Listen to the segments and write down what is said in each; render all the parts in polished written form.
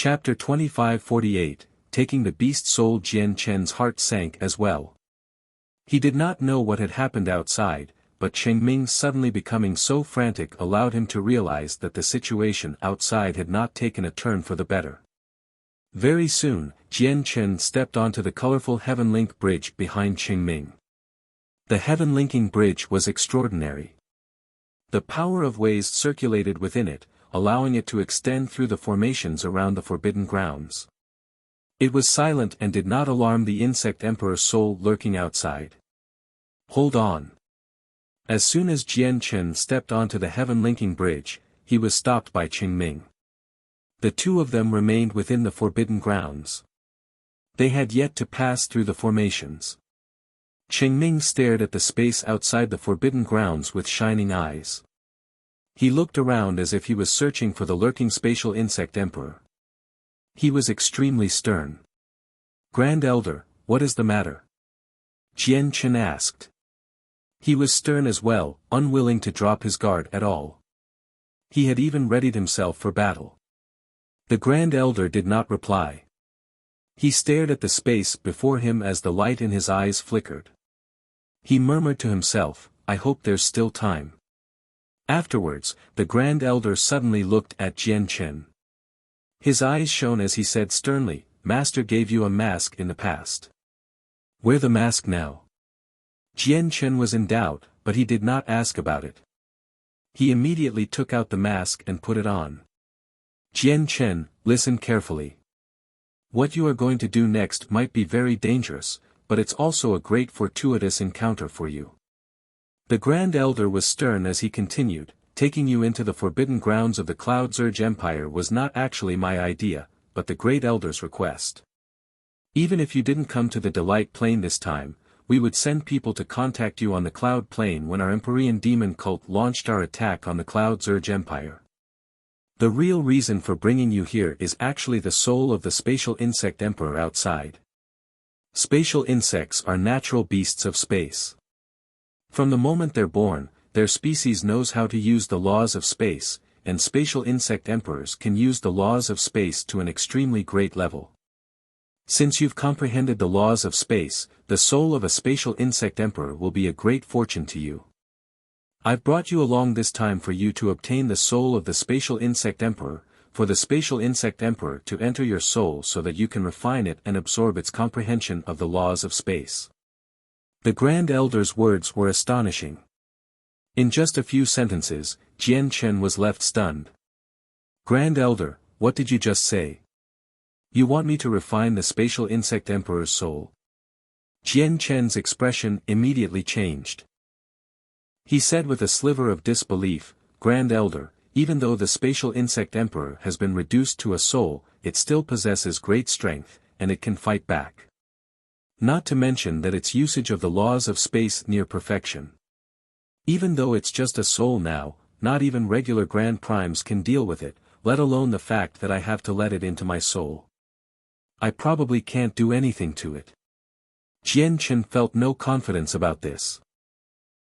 Chapter 25-48, Taking the Beast Soul. Jian Chen's heart sank as well. He did not know what had happened outside, but Chengming suddenly becoming so frantic allowed him to realize that the situation outside had not taken a turn for the better. Very soon, Jian Chen stepped onto the colorful Heaven-Link Bridge behind Chengming. The Heaven-Linking Bridge was extraordinary. The power of ways circulated within it, allowing it to extend through the formations around the forbidden grounds. It was silent and did not alarm the insect emperor's soul lurking outside. Hold on. As soon as Jian Chen stepped onto the Heaven-Linking Bridge, he was stopped by Chengming. The two of them remained within the forbidden grounds. They had yet to pass through the formations. Chengming stared at the space outside the forbidden grounds with shining eyes. He looked around as if he was searching for the lurking spatial insect emperor. He was extremely stern. "Grand Elder, what is the matter?" Jian Chen asked. He was stern as well, unwilling to drop his guard at all. He had even readied himself for battle. The Grand Elder did not reply. He stared at the space before him as the light in his eyes flickered. He murmured to himself, "I hope there's still time." Afterwards, the Grand Elder suddenly looked at Jian Chen. His eyes shone as he said sternly, "Master gave you a mask in the past. Wear the mask now." Jian Chen was in doubt, but he did not ask about it. He immediately took out the mask and put it on. "Jian Chen, listen carefully. What you are going to do next might be very dangerous, but it's also a great fortuitous encounter for you." The Grand Elder was stern as he continued, "Taking you into the forbidden grounds of the Cloud Surge Empire was not actually my idea, but the Great Elder's request. Even if you didn't come to the Delight Plane this time, we would send people to contact you on the Cloud Plane when our Empyrean demon cult launched our attack on the Cloud Surge Empire. The real reason for bringing you here is actually the soul of the spatial insect emperor outside. Spatial insects are natural beasts of space. From the moment they're born, their species knows how to use the laws of space, and spatial insect emperors can use the laws of space to an extremely great level. Since you've comprehended the laws of space, the soul of a spatial insect emperor will be a great fortune to you. I've brought you along this time for you to obtain the soul of the spatial insect emperor, for the spatial insect emperor to enter your soul so that you can refine it and absorb its comprehension of the laws of space." The Grand Elder's words were astonishing. In just a few sentences, Jian Chen was left stunned. "Grand Elder, what did you just say? You want me to refine the spatial insect emperor's soul?" Jian Chen's expression immediately changed. He said with a sliver of disbelief, "Grand Elder, even though the spatial insect emperor has been reduced to a soul, it still possesses great strength, and it can fight back. Not to mention that its usage of the laws of space near perfection. Even though it's just a soul now, not even regular Grand Primes can deal with it, let alone the fact that I have to let it into my soul. I probably can't do anything to it." Jian Chen felt no confidence about this.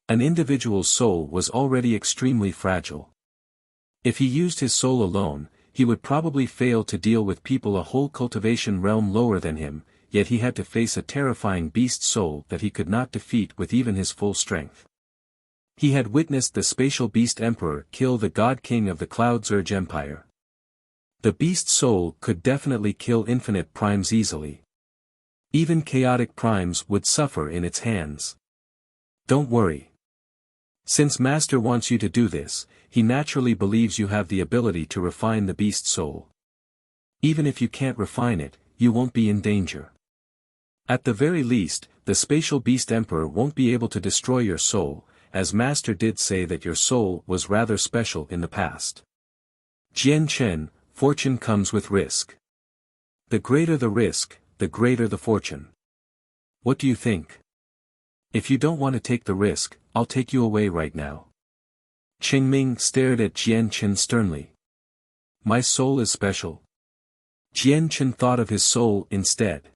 An individual's soul was already extremely fragile. If he used his soul alone, he would probably fail to deal with people a whole cultivation realm lower than him, yet he had to face a terrifying beast soul that he could not defeat with even his full strength. He had witnessed the spatial beast emperor kill the god king of the Cloud Surge Empire. The beast soul could definitely kill infinite primes easily. Even chaotic primes would suffer in its hands. Don't worry. Since Master wants you to do this, he naturally believes you have the ability to refine the beast soul. Even if you can't refine it, you won't be in danger. At the very least, the spatial beast emperor won't be able to destroy your soul, as Master did say that your soul was rather special in the past. Jian Chen, fortune comes with risk. The greater the risk, the greater the fortune. What do you think? If you don't want to take the risk, I'll take you away right now." Chengming stared at Jian Chen sternly. "My soul is special." Jian Chen thought of his soul instead.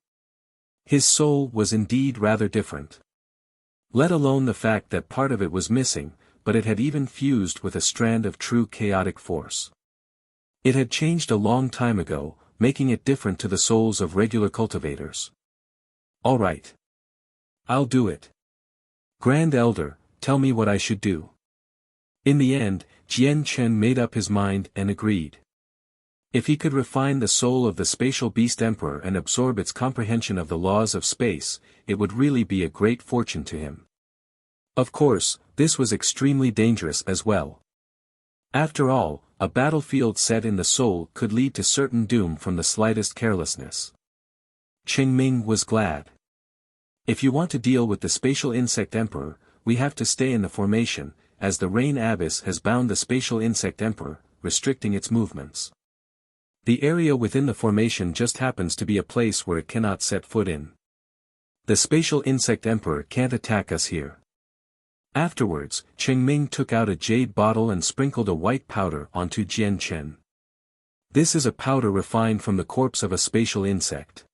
His soul was indeed rather different. Let alone the fact that part of it was missing, but it had even fused with a strand of true chaotic force. It had changed a long time ago, making it different to the souls of regular cultivators. All right. I'll do it. Grand Elder, tell me what I should do. In the end, Jian Chen made up his mind and agreed. If he could refine the soul of the spatial beast emperor and absorb its comprehension of the laws of space, it would really be a great fortune to him. Of course, this was extremely dangerous as well. After all, a battlefield set in the soul could lead to certain doom from the slightest carelessness. Qingming was glad. If you want to deal with the spatial insect emperor, we have to stay in the formation, as the rain abyss has bound the spatial insect emperor, restricting its movements. The area within the formation just happens to be a place where it cannot set foot in. The spatial insect emperor can't attack us here. Afterwards, Qingming took out a jade bottle and sprinkled a white powder onto Jian Chen. This is a powder refined from the corpse of a spatial insect.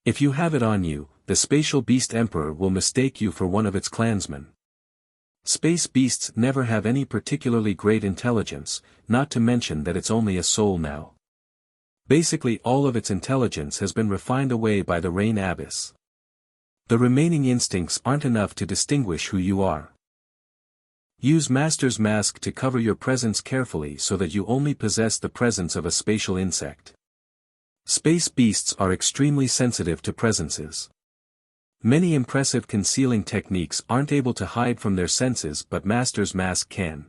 If you have it on you, the spatial beast emperor will mistake you for one of its clansmen. Space beasts never have any particularly great intelligence, not to mention that it's only a soul now. Basically all of its intelligence has been refined away by the rain abyss. The remaining instincts aren't enough to distinguish who you are. Use Master's Mask to cover your presence carefully so that you only possess the presence of a spatial insect. Space beasts are extremely sensitive to presences. Many impressive concealing techniques aren't able to hide from their senses, but Master's Mask can.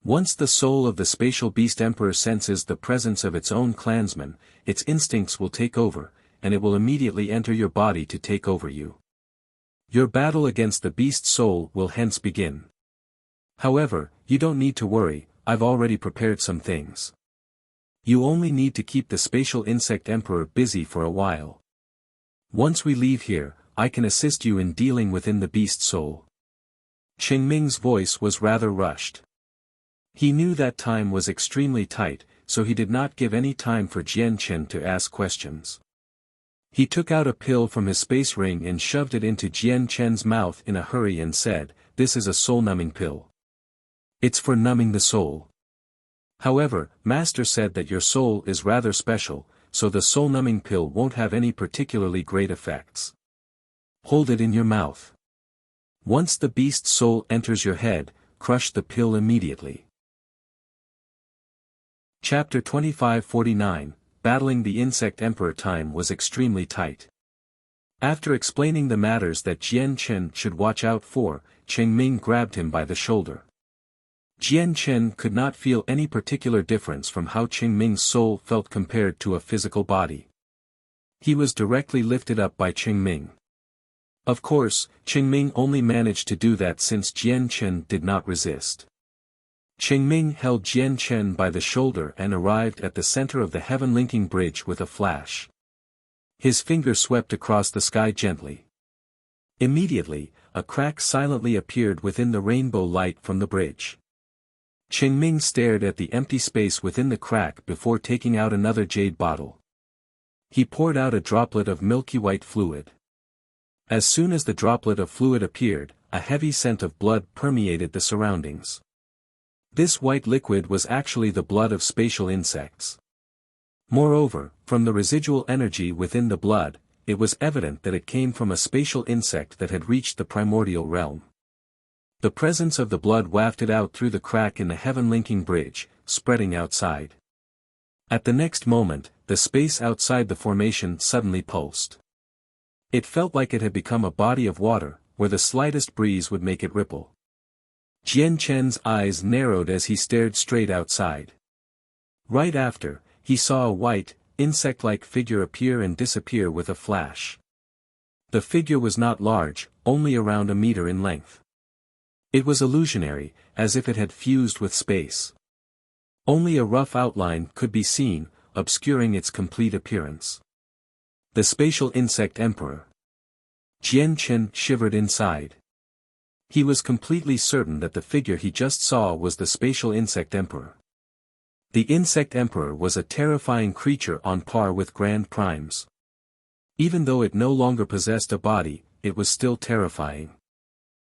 Once the soul of the spatial beast emperor senses the presence of its own clansman, its instincts will take over, and it will immediately enter your body to take over you. Your battle against the beast soul will hence begin. However, you don't need to worry, I've already prepared some things. You only need to keep the spatial insect emperor busy for a while. Once we leave here, I can assist you in dealing within the beast soul. Qingming's voice was rather rushed. He knew that time was extremely tight, so he did not give any time for Jian Chen to ask questions. He took out a pill from his space ring and shoved it into Jian Chen's mouth in a hurry and said, "This is a soul-numbing pill. It's for numbing the soul. However, Master said that your soul is rather special, so the soul-numbing pill won't have any particularly great effects. Hold it in your mouth. Once the beast soul enters your head, crush the pill immediately." Chapter 2549, Battling the Insect Emperor. Time was extremely tight. After explaining the matters that Jian Chen should watch out for, Qingming grabbed him by the shoulder. Jian Chen could not feel any particular difference from how Qingming's soul felt compared to a physical body. He was directly lifted up by Qingming. Of course, Qingming only managed to do that since Jian Chen did not resist. Qingming held Jian Chen by the shoulder and arrived at the center of the heaven-linking bridge with a flash. His finger swept across the sky gently. Immediately, a crack silently appeared within the rainbow light from the bridge. Qingming stared at the empty space within the crack before taking out another jade bottle. He poured out a droplet of milky white fluid. As soon as the droplet of fluid appeared, a heavy scent of blood permeated the surroundings. This white liquid was actually the blood of spatial insects. Moreover, from the residual energy within the blood, it was evident that it came from a spatial insect that had reached the primordial realm. The presence of the blood wafted out through the crack in the heaven-linking bridge, spreading outside. At the next moment, the space outside the formation suddenly pulsed. It felt like it had become a body of water, where the slightest breeze would make it ripple. Jian Chen's eyes narrowed as he stared straight outside. Right after, he saw a white, insect-like figure appear and disappear with a flash. The figure was not large, only around a meter in length. It was illusionary, as if it had fused with space. Only a rough outline could be seen, obscuring its complete appearance. The spatial insect emperor. Jian Chen shivered inside. He was completely certain that the figure he just saw was the spatial insect emperor. The insect emperor was a terrifying creature on par with grand primes. Even though it no longer possessed a body, it was still terrifying.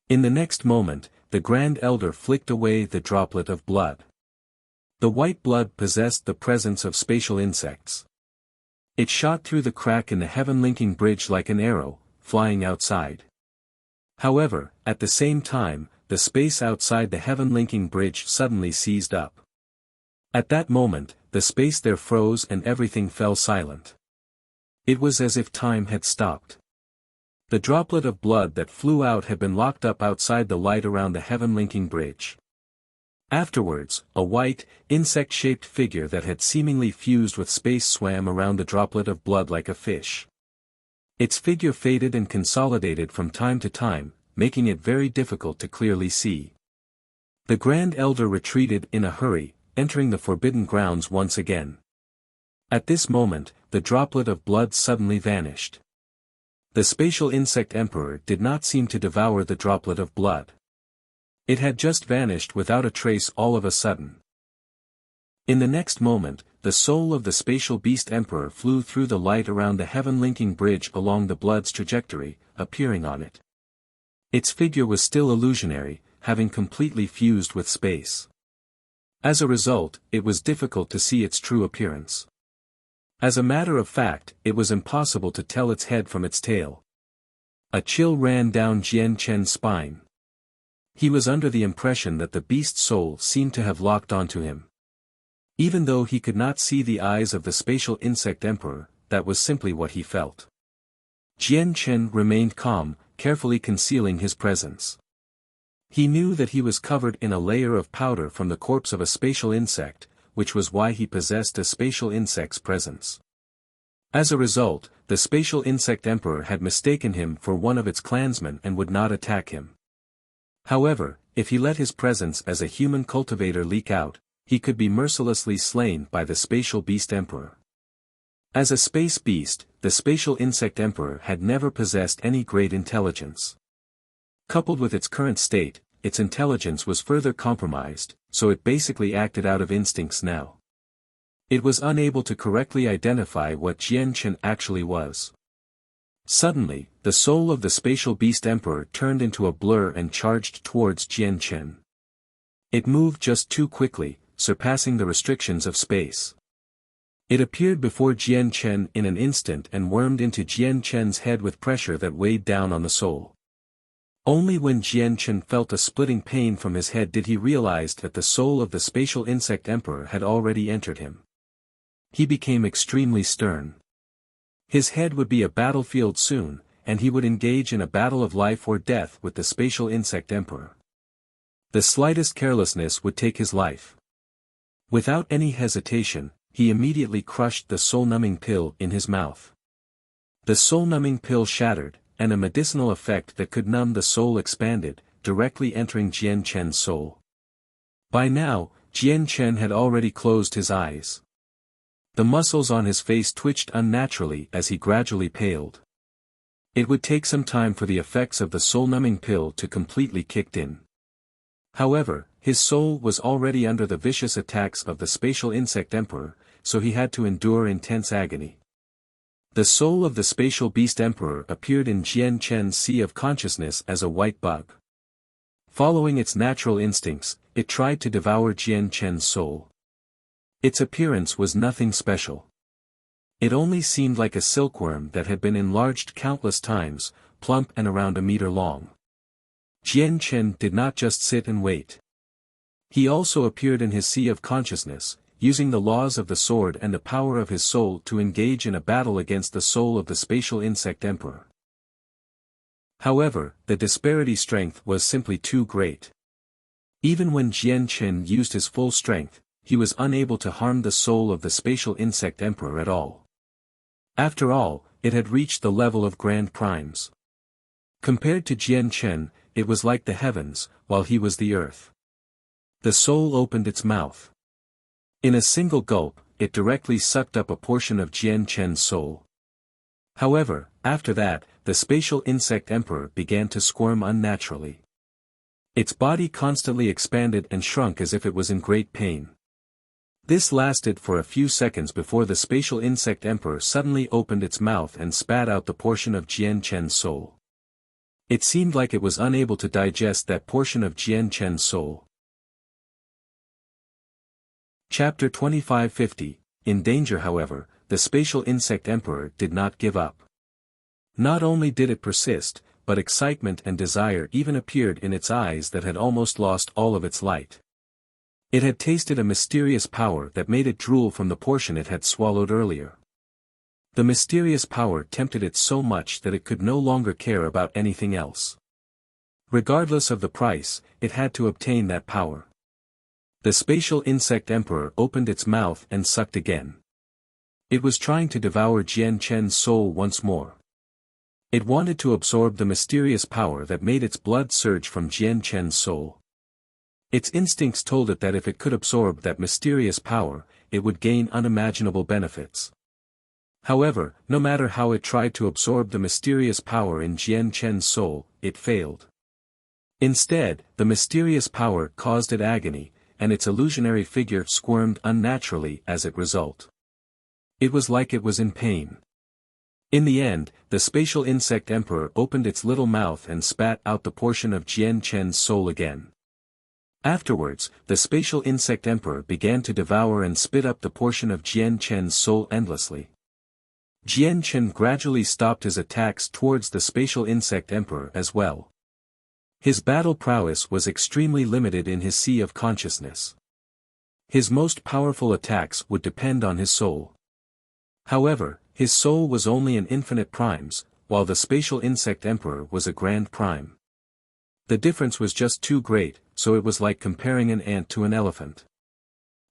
In the next moment, the Grand Elder flicked away the droplet of blood. The white blood possessed the presence of spatial insects. It shot through the crack in the heaven-linking bridge like an arrow, flying outside. However, at the same time, the space outside the heaven-linking bridge suddenly seized up. At that moment, the space there froze and everything fell silent. It was as if time had stopped. The droplet of blood that flew out had been locked up outside the light around the heaven-linking bridge. Afterwards, a white, insect-shaped figure that had seemingly fused with space swam around the droplet of blood like a fish. Its figure faded and consolidated from time to time, making it very difficult to clearly see. The Grand Elder retreated in a hurry, entering the forbidden grounds once again. At this moment, the droplet of blood suddenly vanished. The spatial insect emperor did not seem to devour the droplet of blood. It had just vanished without a trace all of a sudden. In the next moment, the soul of the spatial beast emperor flew through the light around the heaven-linking bridge along the blood's trajectory, appearing on it. Its figure was still illusionary, having completely fused with space. As a result, it was difficult to see its true appearance. As a matter of fact, it was impossible to tell its head from its tail. A chill ran down Jian Chen's spine. He was under the impression that the beast's soul seemed to have locked onto him. Even though he could not see the eyes of the spatial insect emperor, that was simply what he felt. Jian Chen remained calm, carefully concealing his presence. He knew that he was covered in a layer of powder from the corpse of a spatial insect, which was why he possessed a spatial insect's presence. As a result, the spatial insect emperor had mistaken him for one of its clansmen and would not attack him. However, if he let his presence as a human cultivator leak out, he could be mercilessly slain by the spatial beast emperor. As a space beast, the spatial insect emperor had never possessed any great intelligence. Coupled with its current state, its intelligence was further compromised, so it basically acted out of instincts now. It was unable to correctly identify what Jian Chen actually was. Suddenly, the soul of the spatial beast emperor turned into a blur and charged towards Jian Chen. It moved just too quickly, surpassing the restrictions of space. It appeared before Jian Chen in an instant and wormed into Jian Chen's head with pressure that weighed down on the soul. Only when Jian Chen felt a splitting pain from his head did he realize that the soul of the spatial insect emperor had already entered him. He became extremely stern. His head would be a battlefield soon, and he would engage in a battle of life or death with the spatial insect emperor. The slightest carelessness would take his life. Without any hesitation, he immediately crushed the soul-numbing pill in his mouth. The soul-numbing pill shattered, and a medicinal effect that could numb the soul expanded, directly entering Jian Chen's soul. By now, Jian Chen had already closed his eyes. The muscles on his face twitched unnaturally as he gradually paled. It would take some time for the effects of the soul-numbing pill to completely kick in. However, his soul was already under the vicious attacks of the spatial insect emperor, so he had to endure intense agony. The soul of the spatial beast emperor appeared in Jian Chen's sea of consciousness as a white bug. Following its natural instincts, it tried to devour Jian Chen's soul. Its appearance was nothing special. It only seemed like a silkworm that had been enlarged countless times, plump and around a meter long. Jian Chen did not just sit and wait. He also appeared in his sea of consciousness, using the laws of the sword and the power of his soul to engage in a battle against the soul of the spatial insect emperor. However, the disparity strength was simply too great. Even when Jian Chen used his full strength, he was unable to harm the soul of the spatial insect emperor at all. After all, it had reached the level of grand primes. Compared to Jian Chen, it was like the heavens, while he was the earth. The soul opened its mouth. In a single gulp, it directly sucked up a portion of Jian Chen's soul. However, after that, the spatial insect emperor began to squirm unnaturally. Its body constantly expanded and shrunk as if it was in great pain. This lasted for a few seconds before the spatial insect emperor suddenly opened its mouth and spat out the portion of Jian Chen's soul. It seemed like it was unable to digest that portion of Jian Chen's soul. Chapter 2550. In danger. However, the the spatial insect emperor did not give up. Not only did it persist, but excitement and desire even appeared in its eyes that had almost lost all of its light. It had tasted a mysterious power that made it drool from the portion it had swallowed earlier. The mysterious power tempted it so much that it could no longer care about anything else. Regardless of the price, it had to obtain that power. The spatial insect emperor opened its mouth and sucked again. It was trying to devour Jian Chen's soul once more. It wanted to absorb the mysterious power that made its blood surge from Jian Chen's soul. Its instincts told it that if it could absorb that mysterious power, it would gain unimaginable benefits. However, no matter how it tried to absorb the mysterious power in Jian Chen's soul, it failed. Instead, the mysterious power caused it agony, and its illusionary figure squirmed unnaturally as a result. It was like it was in pain. In the end, the spatial insect emperor opened its little mouth and spat out the portion of Jian Chen's soul again. Afterwards, the spatial insect emperor began to devour and spit up the portion of Jian Chen's soul endlessly. Jian Chen gradually stopped his attacks towards the spatial insect emperor as well. His battle prowess was extremely limited in his sea of consciousness. His most powerful attacks would depend on his soul. However, his soul was only an infinite primes, while the spatial insect emperor was a grand prime. The difference was just too great, so it was like comparing an ant to an elephant.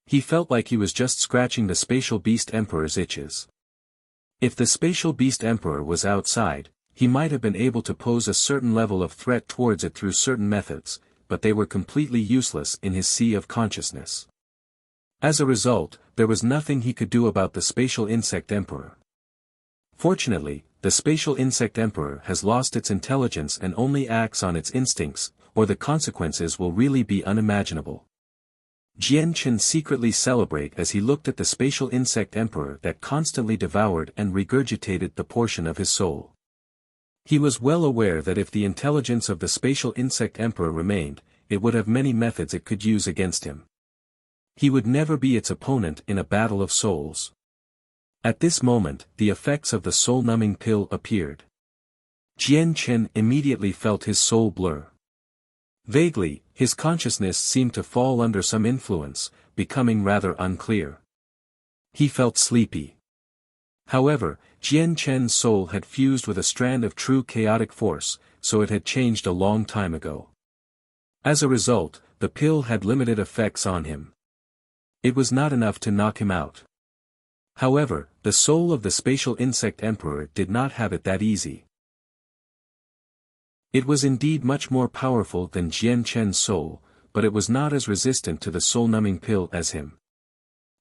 He felt like he was just scratching the spatial beast emperor's itches. If the spatial beast emperor was outside, he might have been able to pose a certain level of threat towards it through certain methods, but they were completely useless in his sea of consciousness. As a result, there was nothing he could do about the spatial insect emperor. Fortunately, the spatial insect emperor has lost its intelligence and only acts on its instincts, or the consequences will really be unimaginable. Jian Chen secretly celebrated as he looked at the spatial insect emperor that constantly devoured and regurgitated the portion of his soul. He was well aware that if the intelligence of the spatial insect emperor remained, it would have many methods it could use against him. He would never be its opponent in a battle of souls. At this moment, the effects of the soul-numbing pill appeared. Jian Chen immediately felt his soul blur. Vaguely, his consciousness seemed to fall under some influence, becoming rather unclear. He felt sleepy. However, Jian Chen's soul had fused with a strand of true chaotic force, so it had changed a long time ago. As a result, the pill had limited effects on him. It was not enough to knock him out. However, the soul of the spatial insect emperor did not have it that easy. It was indeed much more powerful than Jian Chen's soul, but it was not as resistant to the soul-numbing pill as him.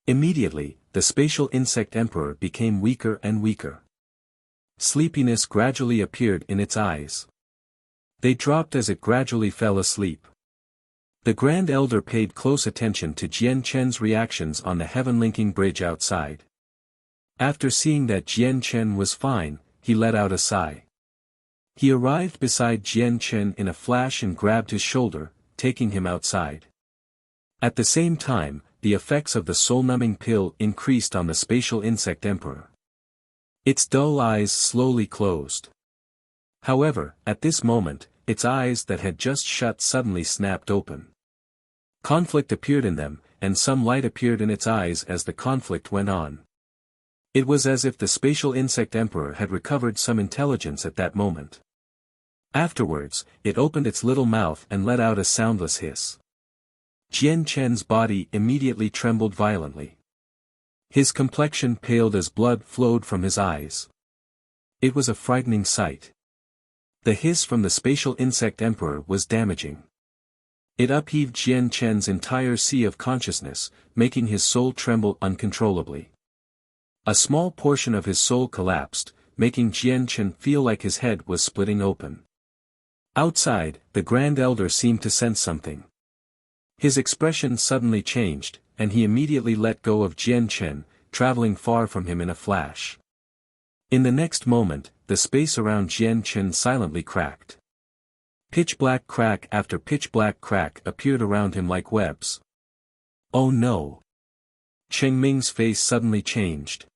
Immediately, the spatial insect emperor became weaker and weaker. Sleepiness gradually appeared in its eyes. They dropped as it gradually fell asleep. The Grand Elder paid close attention to Jian Chen's reactions on the heaven-linking bridge outside. After seeing that Jian Chen was fine, he let out a sigh. He arrived beside Jian Chen in a flash and grabbed his shoulder, taking him outside. At the same time, the effects of the soul-numbing pill increased on the spatial insect emperor. Its dull eyes slowly closed. However, at this moment, its eyes that had just shut suddenly snapped open. Conflict appeared in them, and some light appeared in its eyes as the conflict went on. It was as if the spatial insect emperor had recovered some intelligence at that moment. Afterwards, it opened its little mouth and let out a soundless hiss. Jian Chen's body immediately trembled violently. His complexion paled as blood flowed from his eyes. It was a frightening sight. The hiss from the spatial insect emperor was damaging. It upheaved Jian Chen's entire sea of consciousness, making his soul tremble uncontrollably. A small portion of his soul collapsed, making Jian Chen feel like his head was splitting open. Outside, the Grand Elder seemed to sense something. His expression suddenly changed, and he immediately let go of Jian Chen, traveling far from him in a flash. In the next moment, the space around Jian Chen silently cracked. Pitch-black crack after pitch-black crack appeared around him like webs. Oh no! Cheng Ming's face suddenly changed.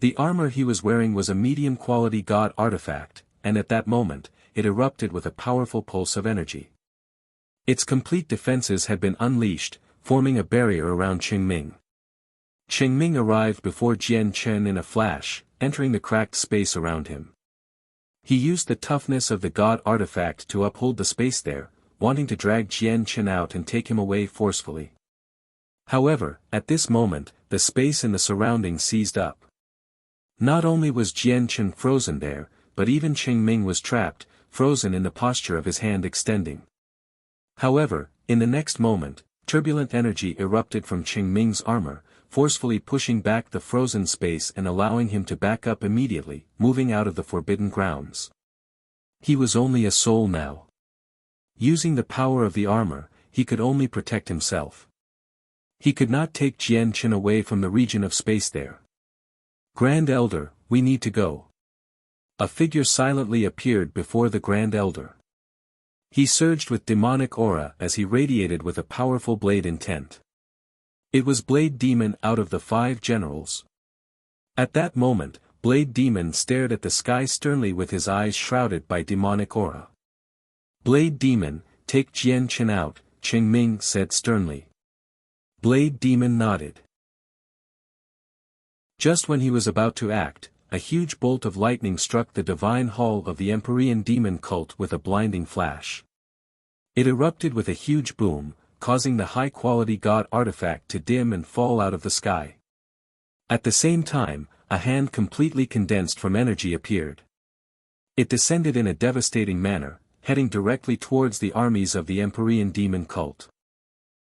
The armor he was wearing was a medium-quality god artifact, and at that moment, it erupted with a powerful pulse of energy. Its complete defenses had been unleashed, forming a barrier around Qingming. Qingming arrived before Jian Chen in a flash, entering the cracked space around him. He used the toughness of the god artifact to uphold the space there, wanting to drag Jian Chen out and take him away forcefully. However, at this moment, the space in the surroundings seized up. Not only was Jian Chen frozen there, but even Qingming was trapped, frozen in the posture of his hand extending. However, in the next moment, turbulent energy erupted from Qingming's armor, forcefully pushing back the frozen space and allowing him to back up immediately, moving out of the forbidden grounds. He was only a soul now. Using the power of the armor, he could only protect himself. He could not take Jian Chen away from the region of space there. Grand Elder, we need to go. A figure silently appeared before the Grand Elder. He surged with demonic aura as he radiated with a powerful blade intent. It was Blade Demon out of the 5 generals. At that moment, Blade Demon stared at the sky sternly with his eyes shrouded by demonic aura. Blade Demon, take Jian Chen out, Qingming said sternly. Blade Demon nodded. Just when he was about to act, a huge bolt of lightning struck the divine hall of the Empyrean demon cult with a blinding flash. It erupted with a huge boom, causing the high-quality god artifact to dim and fall out of the sky. At the same time, a hand completely condensed from energy appeared. It descended in a devastating manner, heading directly towards the armies of the Empyrean demon cult.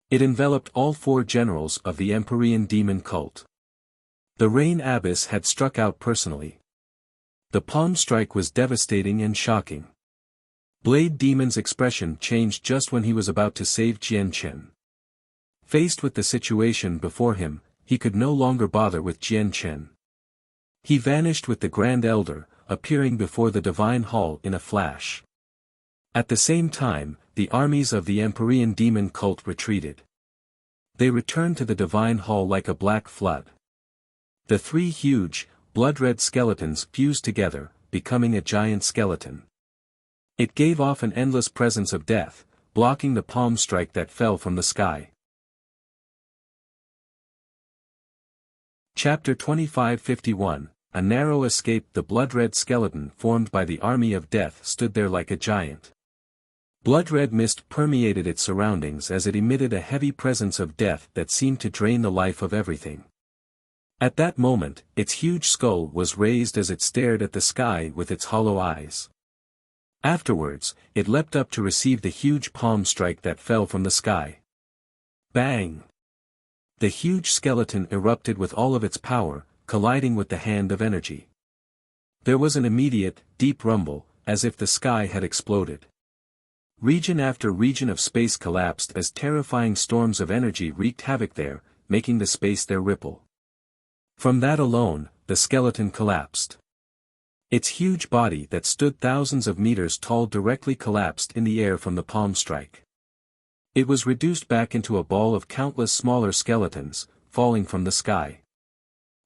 It enveloped all 4 generals of the Empyrean demon cult. The Rain Abyss had struck out personally. The palm strike was devastating and shocking. Blade Demon's expression changed just when he was about to save Jian Chen. Faced with the situation before him, he could no longer bother with Jian Chen. He vanished with the Grand Elder, appearing before the Divine Hall in a flash. At the same time, the armies of the Empyrean demon cult retreated. They returned to the Divine Hall like a black flood. The 3 huge, blood-red skeletons fused together, becoming a giant skeleton. It gave off an endless presence of death, blocking the palm strike that fell from the sky. Chapter 2551, A narrow escape. The blood-red skeleton formed by the army of death stood there like a giant. Blood-red mist permeated its surroundings as it emitted a heavy presence of death that seemed to drain the life of everything. At that moment, its huge skull was raised as it stared at the sky with its hollow eyes. Afterwards, it leapt up to receive the huge palm strike that fell from the sky. Bang! The huge skeleton erupted with all of its power, colliding with the hand of energy. There was an immediate, deep rumble, as if the sky had exploded. Region after region of space collapsed as terrifying storms of energy wreaked havoc there, making the space there ripple. From that alone, the skeleton collapsed. Its huge body that stood thousands of meters tall directly collapsed in the air from the palm strike. It was reduced back into a ball of countless smaller skeletons, falling from the sky.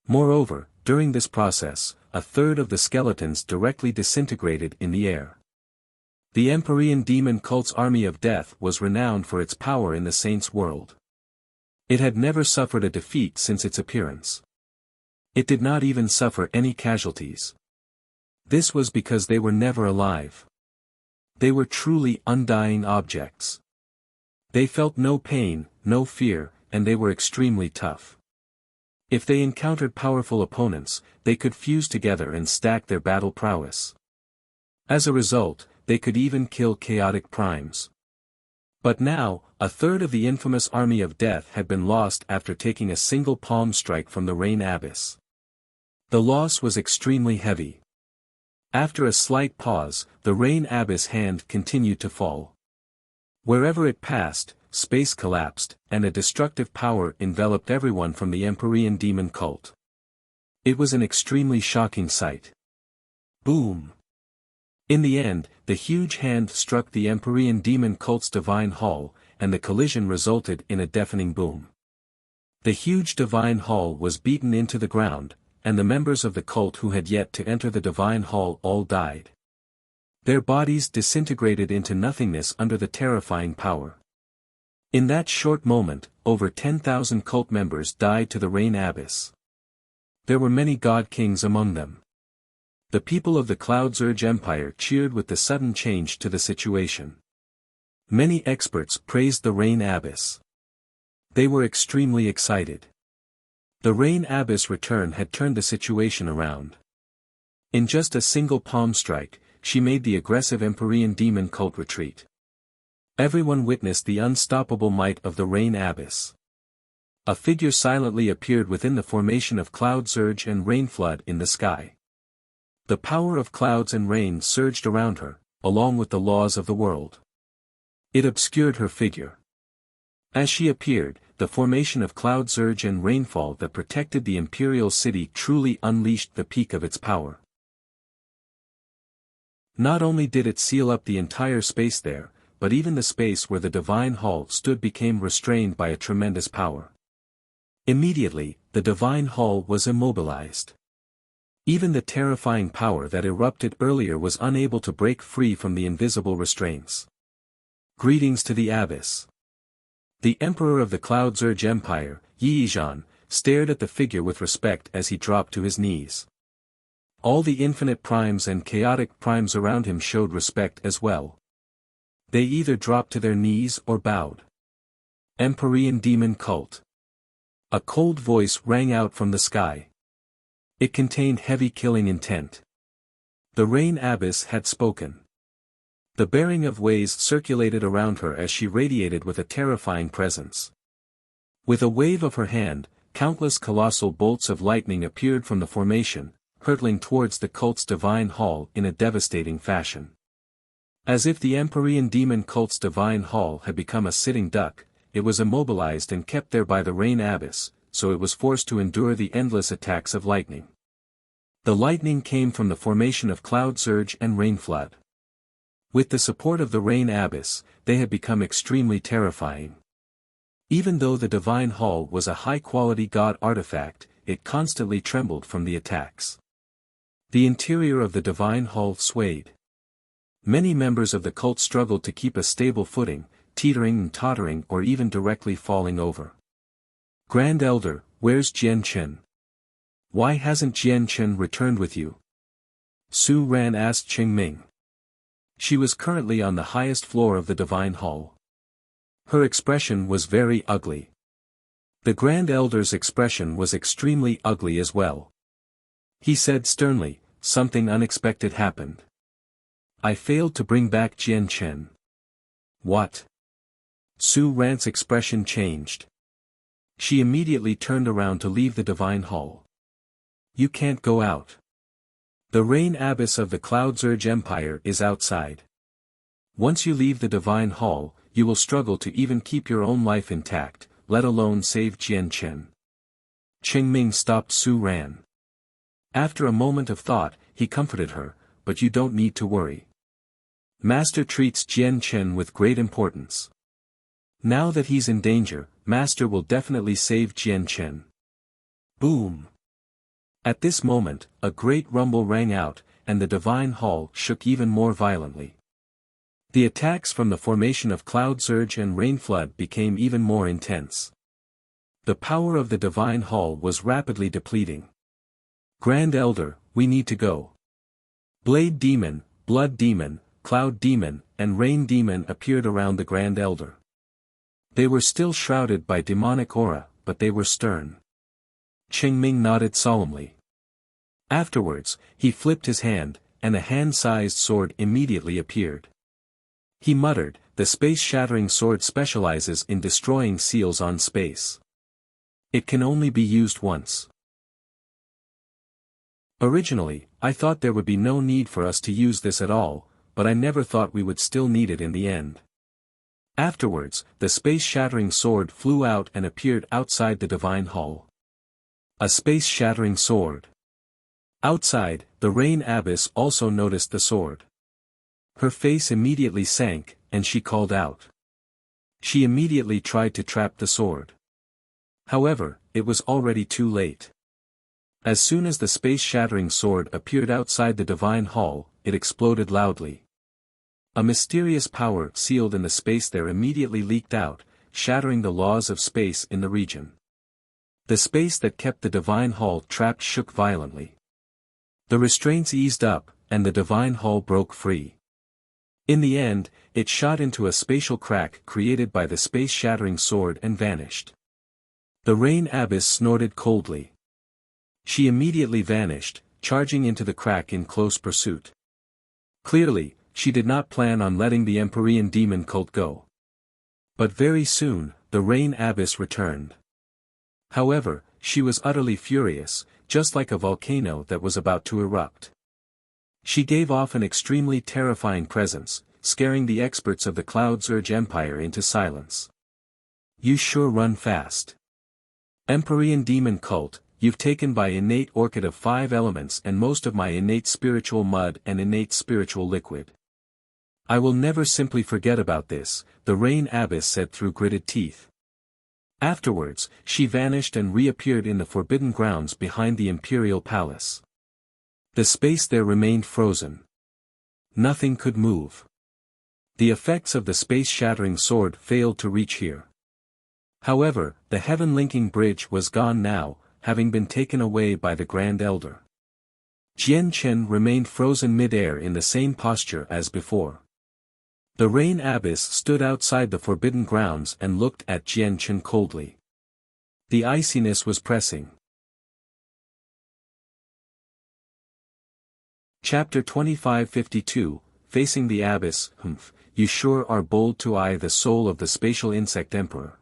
Moreover, during this process, a third of the skeletons directly disintegrated in the air. The Empyrean demon cult's army of death was renowned for its power in the saints' world. It had never suffered a defeat since its appearance. It did not even suffer any casualties. This was because they were never alive. They were truly undying objects. They felt no pain, no fear, and they were extremely tough. If they encountered powerful opponents, they could fuse together and stack their battle prowess. As a result, they could even kill chaotic primes. But now, a third of the infamous army of death had been lost after taking a single palm strike from the Rain Abyss. The loss was extremely heavy. After a slight pause, the Rain Abyss hand continued to fall. Wherever it passed, space collapsed, and a destructive power enveloped everyone from the Empyrean demon cult. It was an extremely shocking sight. Boom! In the end, the huge hand struck the Empyrean demon cult's divine hall, and the collision resulted in a deafening boom. The huge divine hall was beaten into the ground, and the members of the cult who had yet to enter the divine hall all died. Their bodies disintegrated into nothingness under the terrifying power. In that short moment, over 10,000 cult members died to the Rain Abyss. There were many god kings among them. The people of the Cloud Surge Empire cheered with the sudden change to the situation. Many experts praised the Rain Abyss. They were extremely excited. The Rain Abyss return had turned the situation around. In just a single palm strike, she made the aggressive Empyrean demon cult retreat. Everyone witnessed the unstoppable might of the Rain Abyss. A figure silently appeared within the formation of cloud surge and rain flood in the sky. The power of clouds and rain surged around her, along with the laws of the world. It obscured her figure. As she appeared, the formation of cloud surge and rainfall that protected the imperial city truly unleashed the peak of its power. Not only did it seal up the entire space there, but even the space where the divine hall stood became restrained by a tremendous power. Immediately, the divine hall was immobilized. Even the terrifying power that erupted earlier was unable to break free from the invisible restraints. Greetings to the Abyss. The Emperor of the Cloud Surge Empire, Yizhan, stared at the figure with respect as he dropped to his knees. All the infinite primes and chaotic primes around him showed respect as well. They either dropped to their knees or bowed. Empyrean Demon Cult. A cold voice rang out from the sky. It contained heavy killing intent. The Rain Abyss had spoken. The bearing of waves circulated around her as she radiated with a terrifying presence. With a wave of her hand, countless colossal bolts of lightning appeared from the formation, hurtling towards the cult's divine hall in a devastating fashion. As if the Empyrean demon cult's divine hall had become a sitting duck, it was immobilized and kept there by the Rain Abyss, so it was forced to endure the endless attacks of lightning. The lightning came from the formation of cloud surge and rain flood. With the support of the Rain Abyss, they had become extremely terrifying. Even though the divine hall was a high-quality god artifact, it constantly trembled from the attacks. The interior of the divine hall swayed. Many members of the cult struggled to keep a stable footing, teetering and tottering or even directly falling over. Grand Elder, where's Jian Chen? Why hasn't Jian Chen returned with you? Su Ran asked Qingming. She was currently on the highest floor of the divine hall. Her expression was very ugly. The Grand Elder's expression was extremely ugly as well. He said sternly, something unexpected happened. I failed to bring back Jian Chen. What? Su Ran's expression changed. She immediately turned around to leave the divine hall. You can't go out. The Rain Abyss of the Cloud Surge Empire is outside. Once you leave the divine hall, you will struggle to even keep your own life intact, let alone save Jian Chen. Qingming stopped Su Ran. After a moment of thought, he comforted her, but you don't need to worry. Master treats Jian Chen with great importance. Now that he's in danger, Master will definitely save Jian Chen. Boom! At this moment, a great rumble rang out, and the divine hall shook even more violently. The attacks from the formation of cloud surge and rain flood became even more intense. The power of the divine hall was rapidly depleting. Grand Elder, we need to go. Blade Demon, Blood Demon, Cloud Demon, and Rain Demon appeared around the Grand Elder. They were still shrouded by demonic aura, but they were stern. Qingming nodded solemnly. Afterwards, he flipped his hand, and a hand-sized sword immediately appeared. He muttered, the space-shattering sword specializes in destroying seals on space. It can only be used once. Originally, I thought there would be no need for us to use this at all, but I never thought we would still need it in the end. Afterwards, the space-shattering sword flew out and appeared outside the divine hall. A space-shattering sword. Outside, the Rain Abyss also noticed the sword. Her face immediately sank, and she called out. She immediately tried to trap the sword. However, it was already too late. As soon as the space-shattering sword appeared outside the divine hall, it exploded loudly. A mysterious power sealed in the space there immediately leaked out, shattering the laws of space in the region. The space that kept the divine hall trapped shook violently. The restraints eased up, and the divine hall broke free. In the end, it shot into a spatial crack created by the space-shattering sword and vanished. The Rain Abbess snorted coldly. She immediately vanished, charging into the crack in close pursuit. Clearly, she did not plan on letting the Empyrean demon cult go. But very soon, the Rain Abbess returned. However, she was utterly furious, just like a volcano that was about to erupt. She gave off an extremely terrifying presence, scaring the experts of the Cloud Surge Empire into silence. You sure run fast. Empyrean demon cult, you've taken my innate orchid of 5 elements and most of my innate spiritual mud and innate spiritual liquid. I will never simply forget about this, the Rain Abbess said through gritted teeth. Afterwards, she vanished and reappeared in the forbidden grounds behind the imperial palace. The space there remained frozen. Nothing could move. The effects of the space-shattering sword failed to reach here. However, the heaven-linking bridge was gone now, having been taken away by the Grand Elder. Jian Chen remained frozen mid-air in the same posture as before. The Rain Abbess stood outside the forbidden grounds and looked at Jian Chen coldly. The iciness was pressing. Chapter 2552, Facing the Abyss. You sure are bold to eye the soul of the Spatial Insect Emperor.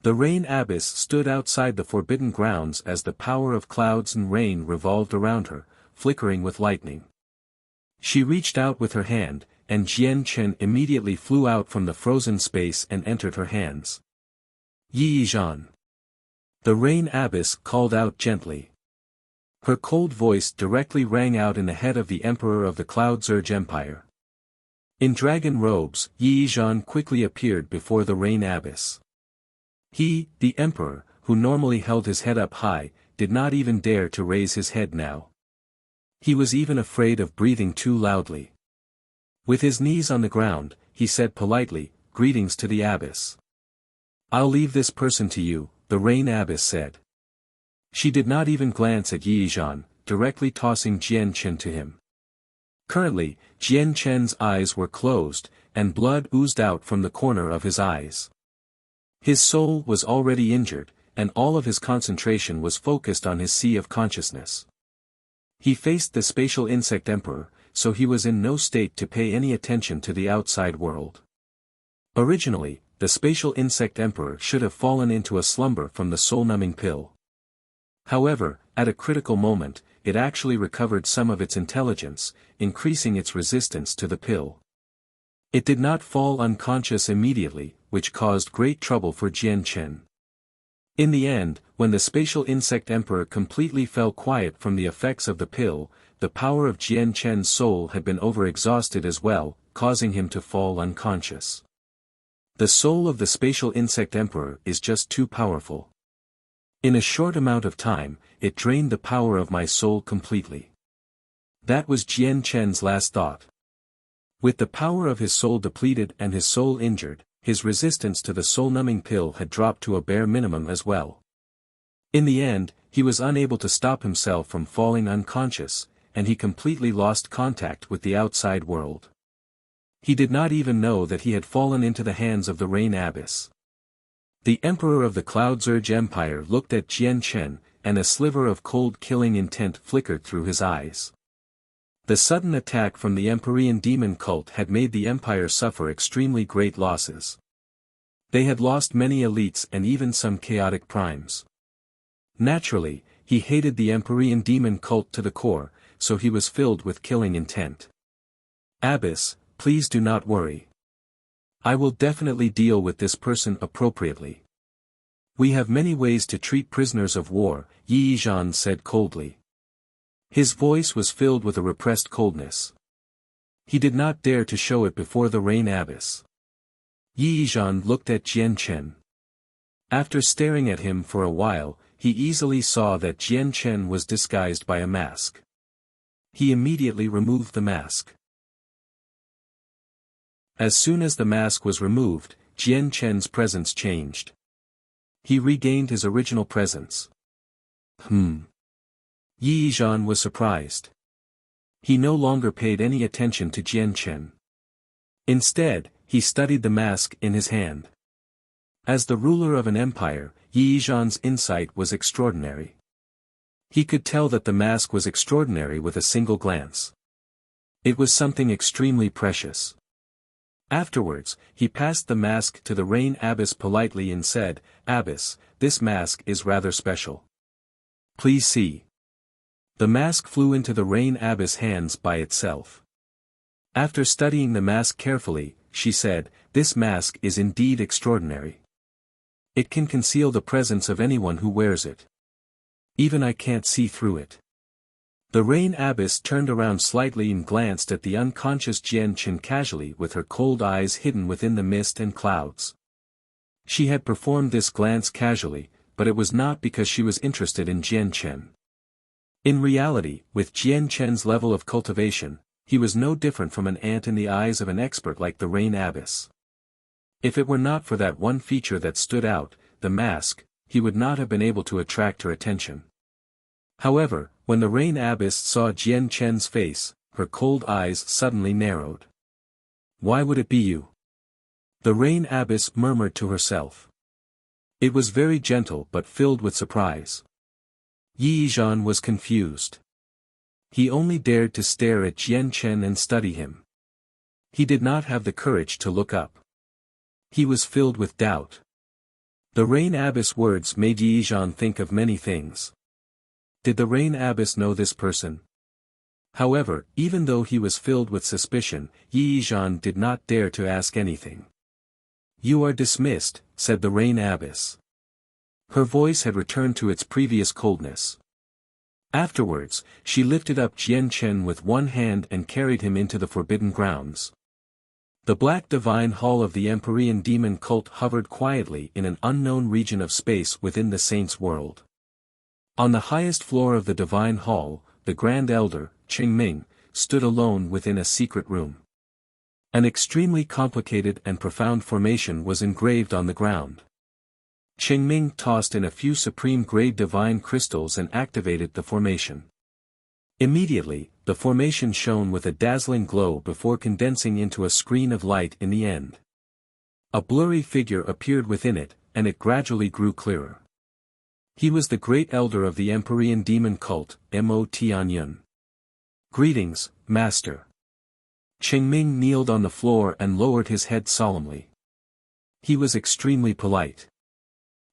The Rain Abbess stood outside the forbidden grounds as the power of clouds and rain revolved around her, flickering with lightning. She reached out with her hand, and Jian Chen immediately flew out from the frozen space and entered her hands. Yi Zhan. The Rain Abbess called out gently. Her cold voice directly rang out in the head of the Emperor of the Cloud Surge Empire. In dragon robes, Yi Zhan quickly appeared before the Rain Abbess. He, the Emperor, who normally held his head up high, did not even dare to raise his head now. He was even afraid of breathing too loudly. With his knees on the ground, he said politely, "Greetings to the Abbess." "I'll leave this person to you," the Rain Abbess said. She did not even glance at Yi Zhan, directly tossing Jian Chen to him. Currently, Jian Chen's eyes were closed, and blood oozed out from the corner of his eyes. His soul was already injured, and all of his concentration was focused on his sea of consciousness. He faced the Spatial Insect Emperor, so he was in no state to pay any attention to the outside world. Originally, the Spatial Insect Emperor should have fallen into a slumber from the soul-numbing pill. However, at a critical moment, it actually recovered some of its intelligence, increasing its resistance to the pill. It did not fall unconscious immediately, which caused great trouble for Jian Chen. In the end, when the Spatial Insect Emperor completely fell quiet from the effects of the pill, the power of Jian Chen's soul had been overexhausted as well, causing him to fall unconscious. The soul of the Spatial Insect Emperor is just too powerful. In a short amount of time, it drained the power of my soul completely. That was Jian Chen's last thought. With the power of his soul depleted and his soul injured, his resistance to the soul-numbing pill had dropped to a bare minimum as well. In the end, he was unable to stop himself from falling unconscious, and he completely lost contact with the outside world. He did not even know that he had fallen into the hands of the Rain Abbess. The Emperor of the Cloud Surge Empire looked at Jian Chen, and a sliver of cold killing intent flickered through his eyes. The sudden attack from the Empyrean demon cult had made the Empire suffer extremely great losses. They had lost many elites and even some chaotic primes. Naturally, he hated the Empyrean demon cult to the core, so he was filled with killing intent. "Abbess, please do not worry. I will definitely deal with this person appropriately. We have many ways to treat prisoners of war," Yi Zhan said coldly. His voice was filled with a repressed coldness. He did not dare to show it before the Rain Abbess. Yi Zhan looked at Jian Chen. After staring at him for a while, he easily saw that Jian Chen was disguised by a mask. He immediately removed the mask. As soon as the mask was removed, Jian Chen's presence changed. He regained his original presence. Yi Yizhan was surprised. He no longer paid any attention to Jian Chen. Instead, he studied the mask in his hand. As the ruler of an empire, Yi Yizhan's insight was extraordinary. He could tell that the mask was extraordinary with a single glance. It was something extremely precious. Afterwards, he passed the mask to the Rain Abbess politely and said, "Abbess, this mask is rather special. Please see." The mask flew into the Rain Abbess' hands by itself. After studying the mask carefully, she said, "This mask is indeed extraordinary. It can conceal the presence of anyone who wears it. Even I can't see through it." The Rain Abbess turned around slightly and glanced at the unconscious Jian Chen casually with her cold eyes hidden within the mist and clouds. She had performed this glance casually, but it was not because she was interested in Jian Chen. In reality, with Jian Chen's level of cultivation, he was no different from an ant in the eyes of an expert like the Rain Abbess. If it were not for that one feature that stood out, the mask, he would not have been able to attract her attention. However, when the Rain Abbess saw Jian Chen's face, her cold eyes suddenly narrowed. "Why would it be you?" the Rain Abbess murmured to herself. It was very gentle but filled with surprise. Yi Yizhan was confused. He only dared to stare at Jian Chen and study him. He did not have the courage to look up. He was filled with doubt. The Rain Abbess' words made Yi Yizhan think of many things. Did the Rain Abbess know this person? However, even though he was filled with suspicion, Yi Yizhan did not dare to ask anything. "You are dismissed," said the Rain Abbess. Her voice had returned to its previous coldness. Afterwards, she lifted up Jian Chen with one hand and carried him into the forbidden grounds. The black divine hall of the Empyrean demon cult hovered quietly in an unknown region of space within the saints' world. On the highest floor of the divine hall, the Grand Elder, Qingming, stood alone within a secret room. An extremely complicated and profound formation was engraved on the ground. Qingming tossed in a few supreme-grade divine crystals and activated the formation. Immediately, the formation shone with a dazzling glow before condensing into a screen of light in the end. A blurry figure appeared within it, and it gradually grew clearer. He was the great elder of the Empyrean demon cult, Mo Tianyun. "Greetings, Master." Qingming kneeled on the floor and lowered his head solemnly. He was extremely polite.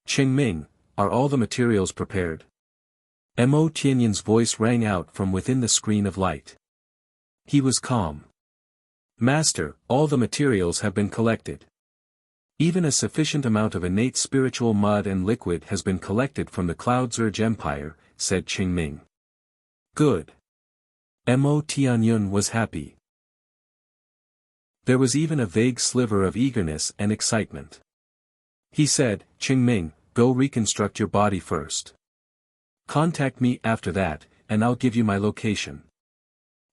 "Qingming, are all the materials prepared?" Mo Tianyun's voice rang out from within the screen of light. He was calm. "Master, all the materials have been collected. Even a sufficient amount of innate spiritual mud and liquid has been collected from the Cloud Surge Empire," said Qingming. "Good." Mo Tianyun was happy. There was even a vague sliver of eagerness and excitement. He said, "Qingming, go reconstruct your body first. Contact me after that, and I'll give you my location.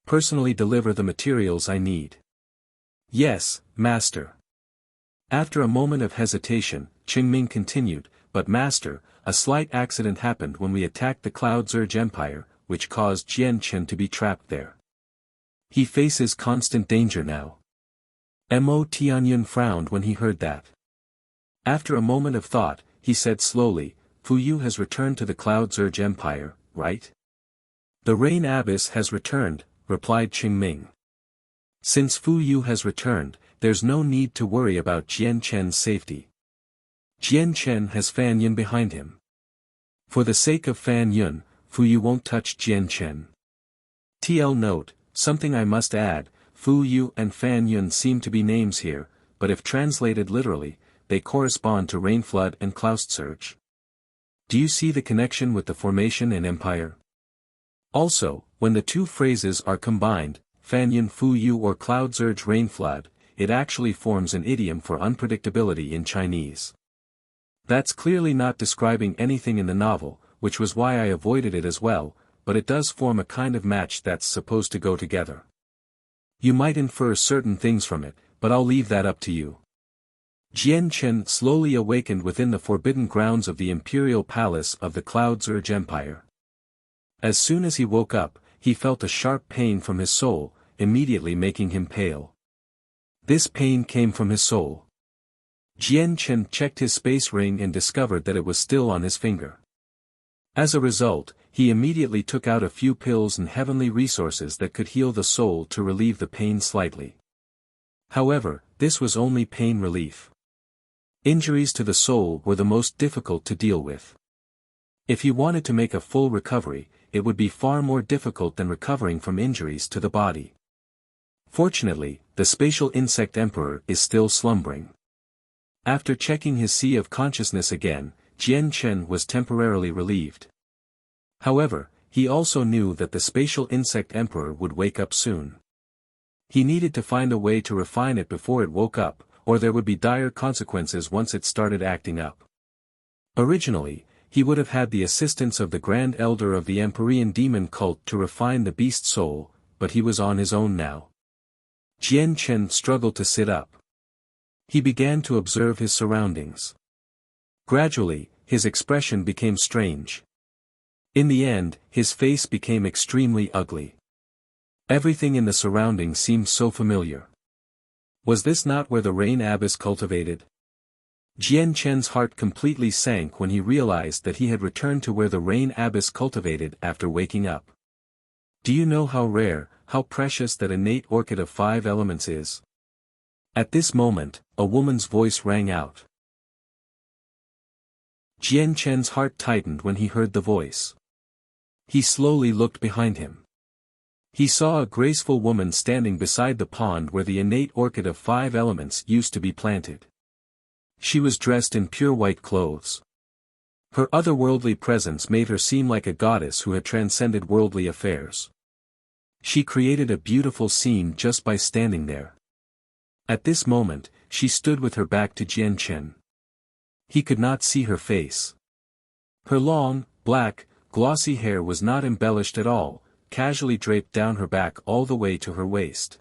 Personally deliver the materials I need." "Yes, Master." After a moment of hesitation, Qingming continued, "But Master, a slight accident happened when we attacked the Cloud Surge Empire, which caused Jian Chen to be trapped there. He faces constant danger now." Mo Tianyun frowned when he heard that. After a moment of thought, he said slowly, "Fu Yu has returned to the Cloud Surge Empire, right?" "The Rain Abbess has returned," replied Qingming. "Since Fu Yu has returned, there's no need to worry about Jian Chen's safety. Jian Chen has Fan Yun behind him. For the sake of Fan Yun, Fu Yu won't touch Jian Chen." TL note, something I must add, Fu Yu and Fan Yun seem to be names here, but if translated literally, they correspond to Rain Flood and Cloud Surge. Do you see the connection with the formation and empire? Also, when the two phrases are combined, Fan Yun Fu Yu or Cloud Surge Rain Flood, it actually forms an idiom for unpredictability in Chinese. That's clearly not describing anything in the novel, which was why I avoided it as well, but it does form a kind of match that's supposed to go together. You might infer certain things from it, but I'll leave that up to you. Jian Chen slowly awakened within the forbidden grounds of the imperial palace of the Cloud Zurge Empire. As soon as he woke up, he felt a sharp pain from his soul, immediately making him pale. This pain came from his soul. Jian Chen checked his space ring and discovered that it was still on his finger. As a result, he immediately took out a few pills and heavenly resources that could heal the soul to relieve the pain slightly. However, this was only pain relief. Injuries to the soul were the most difficult to deal with. If he wanted to make a full recovery, it would be far more difficult than recovering from injuries to the body. Fortunately, the spatial insect emperor is still slumbering. After checking his sea of consciousness again, Jian Chen was temporarily relieved. However, he also knew that the spatial insect emperor would wake up soon. He needed to find a way to refine it before it woke up, or there would be dire consequences once it started acting up. Originally, he would have had the assistance of the Grand Elder of the Empyrean Demon cult to refine the beast soul, but he was on his own now. Jian Chen struggled to sit up. He began to observe his surroundings. Gradually, his expression became strange. In the end, his face became extremely ugly. Everything in the surroundings seemed so familiar. Was this not where the Rain Abyss cultivated? Jian Chen's heart completely sank when he realized that he had returned to where the Rain Abyss cultivated after waking up. Do you know how rare, how precious that innate orchid of 5 elements is? At this moment, a woman's voice rang out. Jian Chen's heart tightened when he heard the voice. He slowly looked behind him. He saw a graceful woman standing beside the pond where the innate orchid of 5 elements used to be planted. She was dressed in pure white clothes. Her otherworldly presence made her seem like a goddess who had transcended worldly affairs. She created a beautiful scene just by standing there. At this moment, she stood with her back to Jian Chen. He could not see her face. Her long, black, glossy hair was not embellished at all, casually draped down her back all the way to her waist.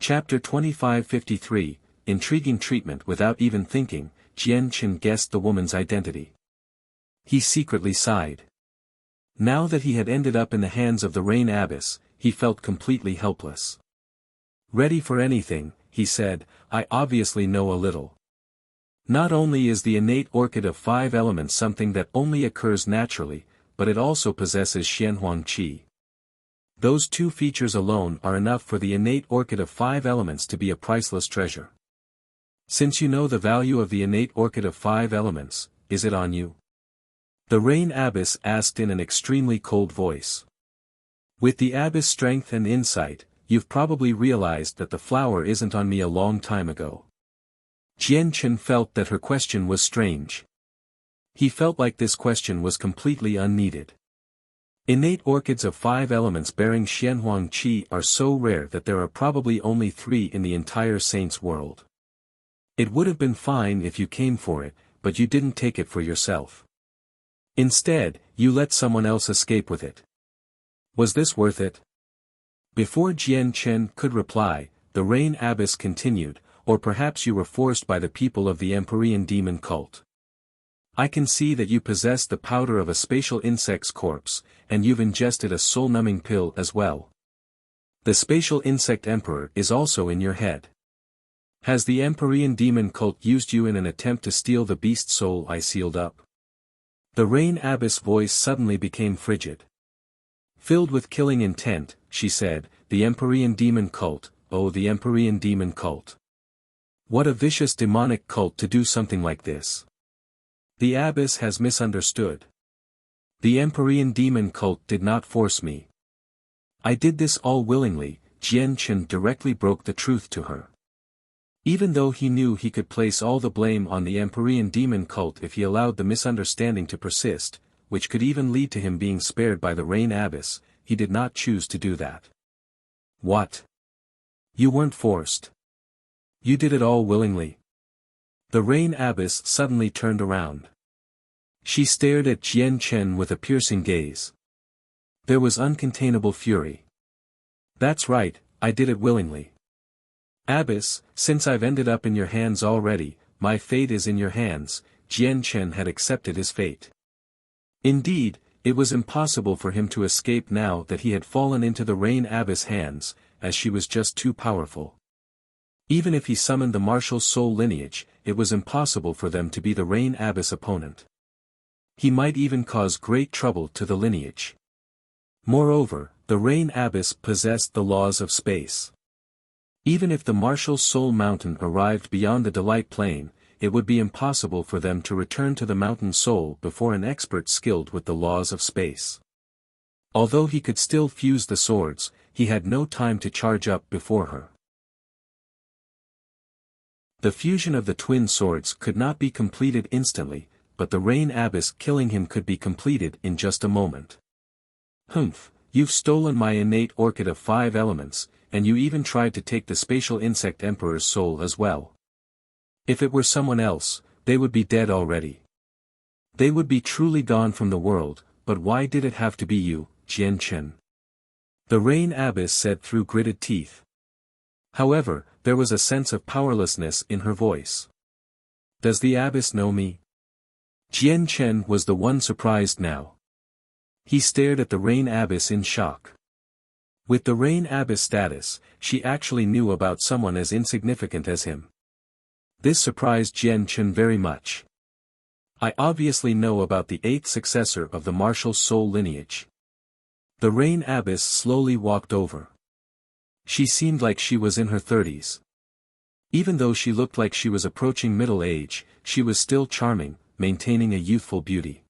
Chapter 2553, Intriguing Treatment. Without even thinking, Jian Chen guessed the woman's identity. He secretly sighed. Now that he had ended up in the hands of the Rain Abyss, he felt completely helpless. Ready for anything, he said, I obviously know a little. Not only is the innate orchid of 5 elements something that only occurs naturally, but it also possesses Xianhuang Qi. Those 2 features alone are enough for the innate orchid of 5 elements to be a priceless treasure. Since you know the value of the innate orchid of 5 elements, is it on you? The Rain Abyss asked in an extremely cold voice. With the Abyss strength and insight, you've probably realized that the flower isn't on me a long time ago. Jian Chen felt that her question was strange. He felt like this question was completely unneeded. Innate orchids of 5 elements bearing Xianhuang Qi are so rare that there are probably only 3 in the entire Saints world. It would have been fine if you came for it, but you didn't take it for yourself. Instead, you let someone else escape with it. Was this worth it? Before Jian Chen could reply, the Rain Abyss continued, or perhaps you were forced by the people of the Empyrean Demon cult. I can see that you possess the powder of a spatial insect's corpse, and you've ingested a soul-numbing pill as well. The spatial insect emperor is also in your head. Has the Empyrean Demon cult used you in an attempt to steal the beast soul I sealed up? The Rain Abyss voice suddenly became frigid. Filled with killing intent, she said, the Empyrean Demon cult, oh the Empyrean Demon cult. What a vicious demonic cult to do something like this. The Abyss has misunderstood. The Empyrean Demon cult did not force me. I did this all willingly. Jian Chen directly broke the truth to her. Even though he knew he could place all the blame on the Empyrean Demon cult if he allowed the misunderstanding to persist, which could even lead to him being spared by the Rain Abyss, he did not choose to do that. What? You weren't forced. You did it all willingly. The Rain Abbess suddenly turned around. She stared at Jian Chen with a piercing gaze. There was uncontainable fury. That's right, I did it willingly. Abbess, since I've ended up in your hands already, my fate is in your hands. Jian Chen had accepted his fate. Indeed, it was impossible for him to escape now that he had fallen into the Rain Abbess' hands, as she was just too powerful. Even if he summoned the martial soul lineage, it was impossible for them to be the Rain Abbess' opponent. He might even cause great trouble to the lineage. Moreover, the Rain Abbess possessed the laws of space. Even if the martial soul mountain arrived beyond the Delight Plain, it would be impossible for them to return to the mountain soul before an expert skilled with the laws of space. Although he could still fuse the swords, he had no time to charge up before her. The fusion of the twin swords could not be completed instantly, but the Rain Abbess killing him could be completed in just a moment. Humph, you've stolen my innate orchid of 5 elements, and you even tried to take the spatial insect emperor's soul as well. If it were someone else, they would be dead already. They would be truly gone from the world, but why did it have to be you, Jian Chen? The Rain Abbess said through gritted teeth. However, there was a sense of powerlessness in her voice. Does the Abbess know me? Jian Chen was the one surprised now. He stared at the Rain Abbess in shock. With the Rain Abbess status, she actually knew about someone as insignificant as him. This surprised Jian Chen very much. I obviously know about the 8th successor of the martial soul lineage. The Rain Abbess slowly walked over. She seemed like she was in her 30s. Even though she looked like she was approaching middle age, she was still charming, maintaining a youthful beauty.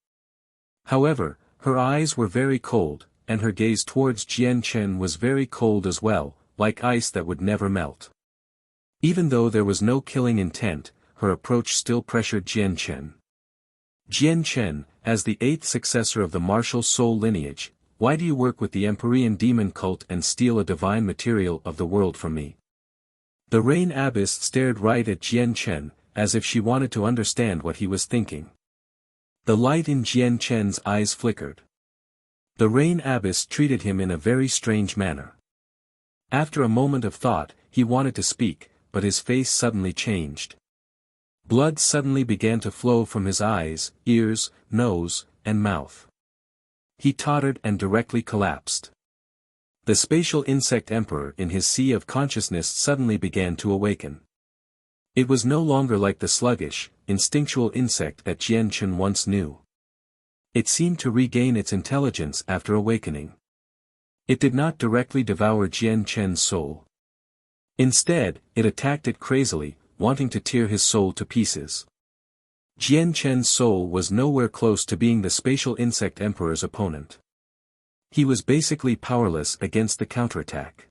However, her eyes were very cold, and her gaze towards Jian Chen was very cold as well, like ice that would never melt. Even though there was no killing intent, her approach still pressured Jian Chen. Jian Chen, as the 8th successor of the martial soul lineage, why do you work with the Empyrean demon cult and steal a divine material of the world from me? The Rain Abbess stared right at Jian Chen, as if she wanted to understand what he was thinking. The light in Jian Chen's eyes flickered. The Rain Abbess treated him in a very strange manner. After a moment of thought, he wanted to speak, but his face suddenly changed. Blood suddenly began to flow from his eyes, ears, nose, and mouth. He tottered and directly collapsed. The spatial insect emperor in his sea of consciousness suddenly began to awaken. It was no longer like the sluggish, instinctual insect that Jian Chen once knew. It seemed to regain its intelligence after awakening. It did not directly devour Jian Chen's soul. Instead, it attacked it crazily, wanting to tear his soul to pieces. Jian Chen's soul was nowhere close to being the spatial insect emperor's opponent. He was basically powerless against the counterattack.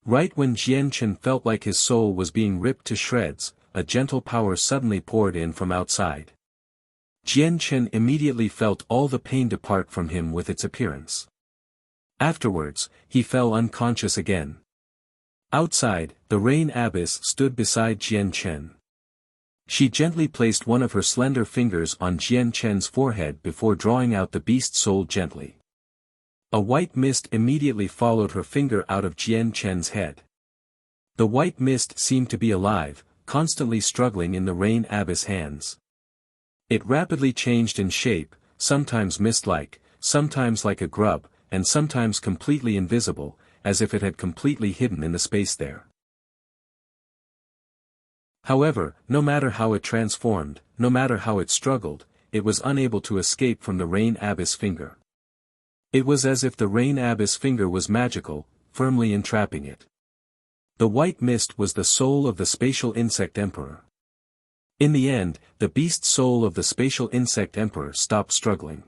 Right when Jian Chen felt like his soul was being ripped to shreds, a gentle power suddenly poured in from outside. Jian Chen immediately felt all the pain depart from him with its appearance. Afterwards, he fell unconscious again. Outside, the Rain Abbess stood beside Jian Chen. She gently placed one of her slender fingers on Jian Chen's forehead before drawing out the beast soul gently. A white mist immediately followed her finger out of Jian Chen's head. The white mist seemed to be alive, constantly struggling in the Rain Abbess' hands. It rapidly changed in shape, sometimes mist-like, sometimes like a grub, and sometimes completely invisible, as if it had completely hidden in the space there. However, no matter how it transformed, no matter how it struggled, it was unable to escape from the Rain Abbess' finger. It was as if the Rain Abbess' finger was magical, firmly entrapping it. The white mist was the soul of the spatial insect emperor. In the end, the beast soul of the spatial insect emperor stopped struggling.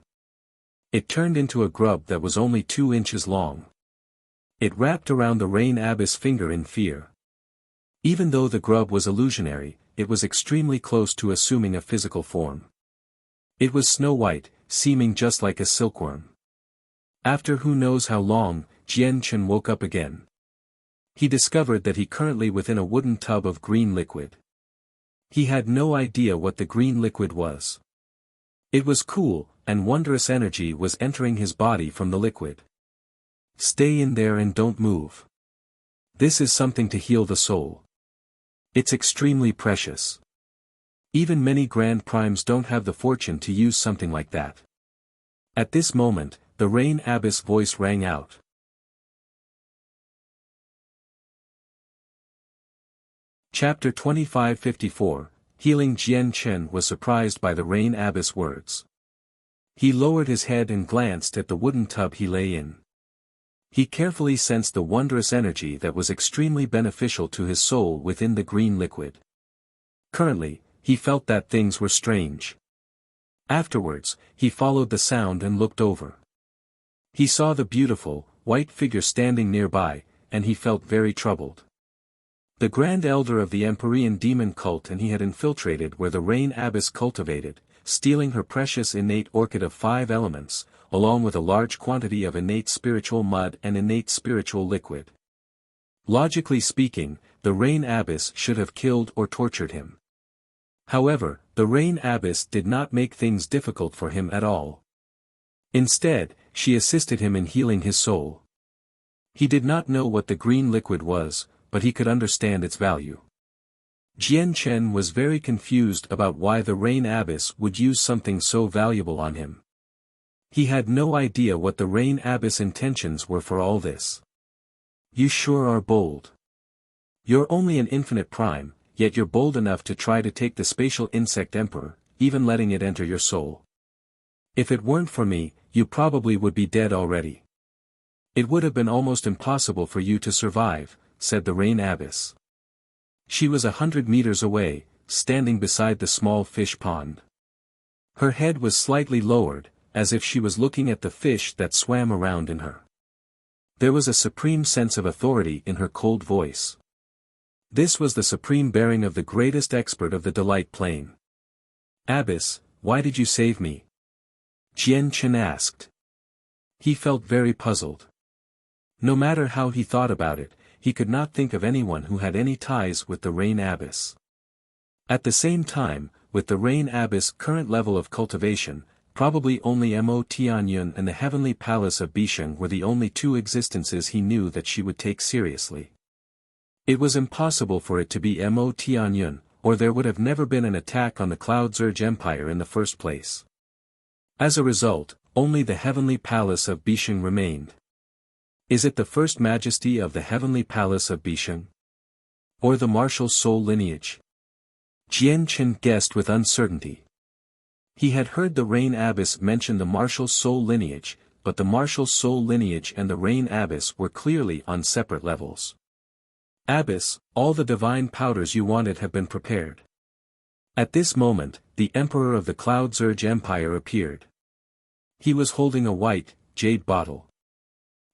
It turned into a grub that was only 2 inches long. It wrapped around the Rain Abbess' finger in fear. Even though the grub was illusionary, it was extremely close to assuming a physical form. It was snow-white, seeming just like a silkworm. After who knows how long, Jian Chen woke up again. He discovered that he currently within a wooden tub of green liquid. He had no idea what the green liquid was. It was cool, and wondrous energy was entering his body from the liquid. Stay in there and don't move. This is something to heal the soul. It's extremely precious. Even many Grand Primes don't have the fortune to use something like that. At this moment, the Rain Abbess voice rang out. Chapter 2554, Healing. Jian Chen was surprised by the Rain Abbess' words. He lowered his head and glanced at the wooden tub he lay in. He carefully sensed the wondrous energy that was extremely beneficial to his soul within the green liquid. Currently, he felt that things were strange. Afterwards, he followed the sound and looked over. He saw the beautiful, white figure standing nearby, and he felt very troubled. The Grand Elder of the Empyrean demon cult, and he had infiltrated where the Rain Abbess cultivated, stealing her precious innate orchid of 5 elements, along with a large quantity of innate spiritual mud and innate spiritual liquid. Logically speaking, the Rain Abbess should have killed or tortured him. However, the Rain Abbess did not make things difficult for him at all. Instead, she assisted him in healing his soul. He did not know what the green liquid was, but he could understand its value. Jian Chen was very confused about why the Rain Abbess would use something so valuable on him. He had no idea what the Rain Abbess' intentions were for all this. You sure are bold. You're only an infinite prime, yet you're bold enough to try to take the spatial insect emperor, even letting it enter your soul. If it weren't for me, you probably would be dead already. It would have been almost impossible for you to survive, said the Rain Abbess. She was 100 meters away, standing beside the small fish pond. Her head was slightly lowered, as if she was looking at the fish that swam around in her. There was a supreme sense of authority in her cold voice. This was the supreme bearing of the greatest expert of the Delight Plane. Abbess, why did you save me? Jian Chen asked. He felt very puzzled. No matter how he thought about it, he could not think of anyone who had any ties with the Rain Abbess. At the same time, with the Rain Abbess' current level of cultivation, probably only Mo Tianyun and the Heavenly Palace of Bisheng were the only 2 existences he knew that she would take seriously. It was impossible for it to be Mo Tianyun, or there would have never been an attack on the Cloud Surge Empire in the first place. As a result, only the Heavenly Palace of Bisheng remained. Is it the First Majesty of the Heavenly Palace of Bisheng? Or the Martial Soul lineage? Jian Chen guessed with uncertainty. He had heard the Rain Abbess mention the Martial Soul lineage, but the Martial Soul lineage and the Rain Abbess were clearly on separate levels. Abbess, all the divine powders you wanted have been prepared. At this moment, the Emperor of the Cloud Surge Empire appeared. He was holding a white, jade bottle.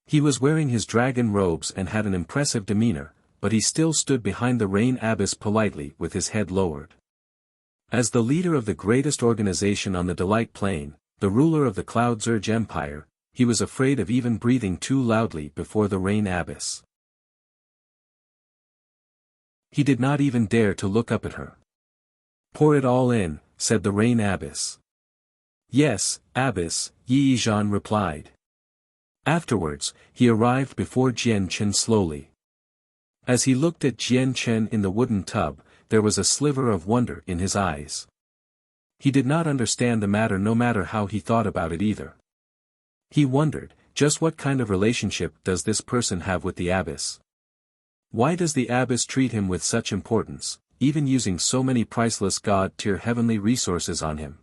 He was wearing his dragon robes and had an impressive demeanor, but he still stood behind the Rain Abbess politely with his head lowered. As the leader of the greatest organization on the Delight Plane, the ruler of the Cloud Surge Empire, he was afraid of even breathing too loudly before the Rain Abbess. He did not even dare to look up at her. Pour it all in, said the Rain Abbess. Yes, Abbess, Yi Zhan replied. Afterwards, he arrived before Jian Chen slowly. As he looked at Jian Chen in the wooden tub, there was a sliver of wonder in his eyes. He did not understand the matter no matter how he thought about it either. He wondered, just what kind of relationship does this person have with the Abbess? Why does the Abbess treat him with such importance, even using so many priceless God-tier heavenly resources on him?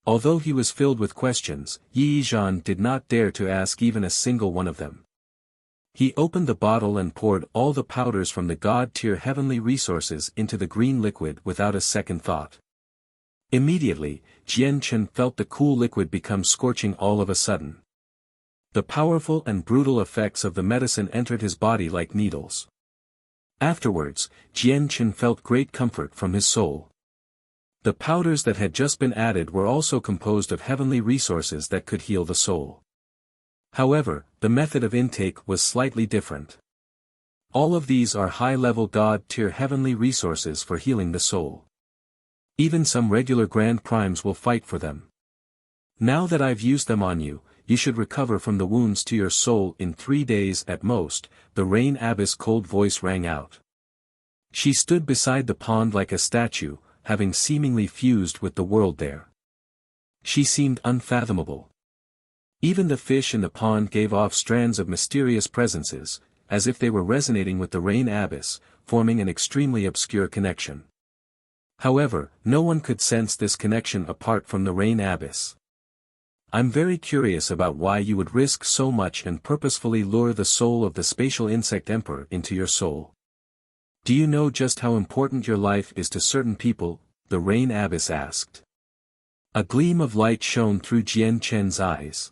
Although he was filled with questions, Yi Zhan did not dare to ask even a single one of them. He opened the bottle and poured all the powders from the God-tier heavenly resources into the green liquid without a second thought. Immediately, Jian Chen felt the cool liquid become scorching all of a sudden. The powerful and brutal effects of the medicine entered his body like needles. Afterwards, Jian Chen felt great comfort from his soul. The powders that had just been added were also composed of heavenly resources that could heal the soul. However, the method of intake was slightly different. All of these are high-level God-tier heavenly resources for healing the soul. Even some regular Grand Primes will fight for them. Now that I've used them on you, you should recover from the wounds to your soul in 3 days at most," the Rain Abbess' cold voice rang out. She stood beside the pond like a statue, having seemingly fused with the world there. She seemed unfathomable. Even the fish in the pond gave off strands of mysterious presences, as if they were resonating with the Rain Abbess, forming an extremely obscure connection. However, no one could sense this connection apart from the Rain Abbess. "I'm very curious about why you would risk so much and purposefully lure the soul of the Spatial Insect Emperor into your soul. Do you know just how important your life is to certain people?" the Rain Abbess asked. A gleam of light shone through Jian Chen's eyes.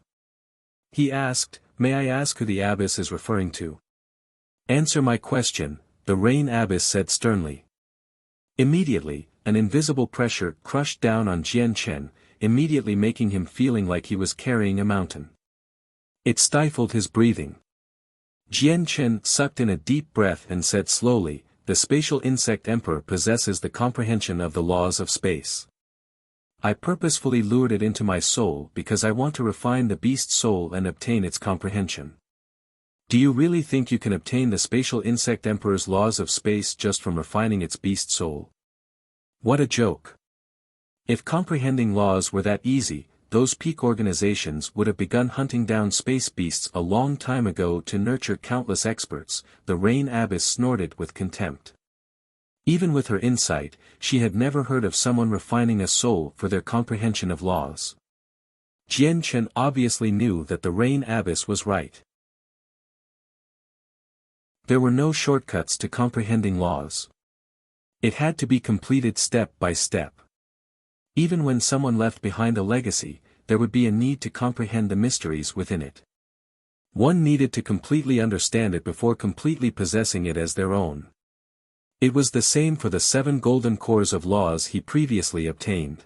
He asked, "May I ask who the abbess is referring to?" "Answer my question," the Rain Abbess said sternly. Immediately, an invisible pressure crushed down on Jian Chen, immediately making him feeling like he was carrying a mountain. It stifled his breathing. Jian Chen sucked in a deep breath and said slowly, "The Spatial Insect Emperor possesses the comprehension of the laws of space. I purposefully lured it into my soul because I want to refine the beast's soul and obtain its comprehension. Do you really think you can obtain the Spatial Insect Emperor's laws of space just from refining its beast soul? What a joke. If comprehending laws were that easy, those peak organizations would have begun hunting down space beasts a long time ago to nurture countless experts," the Rain Abbess snorted with contempt. Even with her insight, she had never heard of someone refining a soul for their comprehension of laws. Jian Chen obviously knew that the Rain Abbess was right. There were no shortcuts to comprehending laws. It had to be completed step by step. Even when someone left behind a legacy, there would be a need to comprehend the mysteries within it. One needed to completely understand it before completely possessing it as their own. It was the same for the 7 golden cores of laws he previously obtained.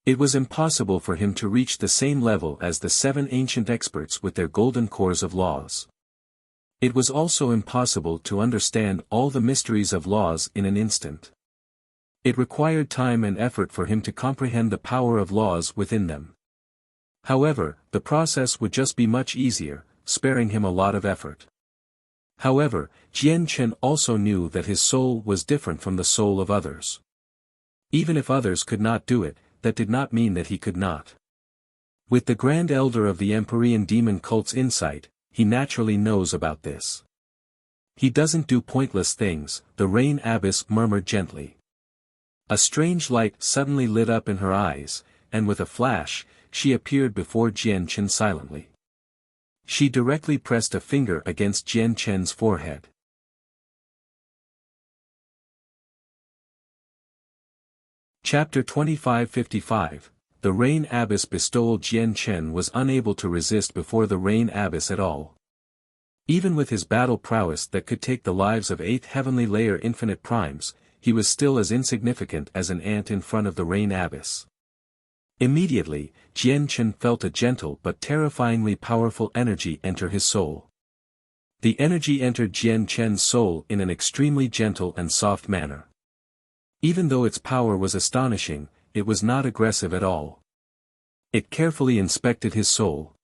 It was impossible for him to reach the same level as the 7 ancient experts with their golden cores of laws. It was also impossible to understand all the mysteries of laws in an instant. It required time and effort for him to comprehend the power of laws within them. However, the process would just be much easier, sparing him a lot of effort. However, Jian Chen also knew that his soul was different from the soul of others. Even if others could not do it, that did not mean that he could not. With the Grand Elder of the Empyrean Demon Cult's insight, he naturally knows about this. "He doesn't do pointless things," the Rain Abbess murmured gently. A strange light suddenly lit up in her eyes, and with a flash, she appeared before Jian Chen silently. She directly pressed a finger against Jian Chen's forehead. Chapter 2555. The Rain Abbess bestowal. Jian Chen was unable to resist before the Rain Abbess at all. Even with his battle prowess that could take the lives of 8 heavenly layer infinite primes, he was still as insignificant as an ant in front of the Rain Abbess. Immediately, Jian Chen felt a gentle but terrifyingly powerful energy enter his soul. The energy entered Jian Chen's soul in an extremely gentle and soft manner. Even though its power was astonishing, it was not aggressive at all. It carefully inspected his soul.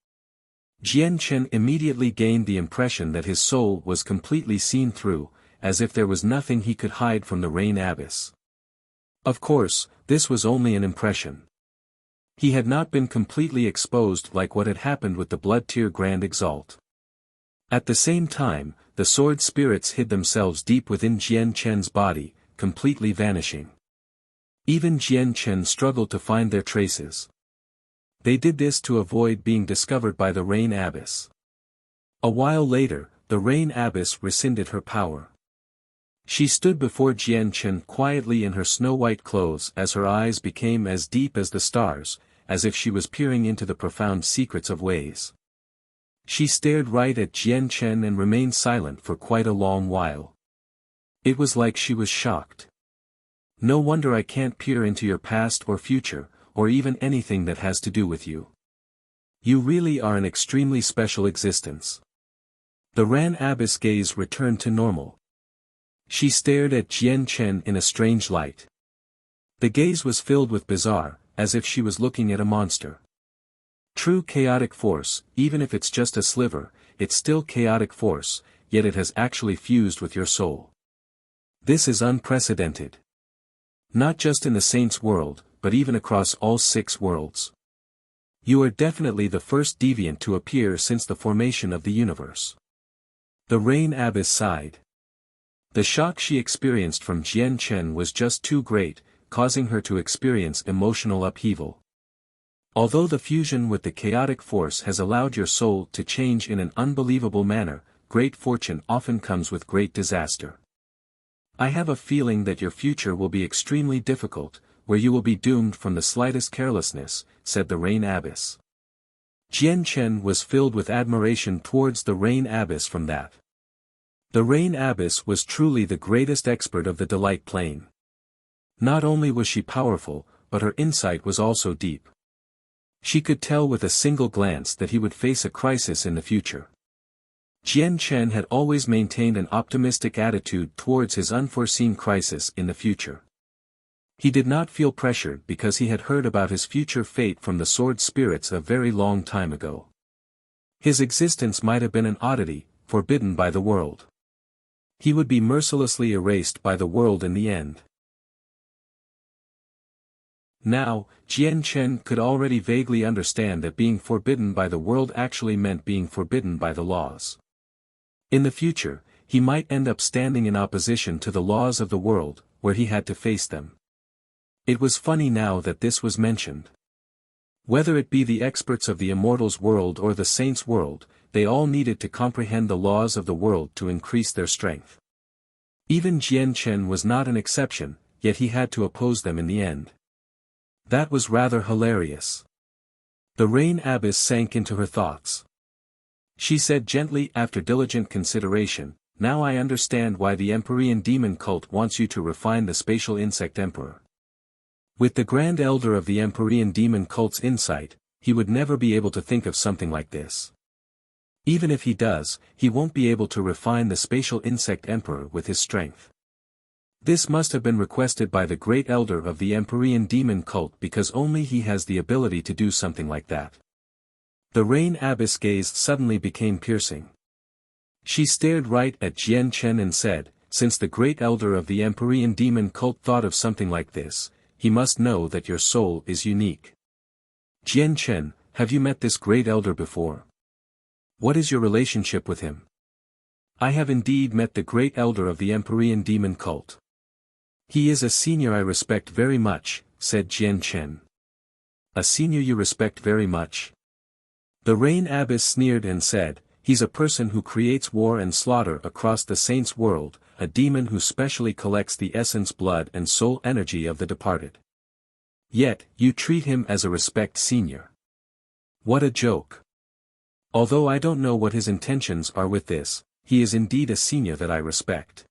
Jian Chen immediately gained the impression that his soul was completely seen through, as if there was nothing he could hide from the Rain Abbess. Of course, this was only an impression. He had not been completely exposed like what had happened with the Blood Tier Grand Exalt. At the same time, the sword spirits hid themselves deep within Jian Chen's body, completely vanishing. Even Jian Chen struggled to find their traces. They did this to avoid being discovered by the Rain Abbess. A while later, the Rain Abbess rescinded her power. She stood before Jian Chen quietly in her snow-white clothes as her eyes became as deep as the stars, as if she was peering into the profound secrets of ways. She stared right at Jian Chen and remained silent for quite a long while. It was like she was shocked. "No wonder I can't peer into your past or future, or even anything that has to do with you. You really are an extremely special existence." The Rain Abbess' gaze returned to normal. She stared at Jian Chen in a strange light. The gaze was filled with bizarre, as if she was looking at a monster. True chaotic force, even if it's just a sliver, it's still chaotic force, yet it has actually fused with your soul. This is unprecedented. Not just in the saints' world, but even across all 6 worlds. You are definitely the first deviant to appear since the formation of the universe. The Rain Abbess sighed. The shock she experienced from Jian Chen was just too great, causing her to experience emotional upheaval. Although the fusion with the chaotic force has allowed your soul to change in an unbelievable manner, great fortune often comes with great disaster. I have a feeling that your future will be extremely difficult, where you will be doomed from the slightest carelessness, said the Rain Abbess. Jian Chen was filled with admiration towards the Rain Abbess from that. The Rain Abbess was truly the greatest expert of the Delight Plane. Not only was she powerful, but her insight was also deep. She could tell with a single glance that he would face a crisis in the future. Jian Chen had always maintained an optimistic attitude towards his unforeseen crisis in the future. He did not feel pressured because he had heard about his future fate from the sword spirits a very long time ago. His existence might have been an oddity, forbidden by the world. He would be mercilessly erased by the world in the end. Now, Jian Chen could already vaguely understand that being forbidden by the world actually meant being forbidden by the laws. In the future, he might end up standing in opposition to the laws of the world, where he had to face them. It was funny now that this was mentioned. Whether it be the experts of the immortals' world or the saints' world, they all needed to comprehend the laws of the world to increase their strength. Even Jian Chen was not an exception, yet he had to oppose them in the end. That was rather hilarious. The Rain Abbess sank into her thoughts. She said gently after diligent consideration, "Now I understand why the Empyrean demon cult wants you to refine the spatial insect emperor." With the Grand Elder of the Empyrean demon cult's insight, he would never be able to think of something like this. Even if he does, he won't be able to refine the spatial insect emperor with his strength. This must have been requested by the Great Elder of the Empyrean demon cult because only he has the ability to do something like that. The Rain Abbess' gaze suddenly became piercing. She stared right at Jian Chen and said, "Since the Great Elder of the Empyrean demon cult thought of something like this, he must know that your soul is unique. Jian Chen, have you met this Great Elder before? What is your relationship with him?" "I have indeed met the Great Elder of the Empyrean demon cult. He is a senior I respect very much," said Jian Chen. "A senior you respect very much?" The Rain Abbess sneered and said, "He's a person who creates war and slaughter across the saints' world, a demon who specially collects the essence, blood and soul energy of the departed. Yet, you treat him as a respect senior. What a joke. Although I don't know what his intentions are with this, he is indeed a senior that I respect.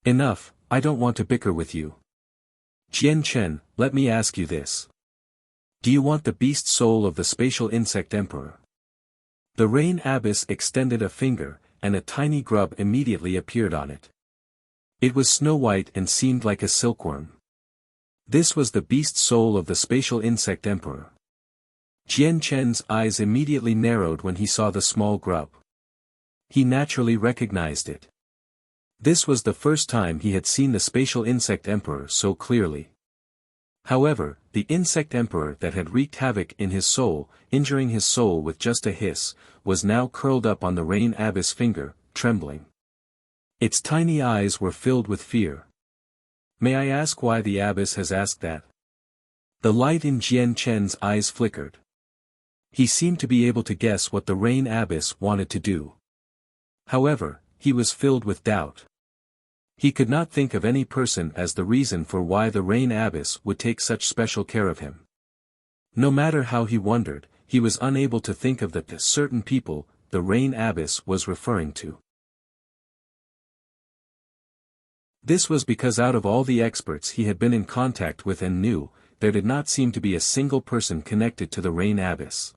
Enough, I don't want to bicker with you. Jian Chen, let me ask you this. Do you want the beast soul of the spatial insect emperor?" The Rain Abbess extended a finger, and a tiny grub immediately appeared on it. It was snow-white and seemed like a silkworm. This was the beast soul of the spatial insect emperor. Jian Chen's eyes immediately narrowed when he saw the small grub. He naturally recognized it. This was the first time he had seen the spatial insect emperor so clearly. However, the insect emperor that had wreaked havoc in his soul, injuring his soul with just a hiss, was now curled up on the Rain Abbess' finger, trembling. Its tiny eyes were filled with fear. "May I ask why the abbess has asked that?" The light in Jian Chen's eyes flickered. He seemed to be able to guess what the Rain Abbess wanted to do. However, he was filled with doubt. He could not think of any person as the reason for why the Rain Abbess would take such special care of him. No matter how he wondered, he was unable to think of the certain people the Rain Abbess was referring to. This was because out of all the experts he had been in contact with and knew, there did not seem to be a single person connected to the Rain Abbess.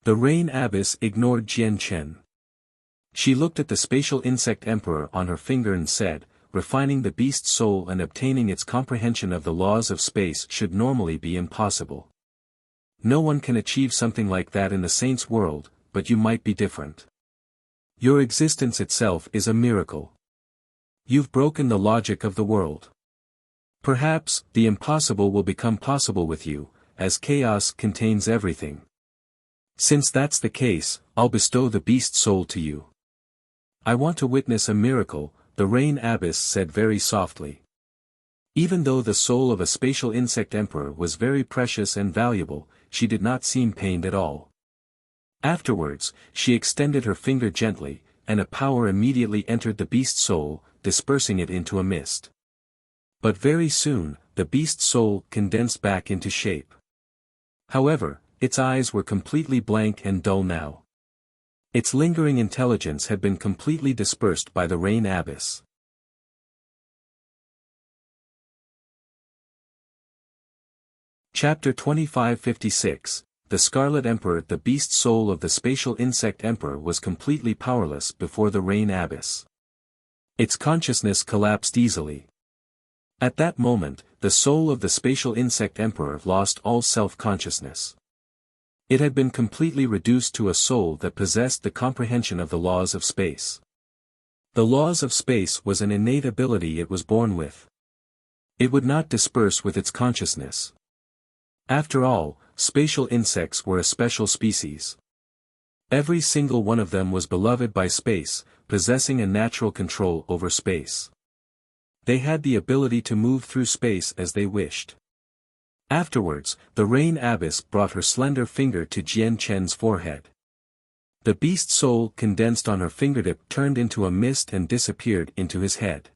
The Rain Abbess ignored Jian Chen. She looked at the spatial insect emperor on her finger and said, refining the beast's soul and obtaining its comprehension of the laws of space should normally be impossible. No one can achieve something like that in the saint's world, but you might be different. Your existence itself is a miracle. You've broken the logic of the world. Perhaps, the impossible will become possible with you, as chaos contains everything. Since that's the case, I'll bestow the beast soul to you. I want to witness a miracle, the Rain Abbess said very softly. Even though the soul of a spatial insect emperor was very precious and valuable, she did not seem pained at all. Afterwards, she extended her finger gently, and a power immediately entered the beast's soul, dispersing it into a mist. But very soon, the beast's soul condensed back into shape. However, its eyes were completely blank and dull now. Its lingering intelligence had been completely dispersed by the Rain Abbess. Chapter 2556, The Scarlet Emperor. The beast soul of the spatial insect emperor was completely powerless before the Rain Abbess. Its consciousness collapsed easily. At that moment, the soul of the spatial insect emperor lost all self-consciousness. It had been completely reduced to a soul that possessed the comprehension of the laws of space. The laws of space was an innate ability it was born with. It would not disperse with its consciousness. After all, spatial insects were a special species. Every single one of them was beloved by space, possessing a natural control over space. They had the ability to move through space as they wished. Afterwards, the Rain Abbess brought her slender finger to Jian Chen's forehead. The beast soul condensed on her fingertip turned into a mist and disappeared into his head.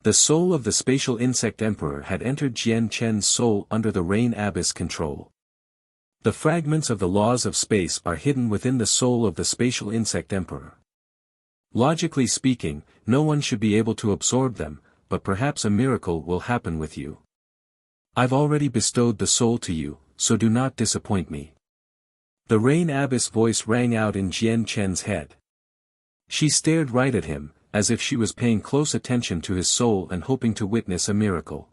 The soul of the spatial insect emperor had entered Jian Chen's soul under the Rain Abbess control. The fragments of the laws of space are hidden within the soul of the spatial insect emperor. Logically speaking, no one should be able to absorb them, but perhaps a miracle will happen with you. I've already bestowed the soul to you, so do not disappoint me. The Rain Abbess' voice rang out in Jian Chen's head. She stared right at him, as if she was paying close attention to his soul and hoping to witness a miracle.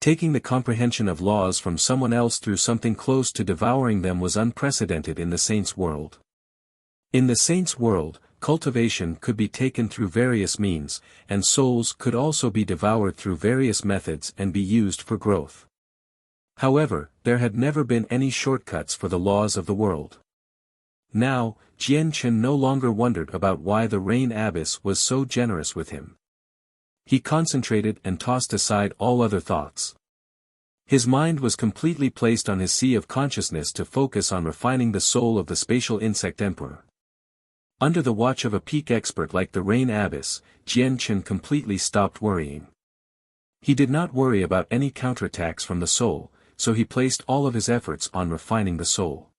Taking the comprehension of laws from someone else through something close to devouring them was unprecedented in the saint's world. In the saint's world, cultivation could be taken through various means, and souls could also be devoured through various methods and be used for growth. However, there had never been any shortcuts for the laws of the world. Now, Jian Chen no longer wondered about why the Rain Abbess was so generous with him. He concentrated and tossed aside all other thoughts. His mind was completely placed on his sea of consciousness to focus on refining the soul of the spatial insect emperor. Under the watch of a peak expert like the Rain Abbess, Jian Chen completely stopped worrying. He did not worry about any counterattacks from the soul, so he placed all of his efforts on refining the soul.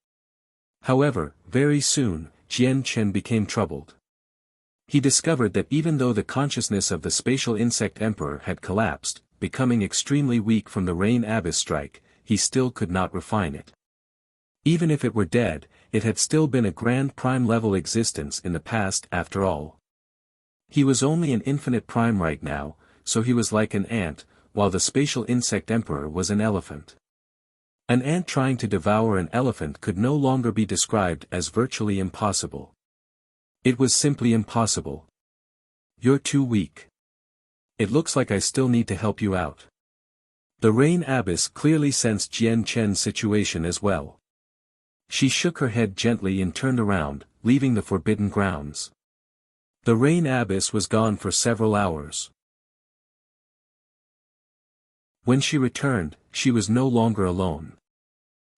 However, very soon, Jian Chen became troubled. He discovered that even though the consciousness of the spatial insect emperor had collapsed, becoming extremely weak from the Rain Abbess strike, he still could not refine it. Even if it were dead, it had still been a grand prime-level existence in the past after all. He was only an infinite prime right now, so he was like an ant, while the spatial insect emperor was an elephant. An ant trying to devour an elephant could no longer be described as virtually impossible. It was simply impossible. You're too weak. It looks like I still need to help you out. The Rain Abbess clearly sensed Jian Chen's situation as well. She shook her head gently and turned around, leaving the forbidden grounds. The Rain Abbess was gone for several hours. When she returned, she was no longer alone.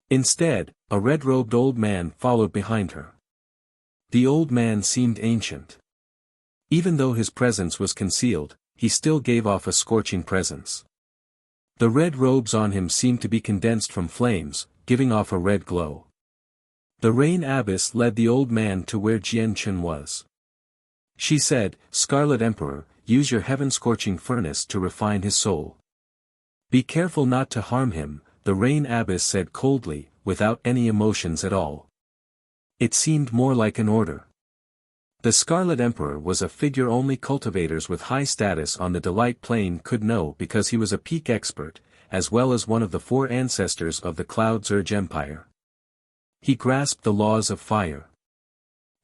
Instead, a red-robed old man followed behind her. The old man seemed ancient. Even though his presence was concealed, he still gave off a scorching presence. The red robes on him seemed to be condensed from flames, giving off a red glow. The Rain Abbess led the old man to where Jian Chen was. She said, "Scarlet Emperor, use your heaven-scorching furnace to refine his soul. Be careful not to harm him," the Rain Abbess said coldly, without any emotions at all. It seemed more like an order. The Scarlet Emperor was a figure only cultivators with high status on the Delight Plane could know because he was a peak expert, as well as one of the 4 ancestors of the Cloud Zerg Empire. He grasped the laws of fire.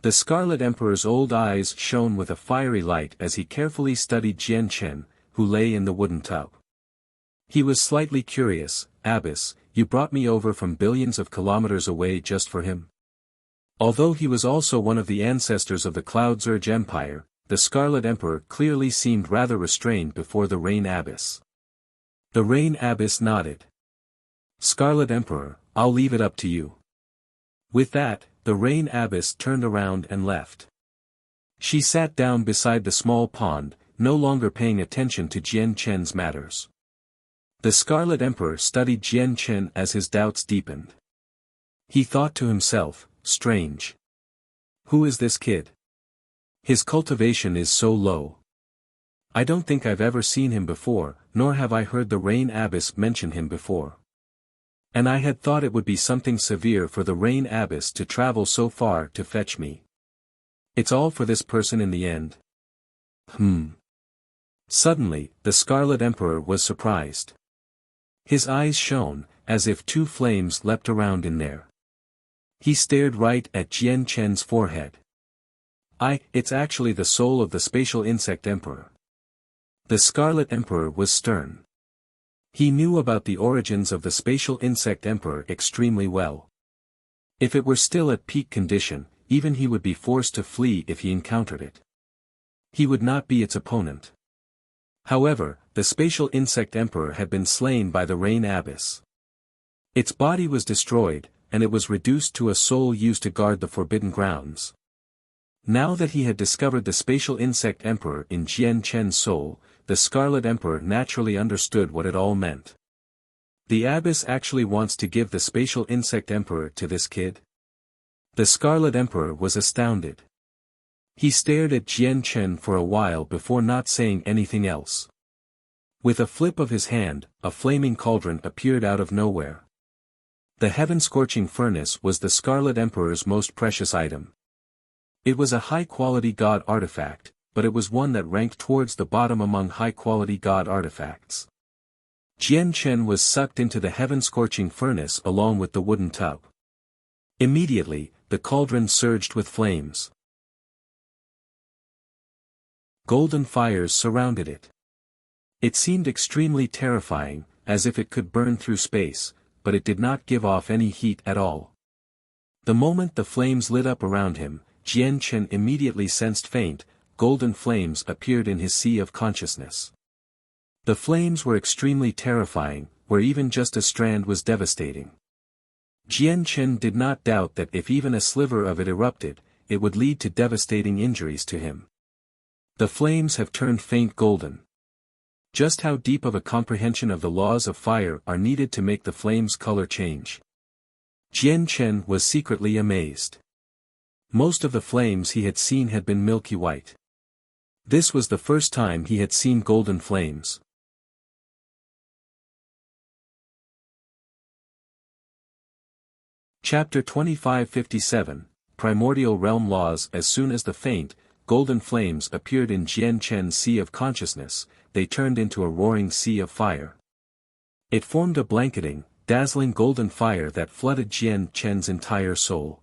The Scarlet Emperor's old eyes shone with a fiery light as he carefully studied Jian Chen, who lay in the wooden tub. He was slightly curious. "Abbess, you brought me over from billions of kilometers away just for him?" Although he was also one of the ancestors of the Cloud Zerg Empire, the Scarlet Emperor clearly seemed rather restrained before the Rain Abbess. The Rain Abbess nodded. "Scarlet Emperor, I'll leave it up to you." With that, the Rain Abbess turned around and left. She sat down beside the small pond, no longer paying attention to Jian Chen's matters. The Scarlet Emperor studied Jian Chen as his doubts deepened. He thought to himself, "Strange. Who is this kid? His cultivation is so low. I don't think I've ever seen him before, nor have I heard the Rain Abbess mention him before. And I had thought it would be something severe for the Rain Abbess to travel so far to fetch me. It's all for this person in the end." Suddenly, the Scarlet Emperor was surprised. His eyes shone, as if 2 flames leapt around in there. He stared right at Jian Chen's forehead. It's actually the soul of the Spatial Insect Emperor." The Scarlet Emperor was stern. He knew about the origins of the Spatial Insect Emperor extremely well. If it were still at peak condition, even he would be forced to flee if he encountered it. He would not be its opponent. However, the Spatial Insect Emperor had been slain by the Rain Abbess. Its body was destroyed, and it was reduced to a soul used to guard the Forbidden Grounds. Now that he had discovered the Spatial Insect Emperor in Jian Chen's soul, the Scarlet Emperor naturally understood what it all meant. The Abbess actually wants to give the Spatial Insect Emperor to this kid? The Scarlet Emperor was astounded. He stared at Jian Chen for a while before not saying anything else. With a flip of his hand, a flaming cauldron appeared out of nowhere. The heaven-scorching furnace was the Scarlet Emperor's most precious item. It was a high-quality god artifact, but it was one that ranked towards the bottom among high-quality god artifacts. Jian Chen was sucked into the heaven-scorching furnace along with the wooden tub. Immediately, the cauldron surged with flames. Golden fires surrounded it. It seemed extremely terrifying, as if it could burn through space, but it did not give off any heat at all. The moment the flames lit up around him, Jian Chen immediately sensed faint, golden flames appeared in his sea of consciousness. The flames were extremely terrifying, where even just a strand was devastating. Jian Chen did not doubt that if even a sliver of it erupted, it would lead to devastating injuries to him. The flames have turned faint golden. Just how deep of a comprehension of the laws of fire are needed to make the flames' color change? Jian Chen was secretly amazed. Most of the flames he had seen had been milky white. This was the first time he had seen golden flames. Chapter 2557, Primordial Realm Laws. As soon as the faint, golden flames appeared in Jian Chen's sea of consciousness, they turned into a roaring sea of fire. It formed a blanketing, dazzling golden fire that flooded Jian Chen's entire soul.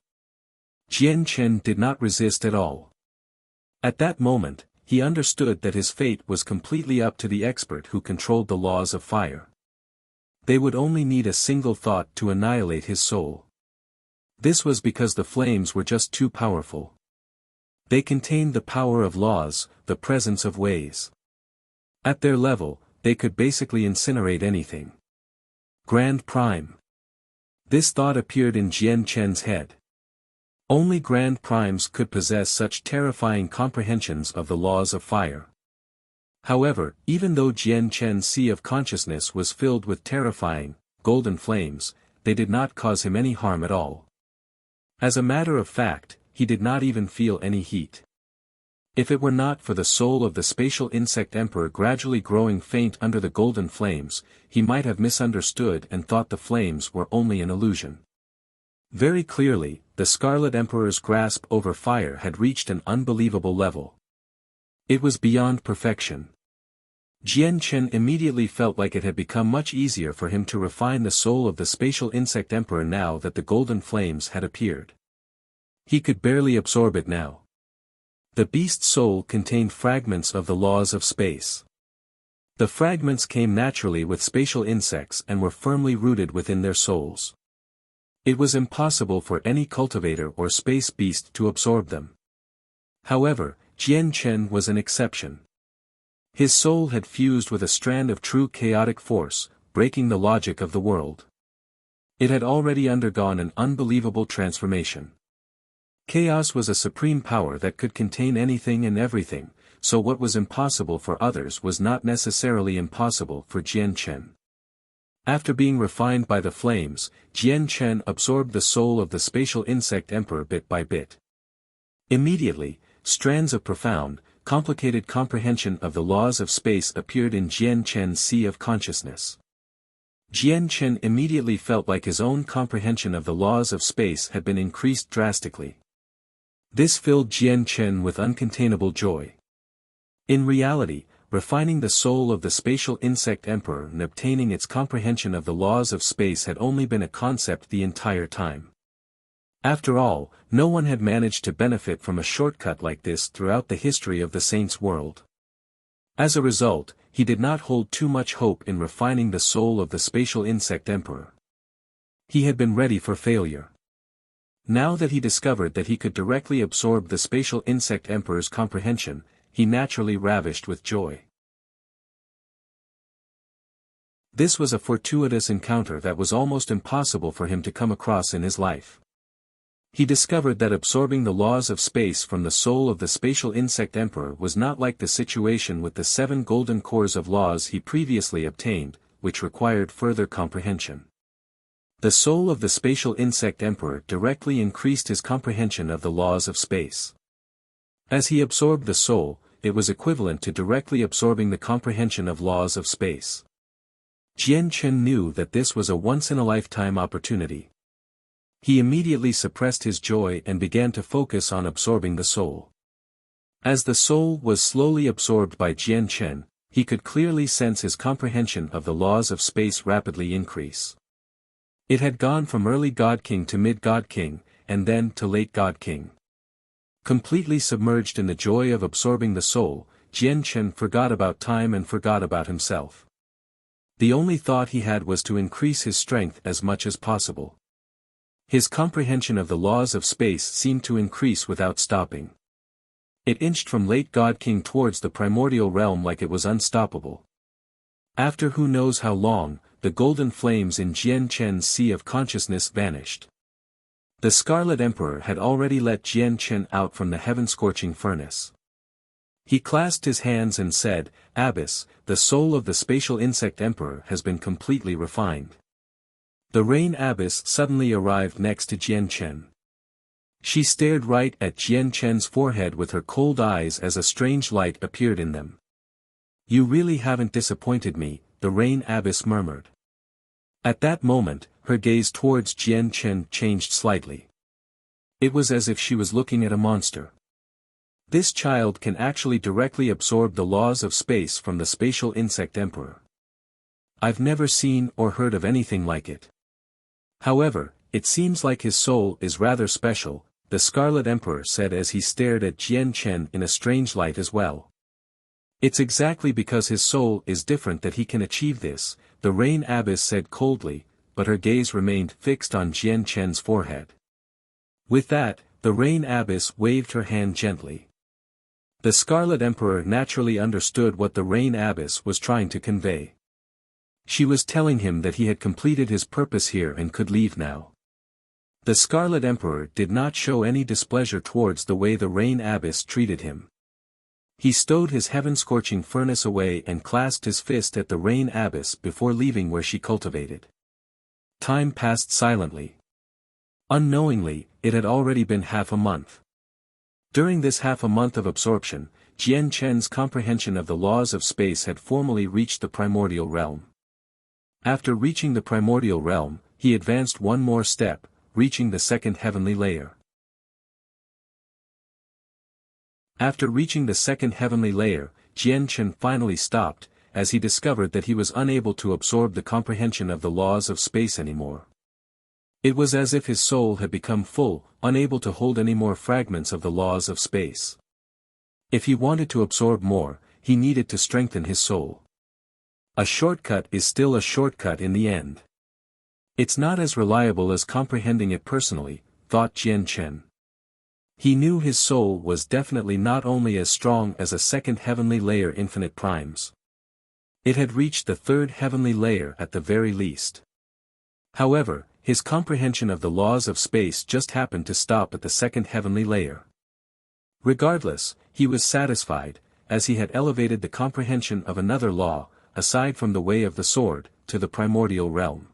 Jian Chen did not resist at all. At that moment, he understood that his fate was completely up to the expert who controlled the laws of fire. They would only need a single thought to annihilate his soul. This was because the flames were just too powerful. They contained the power of laws, the presence of ways. At their level, they could basically incinerate anything. Grand Prime. This thought appeared in Jian Chen's head. Only Grand Primes could possess such terrifying comprehensions of the laws of fire. However, even though Jian Chen's sea of consciousness was filled with terrifying, golden flames, they did not cause him any harm at all. As a matter of fact, he did not even feel any heat. If it were not for the soul of the Spatial Insect Emperor gradually growing faint under the golden flames, he might have misunderstood and thought the flames were only an illusion. Very clearly, the Scarlet Emperor's grasp over fire had reached an unbelievable level. It was beyond perfection. Jian Chen immediately felt like it had become much easier for him to refine the soul of the Spatial Insect Emperor now that the golden flames had appeared. He could barely absorb it now. The beast's soul contained fragments of the laws of space. The fragments came naturally with spatial insects and were firmly rooted within their souls. It was impossible for any cultivator or space beast to absorb them. However, Jian Chen was an exception. His soul had fused with a strand of true chaotic force, breaking the logic of the world. It had already undergone an unbelievable transformation. Chaos was a supreme power that could contain anything and everything, so what was impossible for others was not necessarily impossible for Jian Chen. After being refined by the flames, Jian Chen absorbed the soul of the Spatial Insect Emperor bit by bit. Immediately, strands of profound, complicated comprehension of the laws of space appeared in Jian Chen's sea of consciousness. Jian Chen immediately felt like his own comprehension of the laws of space had been increased drastically. This filled Jian Chen with uncontainable joy. In reality, refining the soul of the Spatial Insect Emperor and obtaining its comprehension of the laws of space had only been a concept the entire time. After all, no one had managed to benefit from a shortcut like this throughout the history of the Saints' world. As a result, he did not hold too much hope in refining the soul of the Spatial Insect Emperor. He had been ready for failure. Now that he discovered that he could directly absorb the Spatial Insect Emperor's comprehension, he naturally ravished with joy. This was a fortuitous encounter that was almost impossible for him to come across in his life. He discovered that absorbing the laws of space from the soul of the Spatial Insect Emperor was not like the situation with the 7 golden cores of laws he previously obtained, which required further comprehension. The soul of the Spatial Insect Emperor directly increased his comprehension of the laws of space. As he absorbed the soul, it was equivalent to directly absorbing the comprehension of laws of space. Jian Chen knew that this was a once-in-a-lifetime opportunity. He immediately suppressed his joy and began to focus on absorbing the soul. As the soul was slowly absorbed by Jian Chen, he could clearly sense his comprehension of the laws of space rapidly increase. It had gone from early God King to mid God King, and then to late God King. Completely submerged in the joy of absorbing the soul, Jian Chen forgot about time and forgot about himself. The only thought he had was to increase his strength as much as possible. His comprehension of the laws of space seemed to increase without stopping. It inched from late God King towards the primordial realm like it was unstoppable. After who knows how long, the golden flames in Jian Chen's sea of consciousness vanished. The Scarlet Emperor had already let Jian Chen out from the heaven-scorching furnace. He clasped his hands and said, "Abbess, the soul of the Spatial Insect Emperor has been completely refined." The Rain Abbess suddenly arrived next to Jian Chen. She stared right at Jian Chen's forehead with her cold eyes as a strange light appeared in them. "You really haven't disappointed me," the Rain Abbess murmured. At that moment, her gaze towards Jian Chen changed slightly. It was as if she was looking at a monster. This child can actually directly absorb the laws of space from the Spatial Insect Emperor. I've never seen or heard of anything like it. However, it seems like his soul is rather special, the Scarlet Emperor said as he stared at Jian Chen in a strange light as well. It's exactly because his soul is different that he can achieve this, the Rain Abbess said coldly, but her gaze remained fixed on Jian Chen's forehead. With that, the Rain Abbess waved her hand gently. The Scarlet Emperor naturally understood what the Rain Abbess was trying to convey. She was telling him that he had completed his purpose here and could leave now. The Scarlet Emperor did not show any displeasure towards the way the Rain Abbess treated him. He stowed his heaven-scorching furnace away and clasped his fist at the Rain Abbess before leaving where she cultivated. Time passed silently. Unknowingly, it had already been half a month. During this half a month of absorption, Jian Chen's comprehension of the laws of space had formally reached the primordial realm. After reaching the primordial realm, he advanced one more step, reaching the second heavenly layer. After reaching the second heavenly layer, Jian Chen finally stopped, as he discovered that he was unable to absorb the comprehension of the laws of space anymore. It was as if his soul had become full, unable to hold any more fragments of the laws of space. If he wanted to absorb more, he needed to strengthen his soul. A shortcut is still a shortcut in the end. It's not as reliable as comprehending it personally, thought Jian Chen. He knew his soul was definitely not only as strong as a second heavenly layer infinite primes. It had reached the third heavenly layer at the very least. However, his comprehension of the laws of space just happened to stop at the second heavenly layer. Regardless, he was satisfied, as he had elevated the comprehension of another law, aside from the way of the sword, to the primordial realm.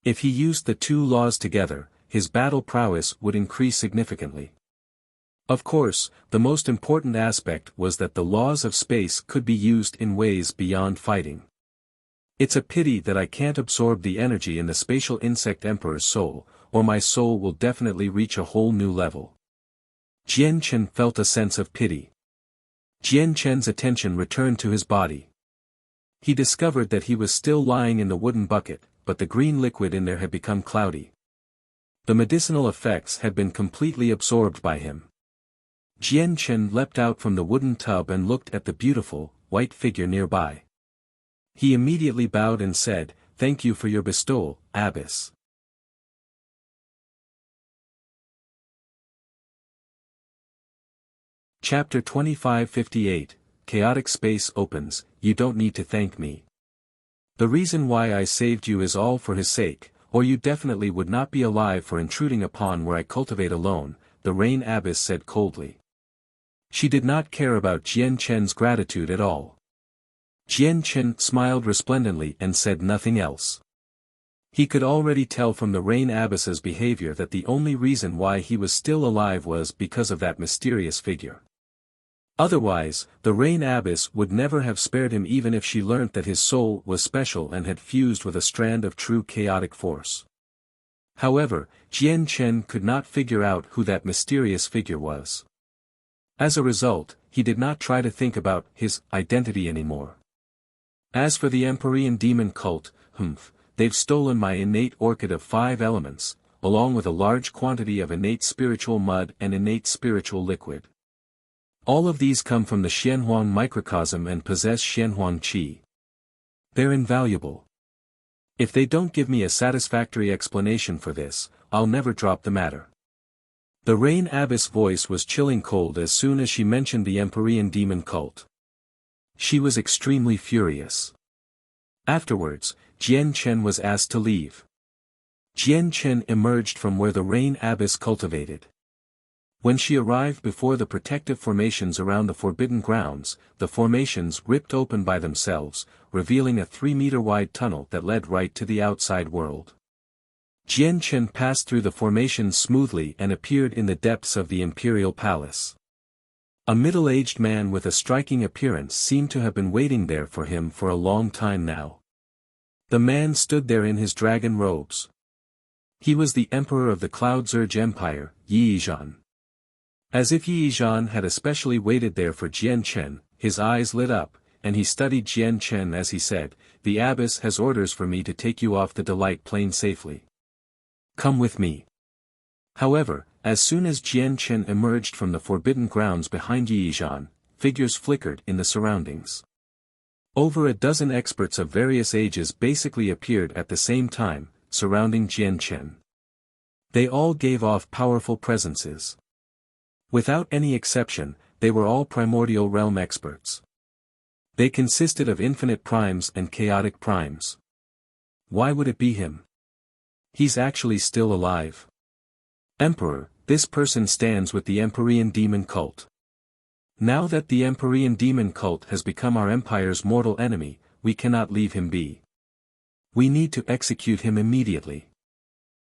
If he used the two laws together, his battle prowess would increase significantly. Of course, the most important aspect was that the laws of space could be used in ways beyond fighting. It's a pity that I can't absorb the energy in the spatial insect emperor's soul, or my soul will definitely reach a whole new level. Jian Chen felt a sense of pity. Jian Chen's attention returned to his body. He discovered that he was still lying in the wooden bucket, but the green liquid in there had become cloudy. The medicinal effects had been completely absorbed by him. Jian Chen leapt out from the wooden tub and looked at the beautiful, white figure nearby. He immediately bowed and said, "Thank you for your bestowal, Abbess." Chapter 2558, Chaotic Space Opens, You Don't Need to Thank Me. The reason why I saved you is all for his sake, or you definitely would not be alive for intruding upon where I cultivate alone, the Rain Abbess said coldly. She did not care about Jian Chen's gratitude at all. Jian Chen smiled resplendently and said nothing else. He could already tell from the Rain Abbess's behavior that the only reason why he was still alive was because of that mysterious figure. Otherwise, the Rain Abbess would never have spared him even if she learnt that his soul was special and had fused with a strand of true chaotic force. However, Jian Chen could not figure out who that mysterious figure was. As a result, he did not try to think about his identity anymore. As for the Empyrean demon cult, they've stolen my innate orchid of 5 elements, along with a large quantity of innate spiritual mud and innate spiritual liquid. All of these come from the Xianhuang microcosm and possess Xianhuang qi. They're invaluable. If they don't give me a satisfactory explanation for this, I'll never drop the matter. The Rain Abbess' voice was chilling cold as soon as she mentioned the Empyrean demon cult. She was extremely furious. Afterwards, Jian Chen was asked to leave. Jian Chen emerged from where the Rain Abbess cultivated. When she arrived before the protective formations around the forbidden grounds, the formations ripped open by themselves, revealing a 3-meter-wide tunnel that led right to the outside world. Jian Chen passed through the formations smoothly and appeared in the depths of the imperial palace. A middle-aged man with a striking appearance seemed to have been waiting there for him for a long time now. The man stood there in his dragon robes. He was the emperor of the Cloud Zurge Empire, Yi Yizhan. As if Yi Yizhan had especially waited there for Jian Chen, his eyes lit up, and he studied Jian Chen as he said, "The abbess has orders for me to take you off the Delight Plain safely. Come with me." However, as soon as Jian Chen emerged from the forbidden grounds behind Yi Yizhan, figures flickered in the surroundings. Over a dozen experts of various ages basically appeared at the same time, surrounding Jian Chen. They all gave off powerful presences. Without any exception, they were all primordial realm experts. They consisted of infinite primes and chaotic primes. Why would it be him? He's actually still alive. Emperor, this person stands with the Empyrean demon cult. Now that the Empyrean demon cult has become our empire's mortal enemy, we cannot leave him be. We need to execute him immediately.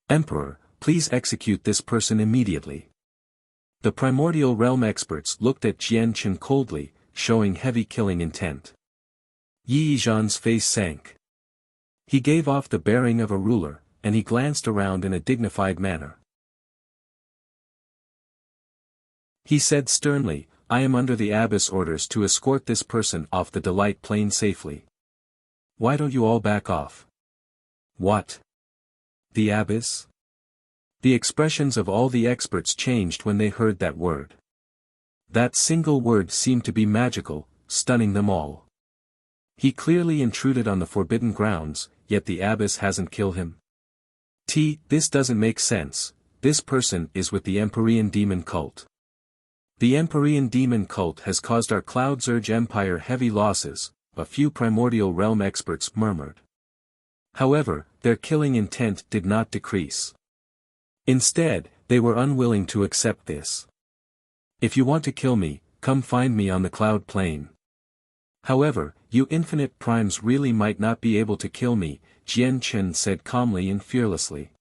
Emperor, please execute this person immediately. The primordial realm experts looked at Jian Chen coldly, showing heavy killing intent. Yi Yizhan's face sank. He gave off the bearing of a ruler, and he glanced around in a dignified manner. He said sternly, "I am under the abbess' orders to escort this person off the Delight Plane safely. Why don't you all back off?" "What? The abbess?" The expressions of all the experts changed when they heard that word. That single word seemed to be magical, stunning them all. He clearly intruded on the forbidden grounds, yet the abbess hasn't killed him. This doesn't make sense. This person is with the Empyrean demon cult. The Empyrean demon cult has caused our Cloud Zerg Empire heavy losses, a few primordial realm experts murmured. However, their killing intent did not decrease. Instead, they were unwilling to accept this. "If you want to kill me, come find me on the Cloud Plane. However, you infinite primes really might not be able to kill me," Jian Chen said calmly and fearlessly.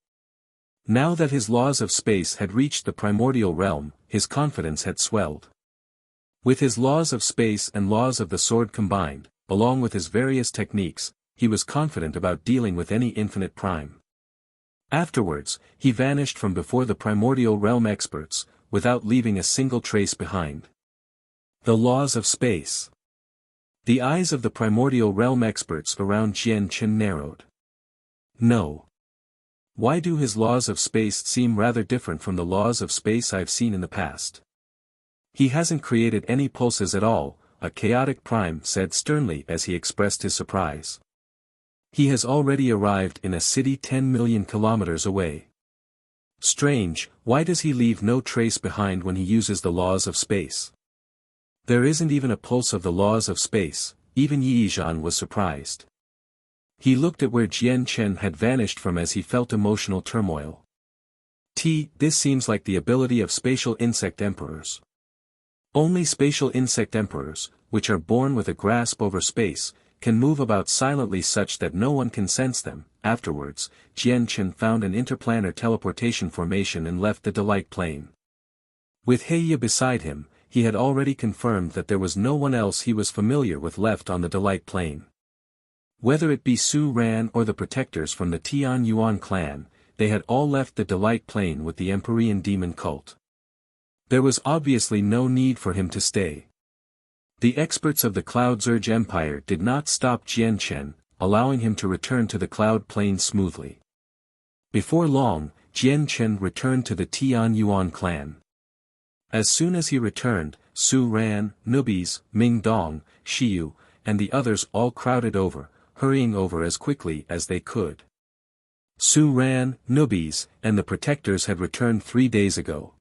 Now that his laws of space had reached the primordial realm, his confidence had swelled. With his laws of space and laws of the sword combined, along with his various techniques, he was confident about dealing with any infinite prime. Afterwards, he vanished from before the primordial realm experts, without leaving a single trace behind. The laws of space. The eyes of the primordial realm experts around Jian Chen narrowed. No. Why do his laws of space seem rather different from the laws of space I've seen in the past? He hasn't created any pulses at all, a chaotic prime said sternly as he expressed his surprise. He has already arrived in a city 10 million kilometers away. Strange, why does he leave no trace behind when he uses the laws of space? There isn't even a pulse of the laws of space, even Yi Zhan was surprised. He looked at where Jian Chen had vanished from as he felt emotional turmoil. This seems like the ability of spatial insect emperors. Only spatial insect emperors, which are born with a grasp over space, can move about silently such that no one can sense them. Afterwards, Jian Chen found an interplanar teleportation formation and left the Delight Plane. With Heya beside him, he had already confirmed that there was no one else he was familiar with left on the Delight Plane. Whether it be Su Ran or the protectors from the Tian Yuan clan, they had all left the Delight Plane with the Empyrean demon cult. There was obviously no need for him to stay. The experts of the Cloud Zerg Empire did not stop Jian Chen, allowing him to return to the Cloud Plane smoothly. Before long, Jian Chen returned to the Tian Yuan clan. As soon as he returned, Su Ran, Nubis, Ming Dong, Shiyu, and the others all crowded over, hurrying over as quickly as they could. Su Ran, Nubis, and the protectors had returned 3 days ago.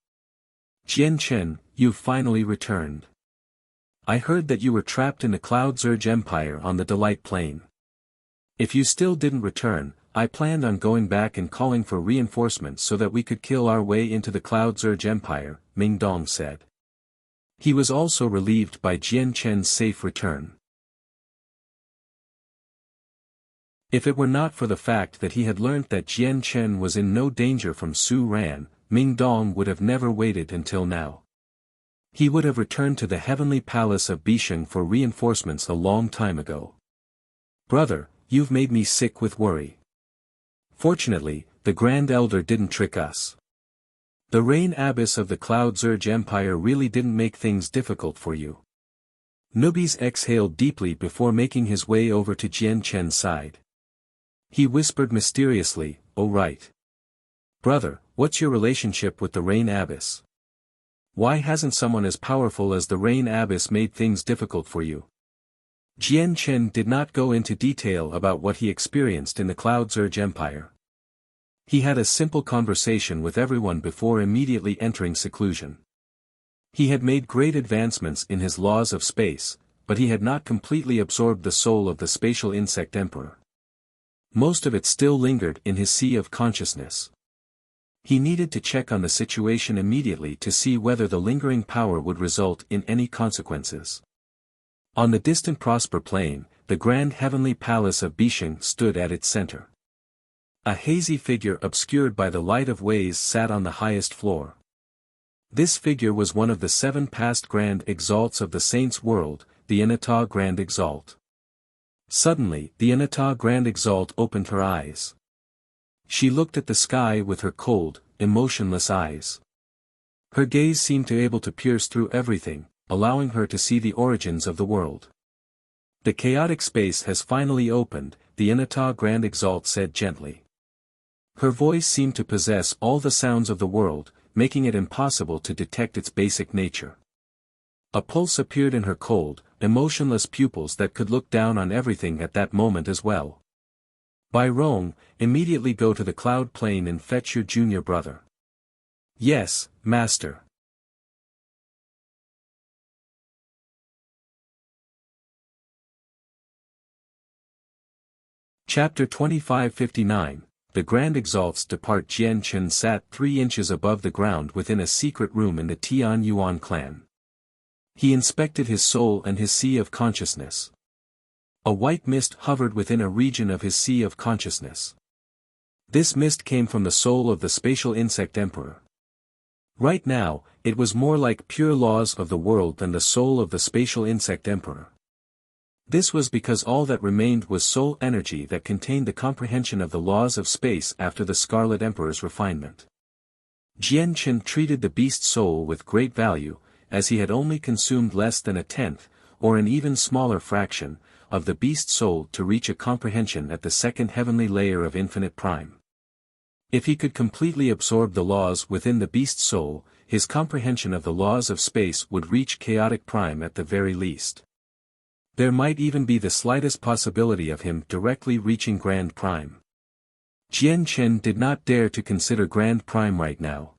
"Jian Chen, you've finally returned. I heard that you were trapped in the Cloud Zerg Empire on the Delight Plane. If you still didn't return, I planned on going back and calling for reinforcements so that we could kill our way into the Cloud Zerg Empire," Ming Dong said. He was also relieved by Jian Chen's safe return. If it were not for the fact that he had learnt that Jian Chen was in no danger from Su Ran, Ming Dong would have never waited until now. He would have returned to the heavenly palace of Bisheng for reinforcements a long time ago. "Brother, you've made me sick with worry. Fortunately, the Grand Elder didn't trick us. The Rain Abbess of the Cloud Zerg Empire really didn't make things difficult for you." Nubis exhaled deeply before making his way over to Jian Chen's side. He whispered mysteriously, "Oh right. Brother, what's your relationship with the Rain Abbess? Why hasn't someone as powerful as the Rain Abbess made things difficult for you?" Jian Chen did not go into detail about what he experienced in the Cloud Zerg Empire. He had a simple conversation with everyone before immediately entering seclusion. He had made great advancements in his laws of space, but he had not completely absorbed the soul of the spatial insect emperor. Most of it still lingered in his sea of consciousness. He needed to check on the situation immediately to see whether the lingering power would result in any consequences. On the distant Prosper Plain, the grand heavenly palace of Bisheng stood at its center. A hazy figure obscured by the light of ways sat on the highest floor. This figure was one of the 7 past Grand Exalts of the Saints' World, the Inata Grand Exalt. Suddenly, the Inata Grand Exalt opened her eyes. She looked at the sky with her cold, emotionless eyes. Her gaze seemed to able to pierce through everything, allowing her to see the origins of the world. The chaotic space has finally opened, the Inata Grand Exalt said gently. Her voice seemed to possess all the sounds of the world, making it impossible to detect its basic nature. A pulse appeared in her cold, emotionless pupils that could look down on everything at that moment as well. Bai Rong, immediately go to the cloud plane and fetch your junior brother. Yes, master. Chapter 2559, The Grand Exalts depart. Jian Chen sat 3 inches above the ground within a secret room in the Tian Yuan clan. He inspected his soul and his sea of consciousness. A white mist hovered within a region of his sea of consciousness. This mist came from the soul of the spatial insect emperor. Right now, it was more like pure laws of the world than the soul of the spatial insect emperor. This was because all that remained was soul energy that contained the comprehension of the laws of space after the Scarlet Emperor's refinement. Jian Chen treated the beast soul with great value, as he had only consumed less than 1/10, or an even smaller fraction, of the beast soul to reach a comprehension at the second heavenly layer of infinite prime. If he could completely absorb the laws within the beast soul, his comprehension of the laws of space would reach chaotic prime at the very least. There might even be the slightest possibility of him directly reaching Grand Prime. Jian Chen did not dare to consider Grand Prime right now.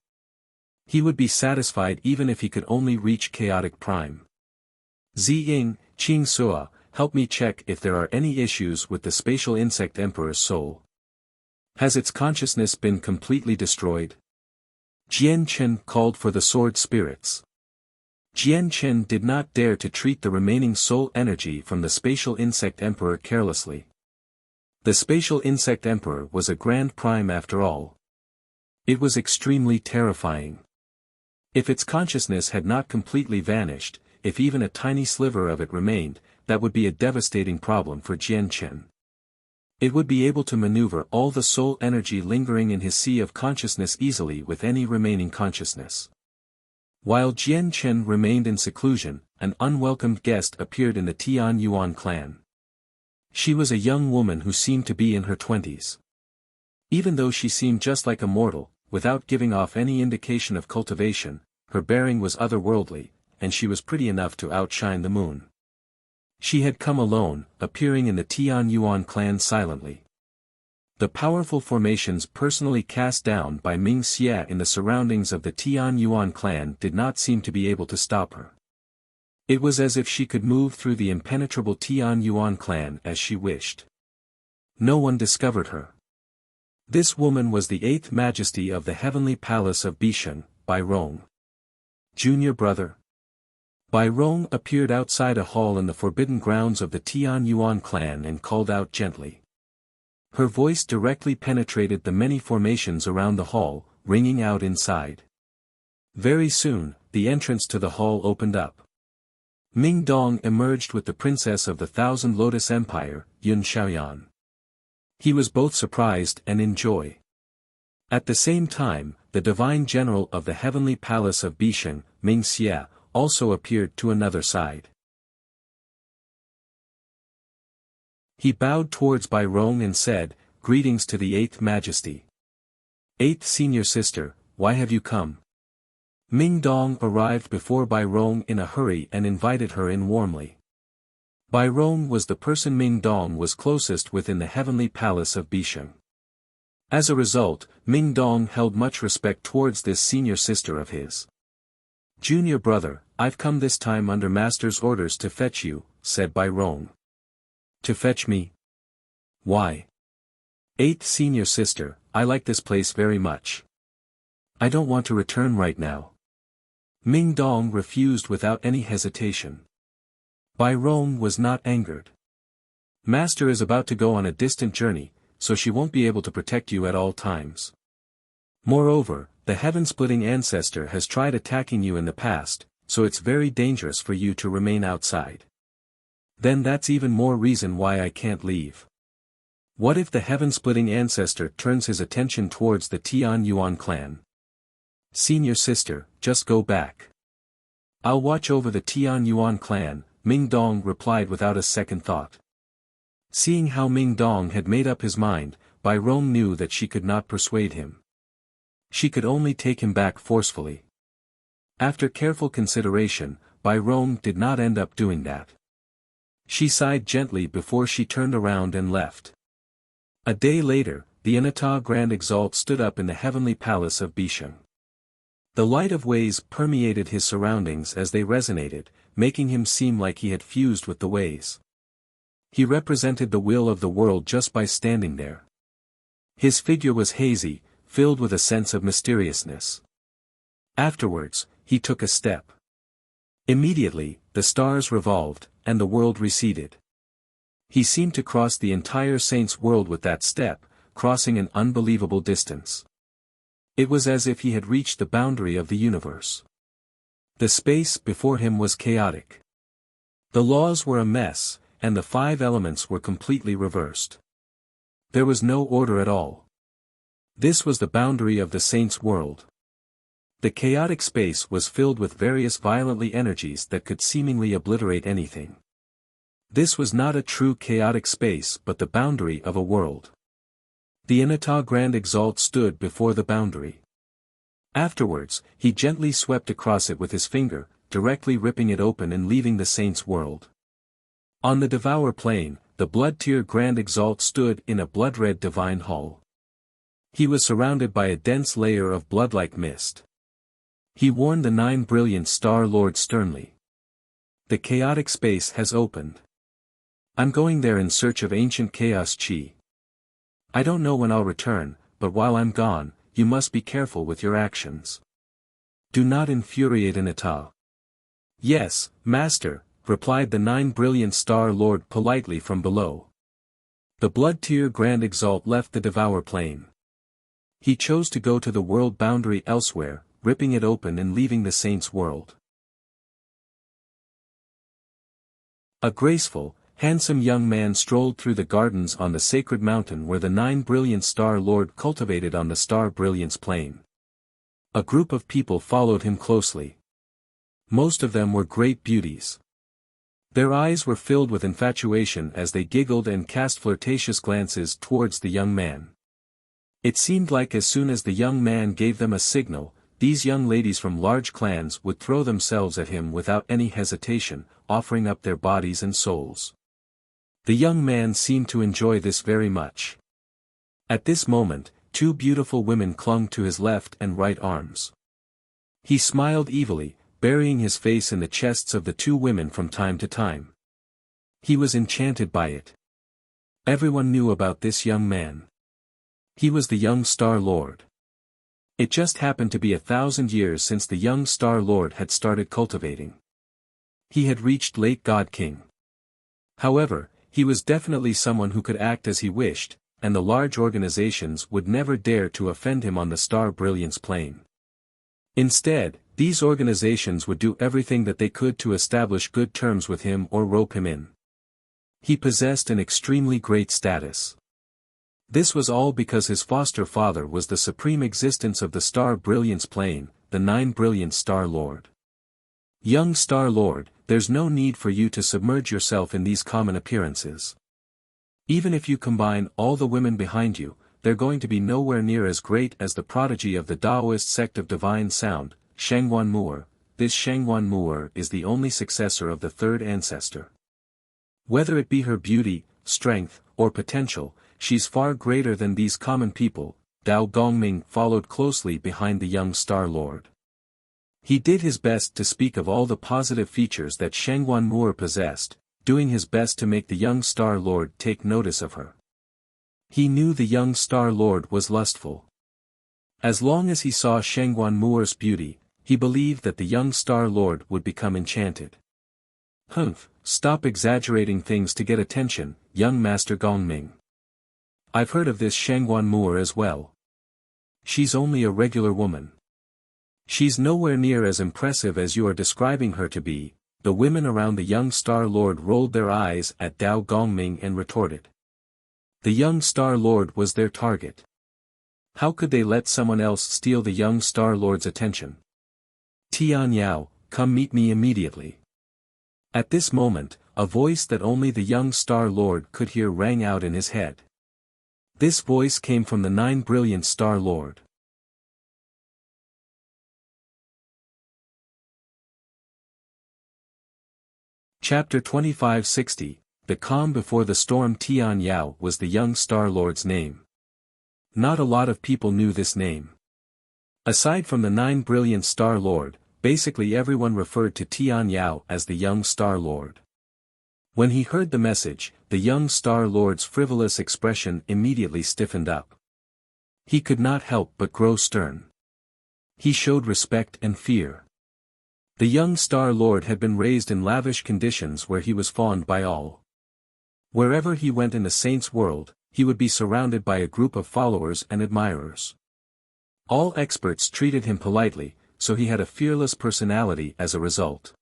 He would be satisfied even if he could only reach chaotic prime. Ziying, Qing Sua, help me check if there are any issues with the spatial insect emperor's soul. Has its consciousness been completely destroyed? Jian Chen called for the sword spirits. Jian Chen did not dare to treat the remaining soul energy from the spatial insect emperor carelessly. The spatial insect emperor was a grand prime after all. It was extremely terrifying. If its consciousness had not completely vanished, if even a tiny sliver of it remained, that would be a devastating problem for Jian Chen. It would be able to maneuver all the soul energy lingering in his sea of consciousness easily with any remaining consciousness. While Jian Chen remained in seclusion, an unwelcomed guest appeared in the Tian Yuan clan. She was a young woman who seemed to be in her 20s. Even though she seemed just like a mortal, without giving off any indication of cultivation, her bearing was otherworldly, and she was pretty enough to outshine the moon. She had come alone, appearing in the Tian Yuan clan silently. The powerful formations personally cast down by Ming Xie in the surroundings of the Tian Yuan clan did not seem to be able to stop her. It was as if she could move through the impenetrable Tian Yuan clan as she wished. No one discovered her. This woman was the 8th Majesty of the Heavenly Palace of Bisheng, Bai Rong. Junior brother. Bai Rong appeared outside a hall in the forbidden grounds of the Tian Yuan clan and called out gently. Her voice directly penetrated the many formations around the hall, ringing out inside. Very soon, the entrance to the hall opened up. Ming Dong emerged with the princess of the Thousand Lotus Empire, Yun Xiaoyan. He was both surprised and in joy. At the same time, the divine general of the heavenly palace of Bisheng, Ming Xie, also appeared to another side. He bowed towards Bai Rong and said, "Greetings to the 8th Majesty. 8th Senior Sister, why have you come?" Ming Dong arrived before Bai Rong in a hurry and invited her in warmly. Bai Rong was the person Ming Dong was closest with in the heavenly palace of Bisheng. As a result, Ming Dong held much respect towards this senior sister of his. "Junior brother, I've come this time under Master's orders to fetch you," said Bai Rong. "To fetch me? Why?" "8th Senior Sister, I like this place very much. I don't want to return right now." Ming Dong refused without any hesitation. Bai Rong was not angered. "Master is about to go on a distant journey, so she won't be able to protect you at all times. Moreover, the heaven-splitting ancestor has tried attacking you in the past, so it's very dangerous for you to remain outside. Then that's even more reason why I can't leave." What if the heaven-splitting ancestor turns his attention towards the Tian Yuan clan? Senior sister, just go back. I'll watch over the Tian Yuan clan, Ming Dong replied without a second thought. Seeing how Ming Dong had made up his mind, Bai Rong knew that she could not persuade him. She could only take him back forcefully. After careful consideration, Bai Rong did not end up doing that. She sighed gently before she turned around and left. A day later, the Inata Grand Exalt stood up in the heavenly palace of Bisheng. The light of ways permeated his surroundings as they resonated, making him seem like he had fused with the ways. He represented the will of the world just by standing there. His figure was hazy, filled with a sense of mysteriousness. Afterwards, he took a step. Immediately, the stars revolved, and the world receded. He seemed to cross the entire saint's world with that step, crossing an unbelievable distance. It was as if he had reached the boundary of the universe. The space before him was chaotic. The laws were a mess, and the 5 elements were completely reversed. There was no order at all. This was the boundary of the saint's world. The chaotic space was filled with various violently energies that could seemingly obliterate anything. This was not a true chaotic space but the boundary of a world. The Inata Grand Exalt stood before the boundary. Afterwards, he gently swept across it with his finger, directly ripping it open and leaving the saint's world. On the Devour Plain, the Blood-Tier Grand Exalt stood in a blood-red divine hall. He was surrounded by a dense layer of blood-like mist. He warned the 9 brilliant Star Lord sternly. The chaotic space has opened. I'm going there in search of ancient chaos chi. I don't know when I'll return, but while I'm gone, you must be careful with your actions. Do not infuriate Inata. Yes, Master, replied the 9 brilliant Star Lord politely from below. The Blood-Tier Grand Exalt left the Devour Plain. He chose to go to the world boundary elsewhere, ripping it open and leaving the saint's world. A graceful, handsome young man strolled through the gardens on the sacred mountain where the 9 brilliant Star Lord cultivated on the Star Brilliance Plain. A group of people followed him closely. Most of them were great beauties. Their eyes were filled with infatuation as they giggled and cast flirtatious glances towards the young man. It seemed like as soon as the young man gave them a signal, these young ladies from large clans would throw themselves at him without any hesitation, offering up their bodies and souls. The young man seemed to enjoy this very much. At this moment, 2 beautiful women clung to his left and right arms. He smiled evilly, burying his face in the chests of the 2 women from time to time. He was enchanted by it. Everyone knew about this young man. He was the young Star Lord. It just happened to be 1,000 years since the young Star Lord had started cultivating. He had reached late God King. However, he was definitely someone who could act as he wished, and the large organizations would never dare to offend him on the Star Brilliance Plain. Instead, these organizations would do everything that they could to establish good terms with him or rope him in. He possessed an extremely great status. This was all because his foster father was the supreme existence of the Star Brilliance Plain, the 9 brilliant Star Lord. Young Star Lord, there's no need for you to submerge yourself in these common appearances. Even if you combine all the women behind you, they're going to be nowhere near as great as the prodigy of the Taoist sect of divine sound, Shanghuan Mu'er. This Shanghuan Mu'er is the only successor of the 3rd ancestor. Whether it be her beauty, strength, or potential, she's far greater than these common people. Dao Gongming followed closely behind the young Star Lord. He did his best to speak of all the positive features that Shanghuan Mu'er possessed, doing his best to make the young Star Lord take notice of her. He knew the young Star Lord was lustful. As long as he saw Shanghuan Mu'er's beauty, he believed that the young Star Lord would become enchanted. Humph, stop exaggerating things to get attention, young Master Gongming. I've heard of this Shanghuan Mu'er as well. She's only a regular woman. She's nowhere near as impressive as you are describing her to be. The women around the young Star Lord rolled their eyes at Dao Gongming and retorted. The young Star Lord was their target. How could they let someone else steal the young Star Lord's attention? Tian Yao, come meet me immediately. At this moment, a voice that only the young Star Lord could hear rang out in his head. This voice came from the 9 brilliant Star Lord. Chapter 2560, The Calm Before the Storm. Tian Yao was the young Star Lord's name. Not a lot of people knew this name. Aside from the 9 brilliant Star Lord, basically everyone referred to Tian Yao as the young Star Lord. When he heard the message, the young Star Lord's frivolous expression immediately stiffened up. He could not help but grow stern. He showed respect and fear. The young Star Lord had been raised in lavish conditions where he was fawned by all. Wherever he went in the saints' world, he would be surrounded by a group of followers and admirers. All experts treated him politely, so he had a fearless personality as a result.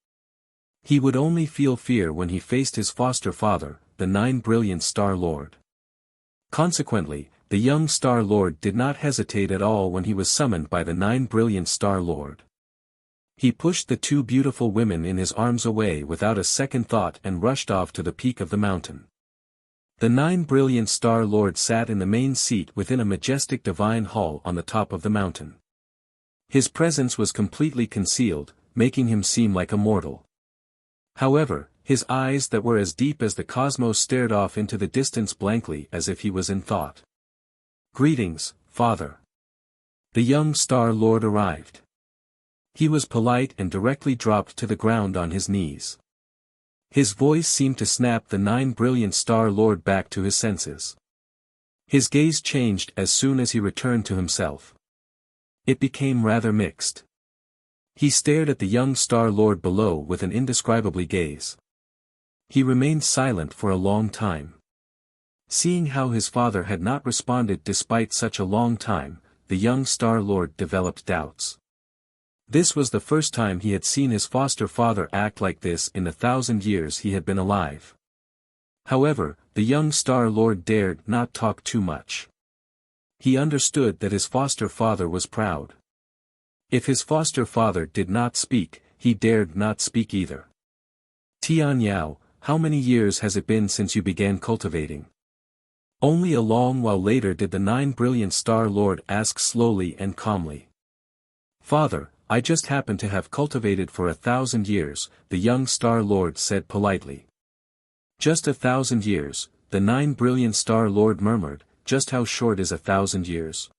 He would only feel fear when he faced his foster father, the 9 brilliant Star Lord. Consequently, the young Star Lord did not hesitate at all when he was summoned by the 9 brilliant Star Lord. He pushed the 2 beautiful women in his arms away without a second thought and rushed off to the peak of the mountain. The 9 brilliant Star Lord sat in the main seat within a majestic divine hall on the top of the mountain. His presence was completely concealed, making him seem like a mortal. However, his eyes that were as deep as the cosmos stared off into the distance blankly as if he was in thought. Greetings, Father. The young Star Lord arrived. He was polite and directly dropped to the ground on his knees. His voice seemed to snap the 9 brilliant Star Lord back to his senses. His gaze changed as soon as he returned to himself. It became rather mixed. He stared at the young Star Lord below with an indescribable gaze. He remained silent for a long time. Seeing how his father had not responded despite such a long time, the young Star Lord developed doubts. This was the first time he had seen his foster father act like this in the 1,000 years he had been alive. However, the young Star Lord dared not talk too much. He understood that his foster father was proud. If his foster father did not speak, he dared not speak either. Tian Yao, how many years has it been since you began cultivating? Only a long while later did the 9 brilliant Star Lord ask slowly and calmly. Father, I just happen to have cultivated for 1,000 years, the young Star Lord said politely. Just 1,000 years, the 9 brilliant Star Lord murmured, just how short is 1,000 years?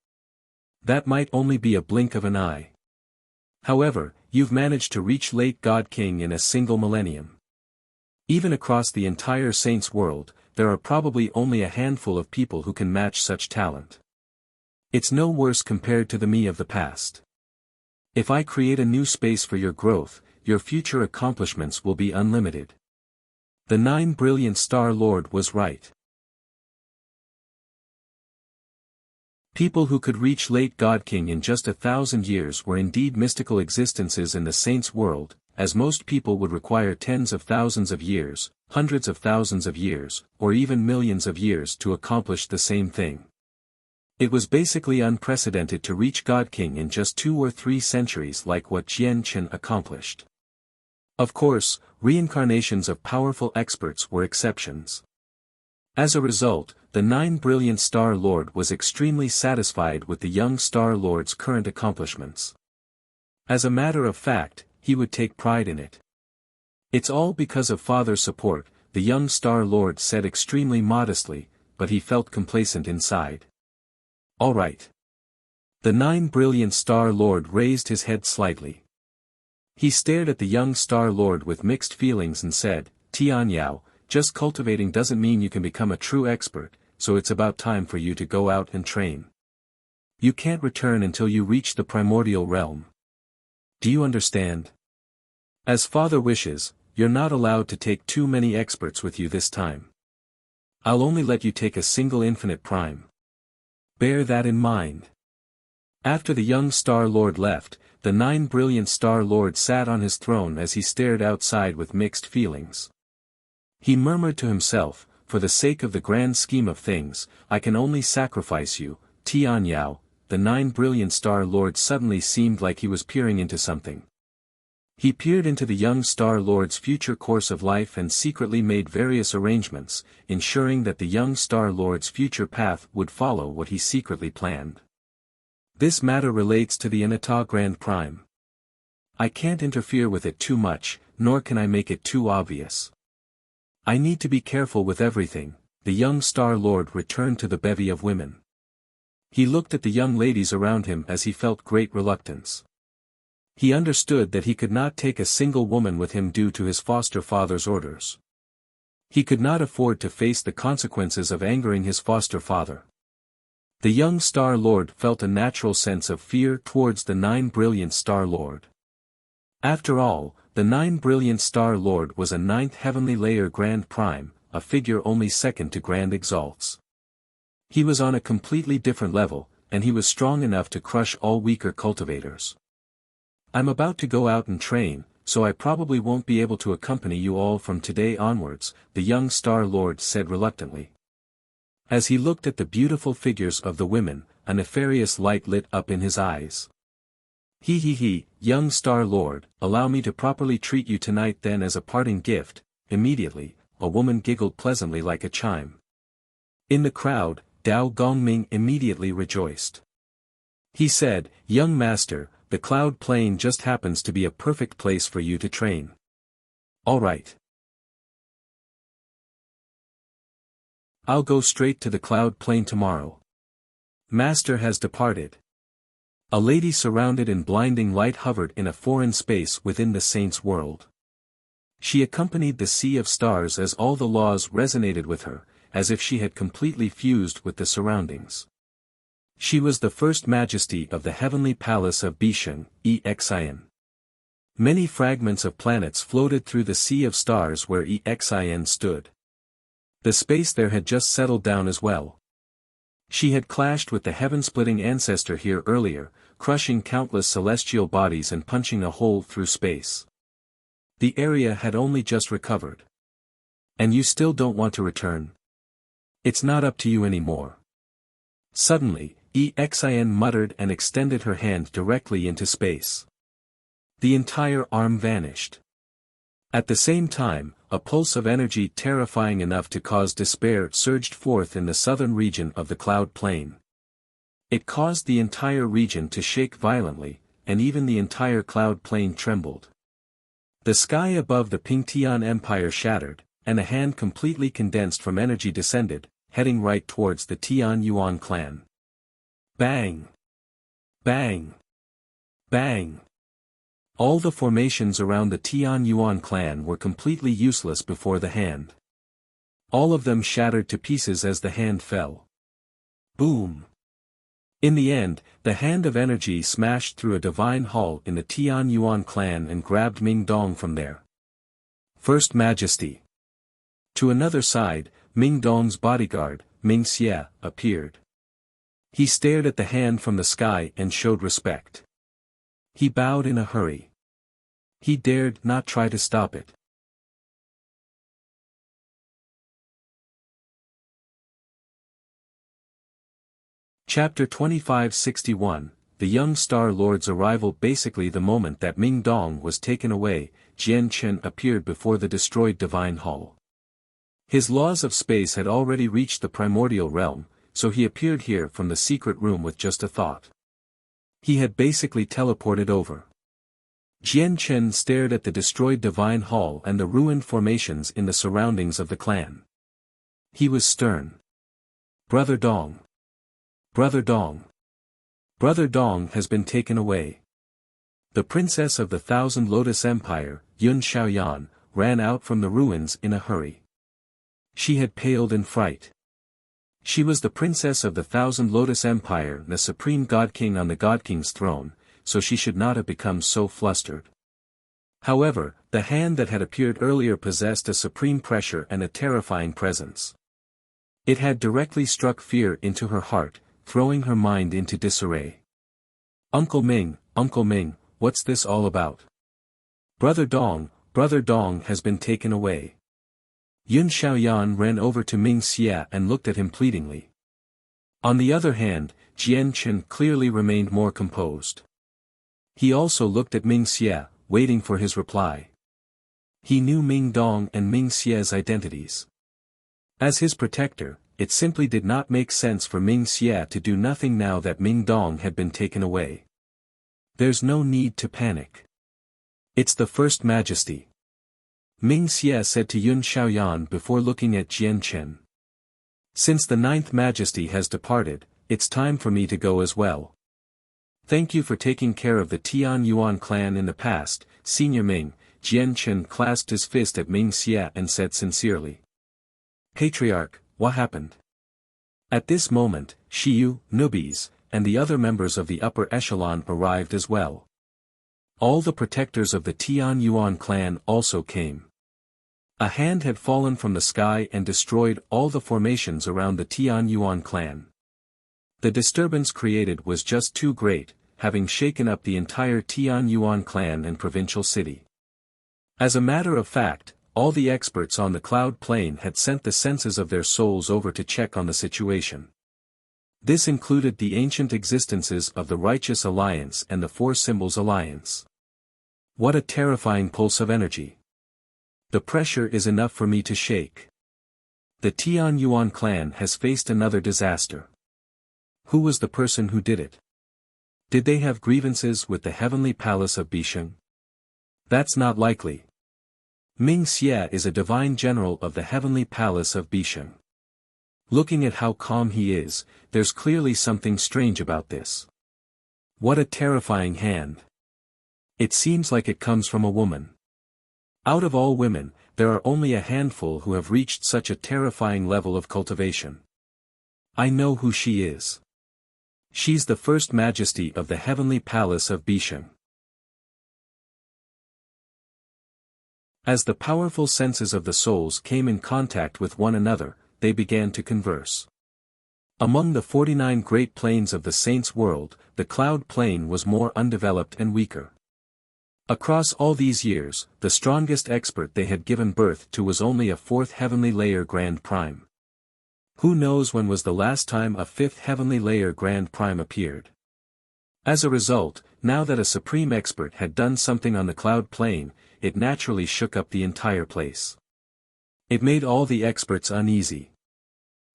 That might only be a blink of an eye. However, you've managed to reach late God King in a single millennium. Even across the entire saints' world, there are probably only a handful of people who can match such talent. It's no worse compared to the me of the past. If I create a new space for your growth, your future accomplishments will be unlimited. The 9 brilliant Star Lord was right. People who could reach late God King in just 1,000 years were indeed mystical existences in the saints' world, as most people would require tens of thousands of years, hundreds of thousands of years, or even millions of years to accomplish the same thing. It was basically unprecedented to reach God King in just 2 or 3 centuries like what Jian Chen accomplished. Of course, reincarnations of powerful experts were exceptions. As a result, the 9 brilliant Star Lord was extremely satisfied with the young Star Lord's current accomplishments. As a matter of fact, he would take pride in it. It's all because of Father's support, the young Star Lord said extremely modestly, but he felt complacent inside. All right. The 9 brilliant Star Lord raised his head slightly. He stared at the young Star Lord with mixed feelings and said, Tian Yao, just cultivating doesn't mean you can become a true expert, so it's about time for you to go out and train. You can't return until you reach the primordial realm. Do you understand? As Father wishes, you're not allowed to take too many experts with you this time. I'll only let you take a single infinite prime. Bear that in mind. After the young Star Lord left, the 9 brilliant Star Lord sat on his throne as he stared outside with mixed feelings. He murmured to himself, for the sake of the grand scheme of things, I can only sacrifice you, Tian Yao." The 9 brilliant Star Lord suddenly seemed like he was peering into something. He peered into the young Star Lord's future course of life and secretly made various arrangements, ensuring that the young Star Lord's future path would follow what he secretly planned. This matter relates to the Anata Grand Prime. I can't interfere with it too much, nor can I make it too obvious. I need to be careful with everything. The young Star Lord returned to the bevy of women. He looked at the young ladies around him as he felt great reluctance. He understood that he could not take a single woman with him due to his foster father's orders. He could not afford to face the consequences of angering his foster father. The young Star Lord felt a natural sense of fear towards the 9 brilliant Star Lord. After all, the 9 brilliant Star Lord was a 9th heavenly layer Grand Prime, a figure only second to Grand Exalts. He was on a completely different level, and he was strong enough to crush all weaker cultivators. "I'm about to go out and train, so I probably won't be able to accompany you all from today onwards," the young Star Lord said reluctantly. As he looked at the beautiful figures of the women, a nefarious light lit up in his eyes. He, young Star Lord, allow me to properly treat you tonight then as a parting gift." Immediately, a woman giggled pleasantly like a chime. In the crowd, Dao Gongming immediately rejoiced. He said, "Young master, the Cloud Plain just happens to be a perfect place for you to train. All right. I'll go straight to the Cloud Plain tomorrow. Master has departed." A lady surrounded in blinding light hovered in a foreign space within the saint's world. She accompanied the sea of stars as all the laws resonated with her, as if she had completely fused with the surroundings. She was the first majesty of the heavenly palace of Bisheng, Exin. Many fragments of planets floated through the sea of stars where Exin stood. The space there had just settled down as well. She had clashed with the heaven-splitting ancestor here earlier, crushing countless celestial bodies and punching a hole through space. The area had only just recovered. "And you still don't want to return? It's not up to you anymore." Suddenly, Exin muttered and extended her hand directly into space. The entire arm vanished. At the same time, a pulse of energy terrifying enough to cause despair surged forth in the southern region of the Cloud Plain. It caused the entire region to shake violently, and even the entire Cloud Plain trembled. The sky above the Pingtian Empire shattered, and a hand completely condensed from energy descended, heading right towards the Tian Yuan clan. Bang! Bang! Bang! All the formations around the Tian Yuan clan were completely useless before the hand. All of them shattered to pieces as the hand fell. Boom! In the end, the hand of energy smashed through a divine hall in the Tian Yuan clan and grabbed Ming Dong from there. First Majesty. To another side, Ming Dong's bodyguard, Ming Xie, appeared. He stared at the hand from the sky and showed respect. He bowed in a hurry. He dared not try to stop it. Chapter 2561, The Young Star Lord's Arrival. Basically the moment that Ming Dong was taken away, Jian Chen appeared before the destroyed Divine Hall. His laws of space had already reached the primordial realm, so he appeared here from the secret room with just a thought. He had basically teleported over. Jian Chen stared at the destroyed Divine Hall and the ruined formations in the surroundings of the clan. He was stern. "Brother Dong. Brother Dong. Brother Dong has been taken away." The princess of the Thousand Lotus Empire, Yun Xiaoyan, ran out from the ruins in a hurry. She had paled in fright. She was the princess of the Thousand Lotus Empire, the supreme God King on the God King's throne, so she should not have become so flustered. However, the hand that had appeared earlier possessed a supreme pressure and a terrifying presence. It had directly struck fear into her heart, throwing her mind into disarray. Uncle Ming, what's this all about? Brother Dong has been taken away." Yun Xiaoyan ran over to Ming Xia and looked at him pleadingly. On the other hand, Jian Chen clearly remained more composed. He also looked at Ming Xia, waiting for his reply. He knew Ming Dong and Ming Xia's identities. As his protector, it simply did not make sense for Ming Xia to do nothing now that Ming Dong had been taken away. There's no need to panic. It's the First Majesty. Ming Xia said to Yun Xiaoyan before looking at Jian Chen. Since the Ninth Majesty has departed, it's time for me to go as well. Thank you for taking care of the Tian Yuan clan in the past, Senior Ming. Jian Chen clasped his fist at Ming Xia and said sincerely. Patriarch, what happened? At this moment, Shiyu, Nubis, and the other members of the upper echelon arrived as well. All the protectors of the Tian Yuan clan also came. A hand had fallen from the sky and destroyed all the formations around the Tian Yuan clan. The disturbance created was just too great, having shaken up the entire Tian Yuan clan and provincial city. As a matter of fact, all the experts on the cloud plane had sent the senses of their souls over to check on the situation. This included the ancient existences of the Righteous Alliance and the Four Symbols Alliance. What a terrifying pulse of energy. The pressure is enough for me to shake. The Tian Yuan clan has faced another disaster. Who was the person who did it? Did they have grievances with the heavenly palace of Bisheng? That's not likely. Ming Xia is a divine general of the heavenly palace of Bisheng. Looking at how calm he is, there's clearly something strange about this. What a terrifying hand. It seems like it comes from a woman. Out of all women, there are only a handful who have reached such a terrifying level of cultivation. I know who she is. She's the First Majesty of the heavenly palace of Bisheng. As the powerful senses of the souls came in contact with one another, they began to converse. Among the 49 great planes of the saints' world, the cloud plane was more undeveloped and weaker. Across all these years, the strongest expert they had given birth to was only a fourth heavenly layer Grand Prime. Who knows when was the last time a fifth heavenly layer Grand Prime appeared? As a result, now that a supreme expert had done something on the cloud plane, it naturally shook up the entire place. It made all the experts uneasy.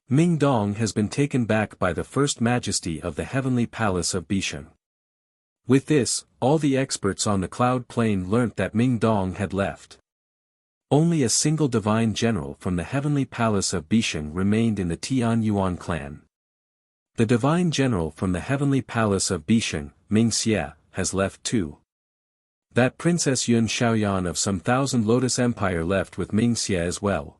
Ming Dong has been taken back by the First Majesty of the heavenly palace of Bisheng. With this, all the experts on the cloud plane learnt that Ming Dong had left. Only a single divine general from the heavenly palace of Bisheng remained in the Tian Yuan clan. The divine general from the heavenly palace of Bisheng, Ming Xia, has left too. That Princess Yun Xiaoyan of some Thousand Lotus Empire left with Ming Xia as well.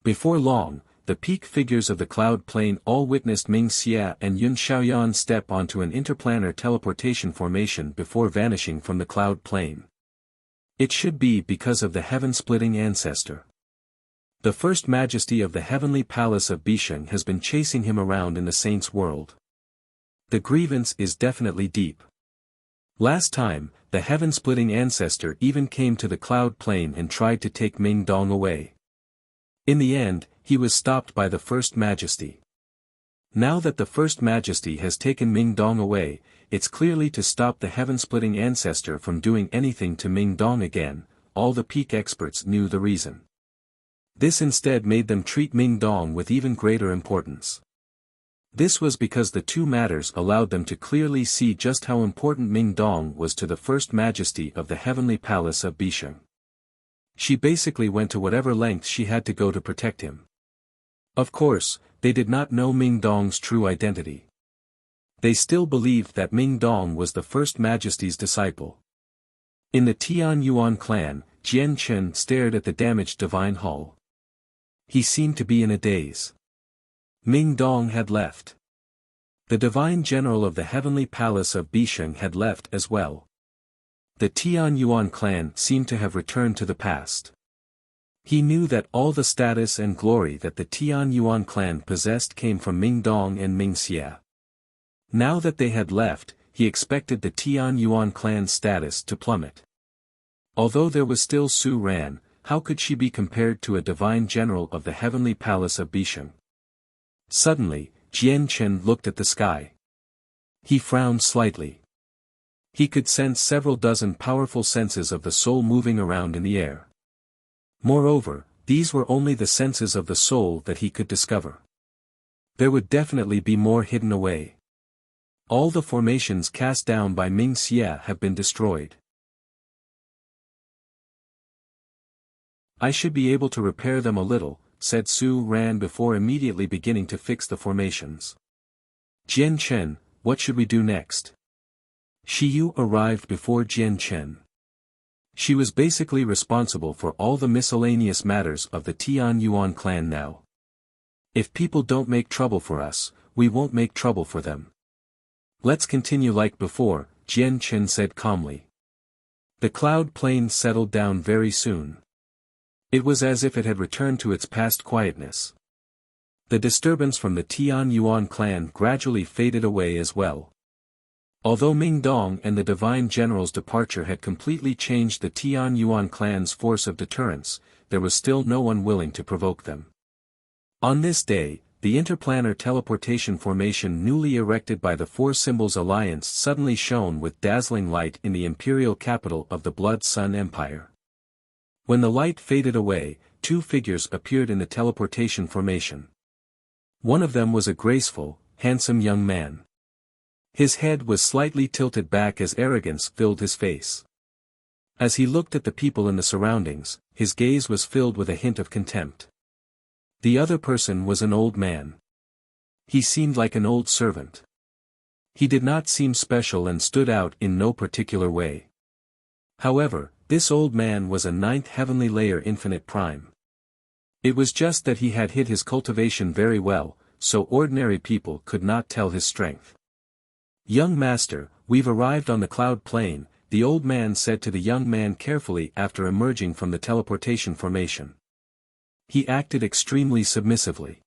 Before long, the peak figures of the cloud plane all witnessed Ming Xia and Yun Xiaoyan step onto an interplanar teleportation formation before vanishing from the cloud plane. It should be because of the heaven-splitting ancestor. The First Majesty of the heavenly palace of Bisheng has been chasing him around in the saints' world. The grievance is definitely deep. Last time, the heaven-splitting ancestor even came to the cloud plane and tried to take Ming Dong away. In the end, he was stopped by the First Majesty. Now that the First Majesty has taken Ming Dong away, it's clearly to stop the heaven-splitting ancestor from doing anything to Ming Dong again. All the peak experts knew the reason. This instead made them treat Ming Dong with even greater importance. This was because the two matters allowed them to clearly see just how important Ming Dong was to the First Majesty of the heavenly palace of Bisheng. She basically went to whatever length she had to go to protect him. Of course, they did not know Ming Dong's true identity. They still believed that Ming Dong was the First Majesty's disciple. In the Tian Yuan clan, Jian Chen stared at the damaged divine hull. He seemed to be in a daze. Ming Dong had left. The divine general of the heavenly palace of Bisheng had left as well. The Tian Yuan clan seemed to have returned to the past. He knew that all the status and glory that the Tian Yuan clan possessed came from Ming Dong and Ming Xia. Now that they had left, he expected the Tian Yuan clan's status to plummet. Although there was still Su Ran, how could she be compared to a divine general of the heavenly palace of Bisheng? Suddenly, Jian Chen looked at the sky. He frowned slightly. He could sense several dozen powerful senses of the soul moving around in the air. Moreover, these were only the senses of the soul that he could discover. There would definitely be more hidden away. All the formations cast down by Ming Xie have been destroyed. I should be able to repair them a little, said Su Ran before immediately beginning to fix the formations. Jian Chen, what should we do next? Shi Yu arrived before Jian Chen. She was basically responsible for all the miscellaneous matters of the Tian Yuan clan now. If people don't make trouble for us, we won't make trouble for them. Let's continue like before, Jian Chen said calmly. The cloud plain settled down very soon. It was as if it had returned to its past quietness. The disturbance from the Tian Yuan clan gradually faded away as well. Although Ming Dong and the Divine General's departure had completely changed the Tian Yuan clan's force of deterrence, there was still no one willing to provoke them. On this day, the interplanar teleportation formation newly erected by the Four Symbols Alliance suddenly shone with dazzling light in the imperial capital of the Blood Sun Empire. When the light faded away, two figures appeared in the teleportation formation. One of them was a graceful, handsome young man. His head was slightly tilted back as arrogance filled his face. As he looked at the people in the surroundings, his gaze was filled with a hint of contempt. The other person was an old man. He seemed like an old servant. He did not seem special and stood out in no particular way. However, this old man was a ninth heavenly layer infinite prime. It was just that he had hid his cultivation very well, so ordinary people could not tell his strength. Young master, we've arrived on the cloud plain, the old man said to the young man carefully after emerging from the teleportation formation. He acted extremely submissively.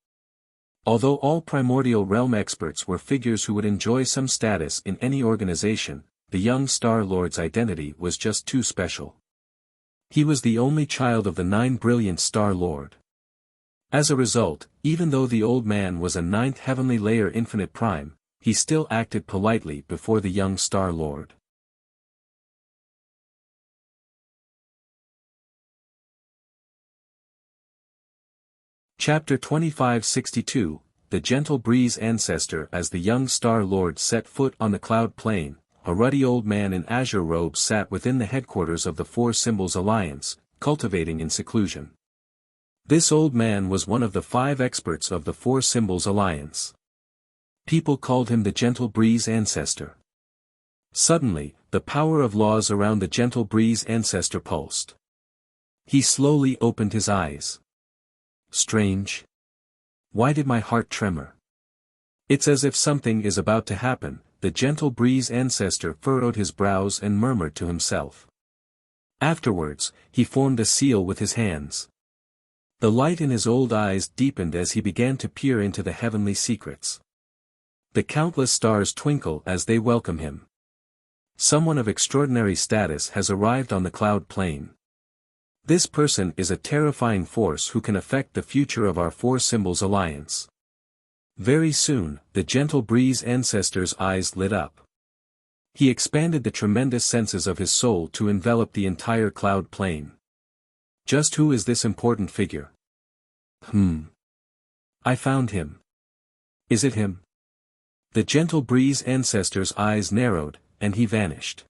Although all primordial realm experts were figures who would enjoy some status in any organization, the young Star Lord's identity was just too special. He was the only child of the 9 brilliant Star Lord. As a result, even though the old man was a ninth heavenly layer infinite prime, he still acted politely before the young Star Lord. Chapter 2562, The Gentle Breeze Ancestor. As the young Star Lord set foot on the cloud plain, a ruddy old man in azure robes sat within the headquarters of the Four Symbols Alliance, cultivating in seclusion. This old man was one of the 5 experts of the Four Symbols Alliance. People called him the Gentle Breeze Ancestor. Suddenly, the power of laws around the Gentle Breeze Ancestor pulsed. He slowly opened his eyes. Strange. Why did my heart tremor? It's as if something is about to happen. The Gentle Breeze Ancestor furrowed his brows and murmured to himself. Afterwards, he formed a seal with his hands. The light in his old eyes deepened as he began to peer into the heavenly secrets. The countless stars twinkle as they welcome him. Someone of extraordinary status has arrived on the cloud plain. This person is a terrifying force who can affect the future of our Four Symbols Alliance. Very soon, the Gentle Breeze Ancestor's eyes lit up. He expanded the tremendous senses of his soul to envelop the entire cloud plain. Just who is this important figure? I found him. Is it him? The Gentle Breeze Ancestor's eyes narrowed, and he vanished.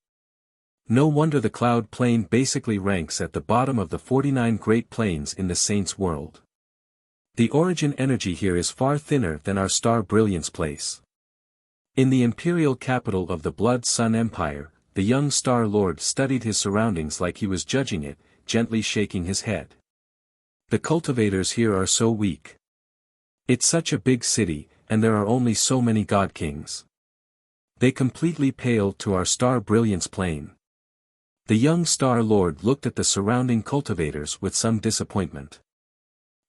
No wonder the cloud plain basically ranks at the bottom of the 49 great plains in the Saints' world. The origin energy here is far thinner than our star brilliance place. In the imperial capital of the Blood Sun Empire, the young Star Lord studied his surroundings like he was judging it, gently shaking his head. The cultivators here are so weak. It's such a big city, and there are only so many god kings. They completely pale to our star brilliance plane. The young Star Lord looked at the surrounding cultivators with some disappointment.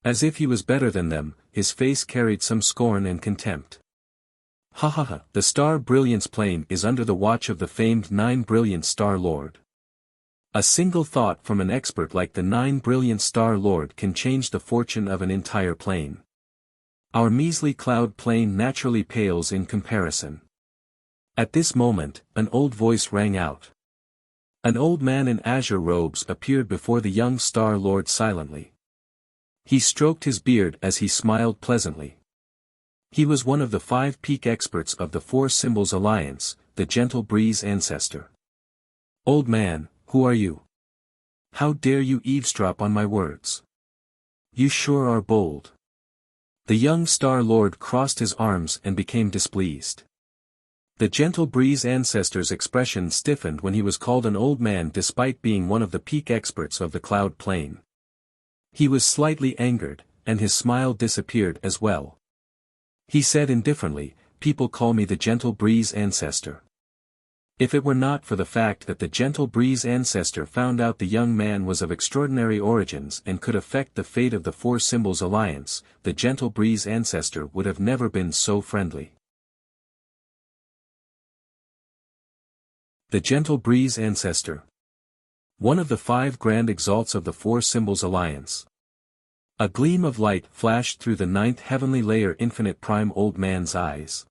As if he was better than them, his face carried some scorn and contempt. The star brilliance plane is under the watch of the famed 9 brilliant Star Lord. A single thought from an expert like the Nine-Brilliant Star Lord can change the fortune of an entire plane. Our measly cloud plane naturally pales in comparison. At this moment, an old voice rang out. An old man in azure robes appeared before the young Star Lord silently. He stroked his beard as he smiled pleasantly. He was one of the 5 peak experts of the Four Symbols Alliance, the Gentle Breeze ancestor. Old man, who are you? How dare you eavesdrop on my words? You sure are bold. The young Star Lord crossed his arms and became displeased. The Gentle Breeze ancestor's expression stiffened when he was called an old man despite being one of the peak experts of the cloud plane. He was slightly angered, and his smile disappeared as well. He said indifferently, "People call me the Gentle Breeze ancestor." If it were not for the fact that the Gentle Breeze ancestor found out the young man was of extraordinary origins and could affect the fate of the Four Symbols Alliance, the Gentle Breeze ancestor would have never been so friendly. The Gentle Breeze ancestor. One of the 5 grand exalts of the Four Symbols Alliance. A gleam of light flashed through the 9th heavenly layer infinite prime old man's eyes.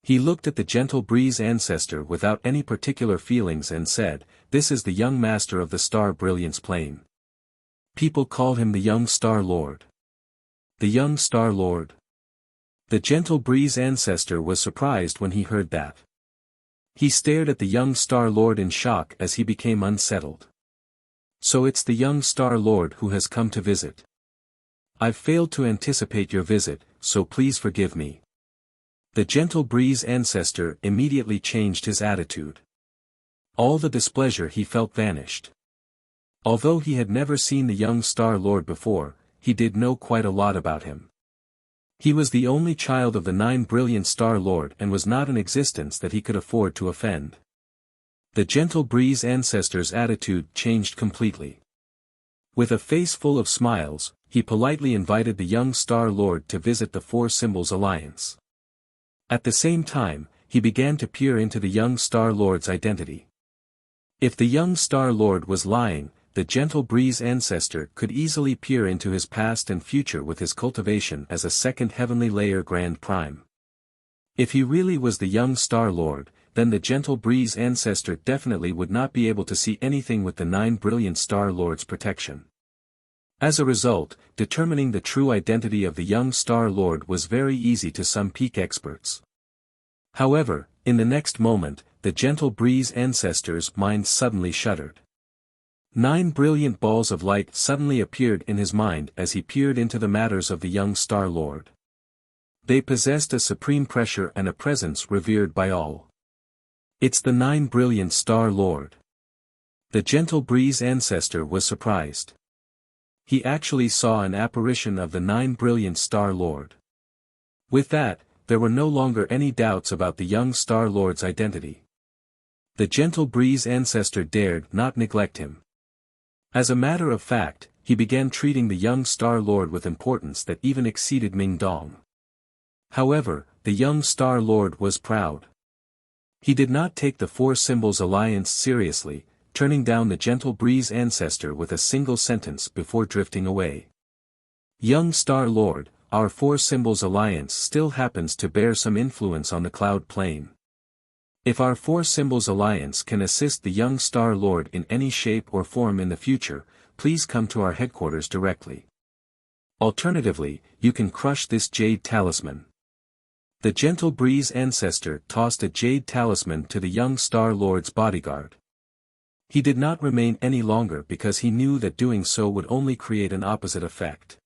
He looked at the Gentle Breeze ancestor without any particular feelings and said, "This is the young master of the Star Brilliance plane. People call him the young Star Lord." The young Star Lord. The Gentle Breeze ancestor was surprised when he heard that. He stared at the young Star Lord in shock as he became unsettled. "So it's the young Star Lord who has come to visit. I've failed to anticipate your visit, so please forgive me." The Gentle Breeze ancestor immediately changed his attitude. All the displeasure he felt vanished. Although he had never seen the young Star Lord before, he did know quite a lot about him. He was the only child of the Nine-Brilliant Star Lord and was not in existence that he could afford to offend. The Gentle Breeze ancestor's attitude changed completely. With a face full of smiles, he politely invited the young Star Lord to visit the Four Symbols Alliance. At the same time, he began to peer into the young Star Lord's identity. If the young Star Lord was lying, the Gentle Breeze ancestor could easily peer into his past and future with his cultivation as a 2nd heavenly layer Grand Prime. If he really was the young Star Lord, then the Gentle Breeze ancestor definitely would not be able to see anything with the Nine-Brilliant Star Lord's protection. As a result, determining the true identity of the young Star Lord was very easy to some peak experts. However, in the next moment, the Gentle Breeze ancestor's mind suddenly shuddered. 9 brilliant balls of light suddenly appeared in his mind as he peered into the matters of the young Star Lord. They possessed a supreme pressure and a presence revered by all. "It's the 9 brilliant Star Lord." The Gentle Breeze ancestor was surprised. He actually saw an apparition of the 9 brilliant Star Lord. With that, there were no longer any doubts about the young Star Lord's identity. The Gentle Breeze ancestor dared not neglect him. As a matter of fact, he began treating the young Star Lord with importance that even exceeded Ming Dong. However, the young Star Lord was proud. He did not take the Four Symbols Alliance seriously, turning down the Gentle Breeze ancestor with a single sentence before drifting away. "Young Star Lord, our Four Symbols Alliance still happens to bear some influence on the cloud plane. If our Four Symbols Alliance can assist the young Star Lord in any shape or form in the future, please come to our headquarters directly. Alternatively, you can crush this jade talisman." The Gentle Breeze ancestor tossed a jade talisman to the young Star Lord's bodyguard. He did not remain any longer because he knew that doing so would only create an opposite effect.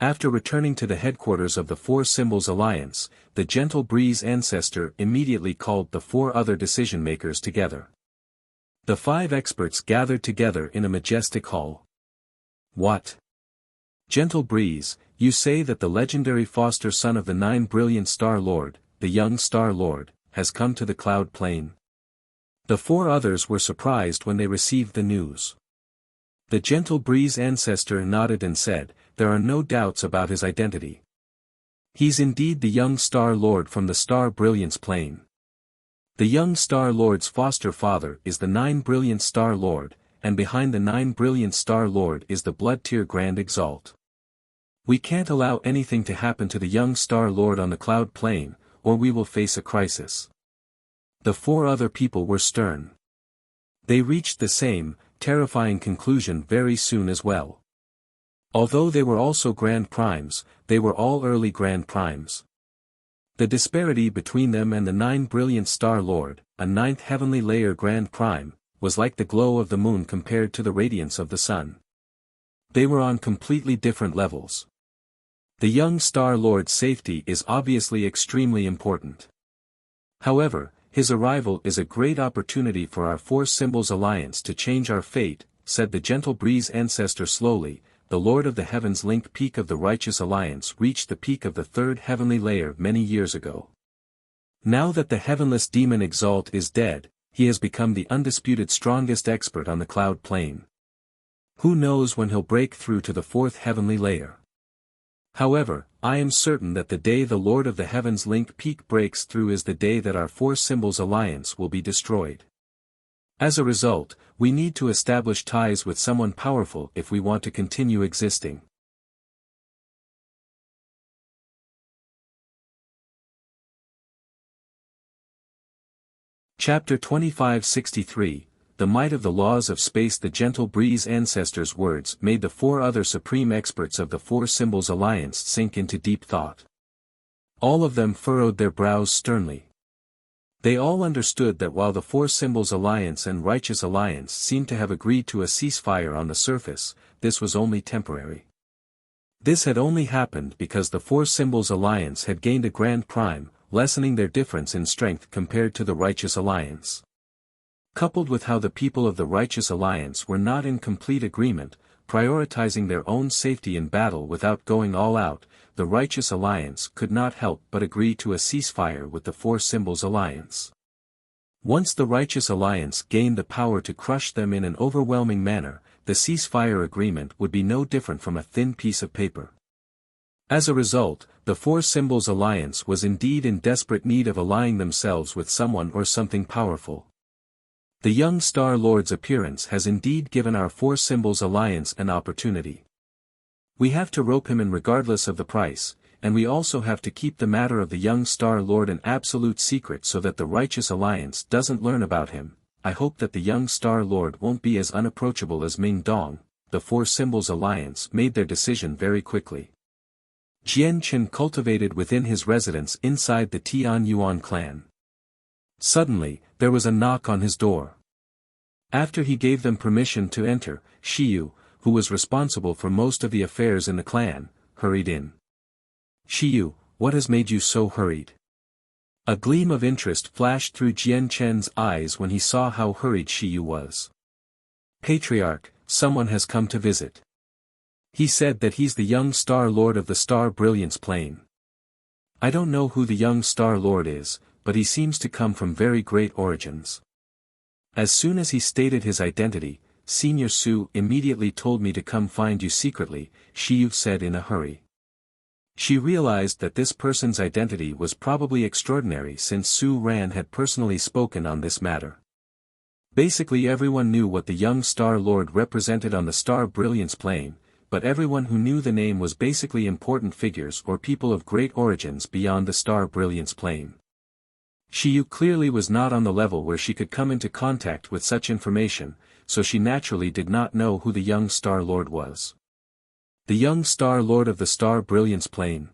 After returning to the headquarters of the Four Symbols Alliance, the Gentle Breeze ancestor immediately called the 4 other decision-makers together. The 5 experts gathered together in a majestic hall. "What? Gentle Breeze, you say that the legendary foster son of the 9 brilliant Star Lord, the young Star Lord, has come to the cloud plane?" The 4 others were surprised when they received the news. The Gentle Breeze ancestor nodded and said, "There are no doubts about his identity. He's indeed the young Star Lord from the Star Brilliance plane. The young Star Lord's foster father is the 9 Brilliant Star Lord, and behind the 9 Brilliant Star Lord is the Blood Tier Grand Exalt. We can't allow anything to happen to the young Star Lord on the Cloud Plane, or we will face a crisis. The 4 other people were stern. They reached the same, terrifying conclusion very soon as well. Although they were also Grand Primes, they were all early Grand Primes. The disparity between them and the 9 Brilliant Star Lord, a 9th Heavenly Layer Grand Prime, was like the glow of the moon compared to the radiance of the sun. They were on completely different levels. The young Star Lord's safety is obviously extremely important. However, his arrival is a great opportunity for our 4 Symbols Alliance to change our fate, said the Gentle Breeze Ancestor slowly. The Lord of the Heavens Link peak of the Righteous Alliance reached the peak of the 3rd Heavenly Layer many years ago. Now that the Heavenless Demon Exalt is dead, he has become the undisputed strongest expert on the Cloud Plane. Who knows when he'll break through to the 4th Heavenly Layer. However, I am certain that the day the Lord of the Heavens Link peak breaks through is the day that our 4 Symbols Alliance will be destroyed. As a result, we need to establish ties with someone powerful if we want to continue existing. Chapter 2563, The Might of the Laws of Space. The Gentle Breeze Ancestor's words made the 4 other supreme experts of the 4 Symbols Alliance sink into deep thought. All of them furrowed their brows sternly. They all understood that while the 4 Symbols Alliance and Righteous Alliance seemed to have agreed to a ceasefire on the surface, this was only temporary. This had only happened because the 4 Symbols Alliance had gained a Grand Prime, lessening their difference in strength compared to the Righteous Alliance. Coupled with how the people of the Righteous Alliance were not in complete agreement, prioritizing their own safety in battle without going all out, the Righteous Alliance could not help but agree to a ceasefire with the 4 Symbols Alliance. Once the Righteous Alliance gained the power to crush them in an overwhelming manner, the ceasefire agreement would be no different from a thin piece of paper. As a result, the 4 Symbols Alliance was indeed in desperate need of allying themselves with someone or something powerful. The young Star Lord's appearance has indeed given our 4 Symbols Alliance an opportunity. We have to rope him in regardless of the price, and we also have to keep the matter of the young Star Lord an absolute secret so that the Righteous Alliance doesn't learn about him. I hope that the young Star Lord won't be as unapproachable as Ming Dong. The 4 Symbols Alliance made their decision very quickly. Jian Chen cultivated within his residence inside the Tian Yuan clan. Suddenly, there was a knock on his door. After he gave them permission to enter, Shiyu, who was responsible for most of the affairs in the clan, hurried in. Shiyu, what has made you so hurried? A gleam of interest flashed through Jian Chen's eyes when he saw how hurried Shiyu was. Patriarch, someone has come to visit. He said that he's the young Star Lord of the Star Brilliance Plane. I don't know who the young Star Lord is, but he seems to come from very great origins. As soon as he stated his identity, Senior Su immediately told me to come find you secretly, Shiyu said in a hurry. She realized that this person's identity was probably extraordinary since Su Ran had personally spoken on this matter. Basically everyone knew what the young Star Lord represented on the Star Brilliance Plane, but everyone who knew the name was basically important figures or people of great origins beyond the Star Brilliance Plane. Shiyu clearly was not on the level where she could come into contact with such information, so she naturally did not know who the young Star Lord was. The young Star Lord of the Star Brilliance Plane.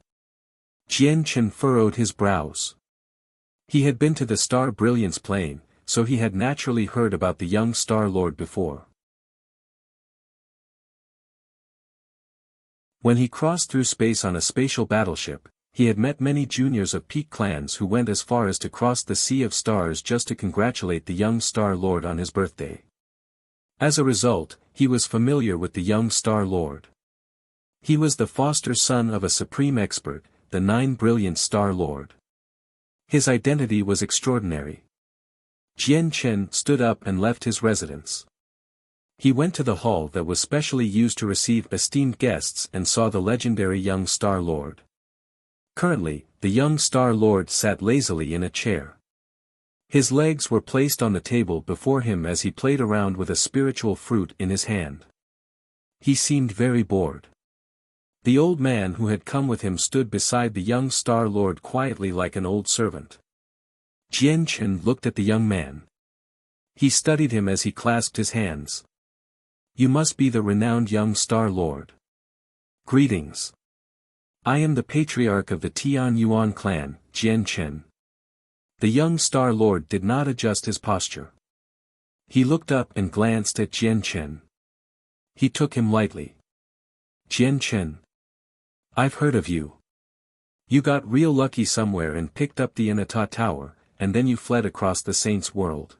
Jian Chen furrowed his brows. He had been to the Star Brilliance Plane, so he had naturally heard about the young Star Lord before. When he crossed through space on a spatial battleship, he had met many juniors of peak clans who went as far as to cross the Sea of Stars just to congratulate the young Star Lord on his birthday. As a result, he was familiar with the young Star Lord. He was the foster son of a supreme expert, the 9 Brilliant Star Lord. His identity was extraordinary. Jian Chen stood up and left his residence. He went to the hall that was specially used to receive esteemed guests and saw the legendary young Star Lord. Currently, the young Star Lord sat lazily in a chair. His legs were placed on the table before him as he played around with a spiritual fruit in his hand. He seemed very bored. The old man who had come with him stood beside the young Star Lord quietly like an old servant. Jian Chen looked at the young man. He studied him as he clasped his hands. You must be the renowned young Star Lord. Greetings. I am the patriarch of the Tian Yuan clan, Jian Chen. The young Star Lord did not adjust his posture. He looked up and glanced at Jian Chen. He took him lightly. Jian Chen. I've heard of you. You got real lucky somewhere and picked up the Inata Tower, and then you fled across the Saints' world.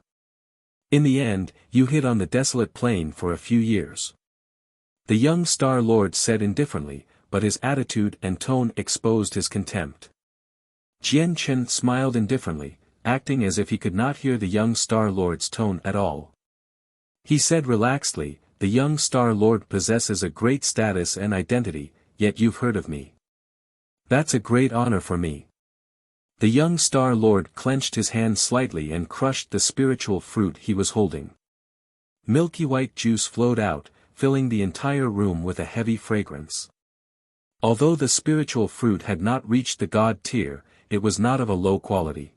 In the end, you hid on the desolate plain for a few years. The young Star Lord said indifferently, but his attitude and tone exposed his contempt. Jian Chen smiled indifferently, acting as if he could not hear the young Star Lord's tone at all. He said relaxedly, the young Star Lord possesses a great status and identity, yet you've heard of me. That's a great honor for me. The young Star Lord clenched his hand slightly and crushed the spiritual fruit he was holding. Milky white juice flowed out, filling the entire room with a heavy fragrance. Although the spiritual fruit had not reached the god tier, it was not of a low quality.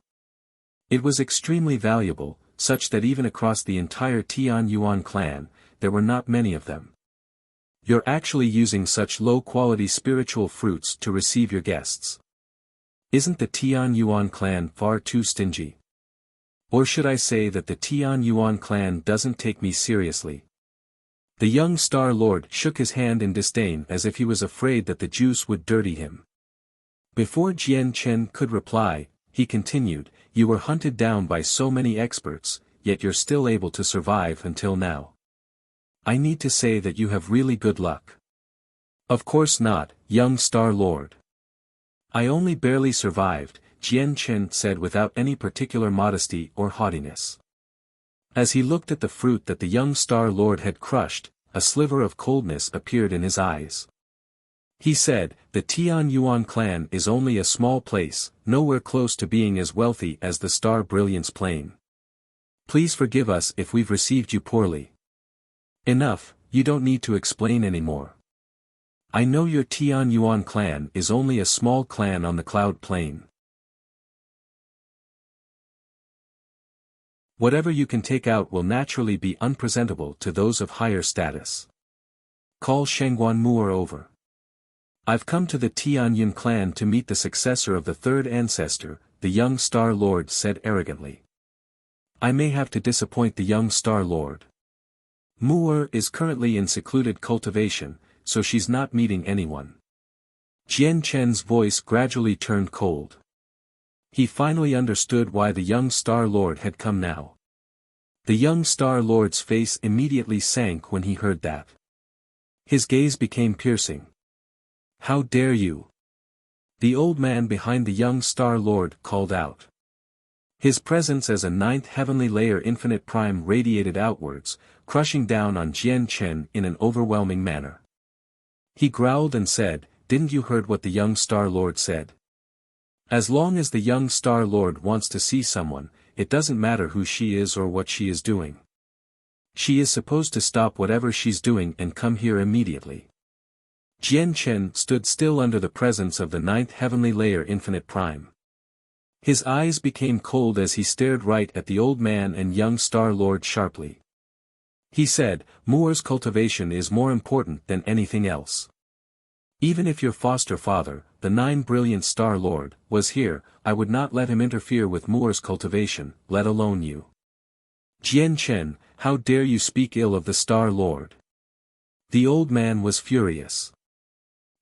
It was extremely valuable, such that even across the entire Tian Yuan clan, there were not many of them. You're actually using such low-quality spiritual fruits to receive your guests. Isn't the Tian Yuan clan far too stingy? Or should I say that the Tian Yuan clan doesn't take me seriously? The young Star Lord shook his hand in disdain as if he was afraid that the juice would dirty him. Before Jian Chen could reply, he continued, you were hunted down by so many experts, yet you're still able to survive until now. I need to say that you have really good luck. Of course not, young Star Lord. I only barely survived, Jian Chen said without any particular modesty or haughtiness. As he looked at the fruit that the young Star Lord had crushed, a sliver of coldness appeared in his eyes. He said, the Tian Yuan clan is only a small place, nowhere close to being as wealthy as the Star Brilliance Plain. Please forgive us if we've received you poorly. Enough, you don't need to explain anymore. I know your Tian Yuan clan is only a small clan on the Cloud Plain. Whatever you can take out will naturally be unpresentable to those of higher status. Call Shengguan Mu'er over. I've come to the Tian Yun clan to meet the successor of the third ancestor, the young Star Lord said arrogantly. I may have to disappoint the young Star Lord. Mu'er is currently in secluded cultivation, so she's not meeting anyone. Jian Chen's voice gradually turned cold. He finally understood why the young Star Lord had come now. The young Star Lord's face immediately sank when he heard that. His gaze became piercing. How dare you? The old man behind the young Star Lord called out. His presence as a ninth heavenly layer infinite prime radiated outwards, crushing down on Jian Chen in an overwhelming manner. He growled and said, didn't you heard what the young Star Lord said? As long as the young Star Lord wants to see someone, it doesn't matter who she is or what she is doing. She is supposed to stop whatever she's doing and come here immediately. Jian Chen stood still under the presence of the ninth heavenly layer infinite prime. His eyes became cold as he stared right at the old man and young Star Lord sharply. He said, Mu'er's cultivation is more important than anything else. Even if your foster father, the nine brilliant Star Lord, was here, I would not let him interfere with Mu'er's cultivation, let alone you. Jian Chen, how dare you speak ill of the Star Lord? The old man was furious.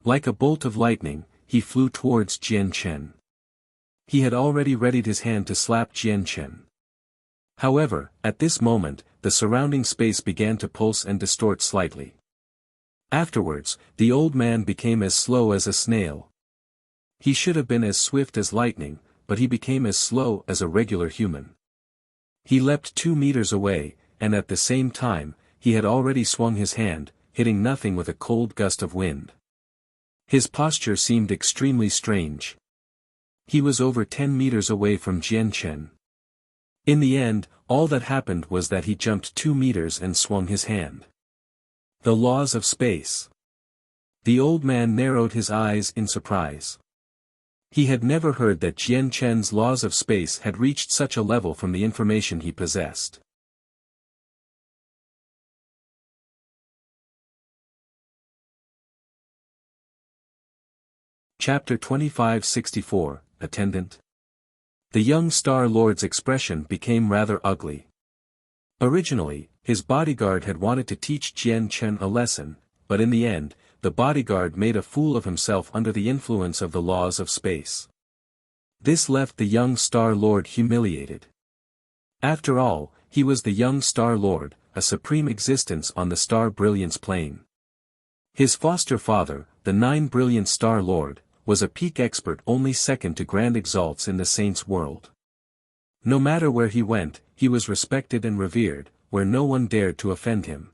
Like a bolt of lightning, he flew towards Jian Chen. He had already readied his hand to slap Jian Chen. However, at this moment, the surrounding space began to pulse and distort slightly. Afterwards, the old man became as slow as a snail. He should have been as swift as lightning, but he became as slow as a regular human. He leapt 2 meters away, and at the same time, he had already swung his hand, hitting nothing with a cold gust of wind. His posture seemed extremely strange. He was over 10 meters away from Jian Chen. In the end, all that happened was that he jumped 2 meters and swung his hand. The laws of space. The old man narrowed his eyes in surprise. He had never heard that Jian Chen's laws of space had reached such a level from the information he possessed. Chapter 2564, Attendant. The young Star Lord's expression became rather ugly. Originally, his bodyguard had wanted to teach Jian Chen a lesson, but in the end, the bodyguard made a fool of himself under the influence of the laws of space. This left the young Star Lord humiliated. After all, he was the young Star Lord, a supreme existence on the star brilliance plane. His foster father, the 9 brilliant Star Lord, was a peak expert only second to Grand Exalts in the Saints' world. No matter where he went, he was respected and revered, where no one dared to offend him.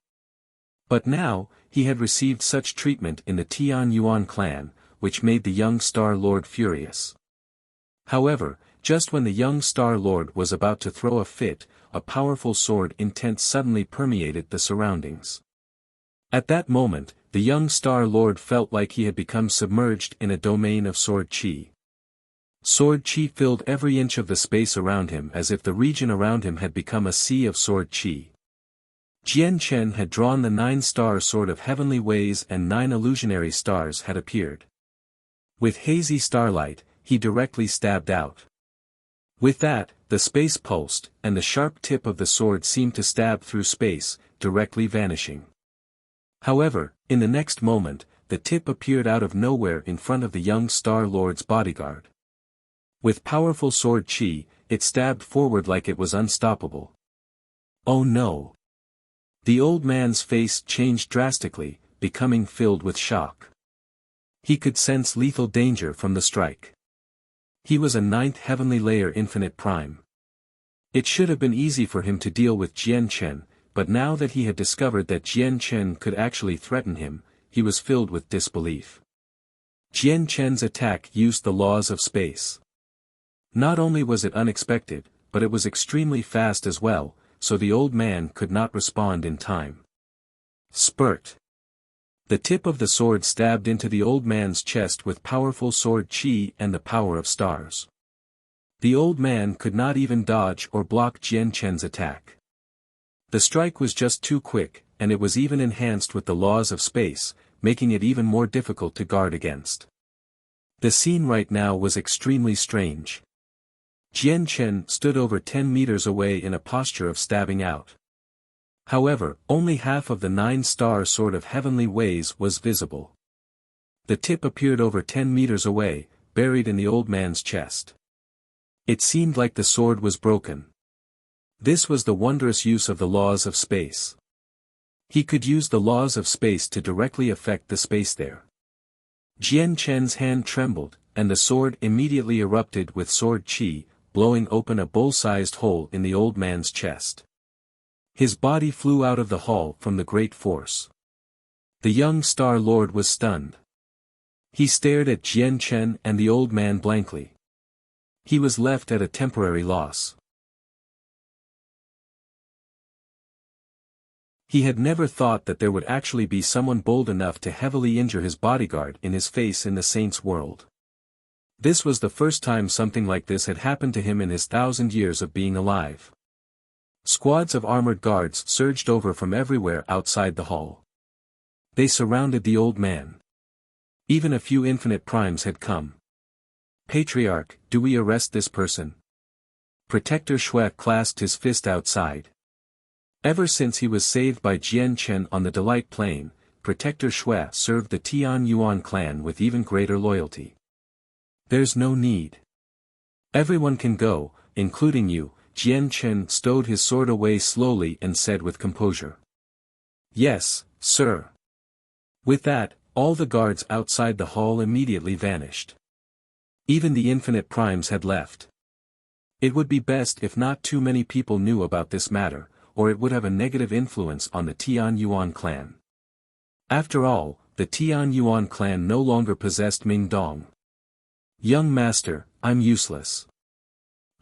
But now, he had received such treatment in the Tian Yuan clan, which made the young Star Lord furious. However, just when the young Star Lord was about to throw a fit, a powerful sword intent suddenly permeated the surroundings. At that moment, the young Star Lord felt like he had become submerged in a domain of sword chi. Sword chi filled every inch of the space around him as if the region around him had become a sea of sword chi. Jian Chen had drawn the 9-star sword of heavenly ways and 9 illusionary stars had appeared. With hazy starlight, he directly stabbed out. With that, the space pulsed, and the sharp tip of the sword seemed to stab through space, directly vanishing. However, in the next moment, the tip appeared out of nowhere in front of the young Star Lord's bodyguard. With powerful sword chi, it stabbed forward like it was unstoppable. Oh no! The old man's face changed drastically, becoming filled with shock. He could sense lethal danger from the strike. He was a 9th heavenly layer infinite prime. It should have been easy for him to deal with Jian Chen, but now that he had discovered that Jian Chen could actually threaten him, he was filled with disbelief. Jian Chen's attack used the laws of space. Not only was it unexpected, but it was extremely fast as well, so the old man could not respond in time. Spurt. The tip of the sword stabbed into the old man's chest with powerful sword chi and the power of stars. The old man could not even dodge or block Jian Chen's attack. The strike was just too quick, and it was even enhanced with the laws of space, making it even more difficult to guard against. The scene right now was extremely strange. Jian Chen stood over 10 meters away in a posture of stabbing out. However, only half of the 9-star sword of heavenly ways was visible. The tip appeared over 10 meters away, buried in the old man's chest. It seemed like the sword was broken. This was the wondrous use of the laws of space. He could use the laws of space to directly affect the space there. Jian Chen's hand trembled, and the sword immediately erupted with sword chi, blowing open a bowl-sized hole in the old man's chest. His body flew out of the hall from the great force. The young Star Lord was stunned. He stared at Jian Chen and the old man blankly. He was left at a temporary loss. He had never thought that there would actually be someone bold enough to heavily injure his bodyguard in his face in the Saints' world. This was the first time something like this had happened to him in his 1,000 years of being alive. Squads of armored guards surged over from everywhere outside the hall. They surrounded the old man. Even a few infinite primes had come. Patriarch, do we arrest this person? Protector Shui clasped his fist outside. Ever since he was saved by Jian Chen on the Delight Plain, Protector Shui served the Tian Yuan clan with even greater loyalty. There's no need. Everyone can go, including you. Jian Chen stowed his sword away slowly and said with composure. Yes, sir. With that, all the guards outside the hall immediately vanished. Even the infinite primes had left. It would be best if not too many people knew about this matter, or it would have a negative influence on the Tian Yuan clan. After all, the Tian Yuan clan no longer possessed Ming Dong. Young master, I'm useless.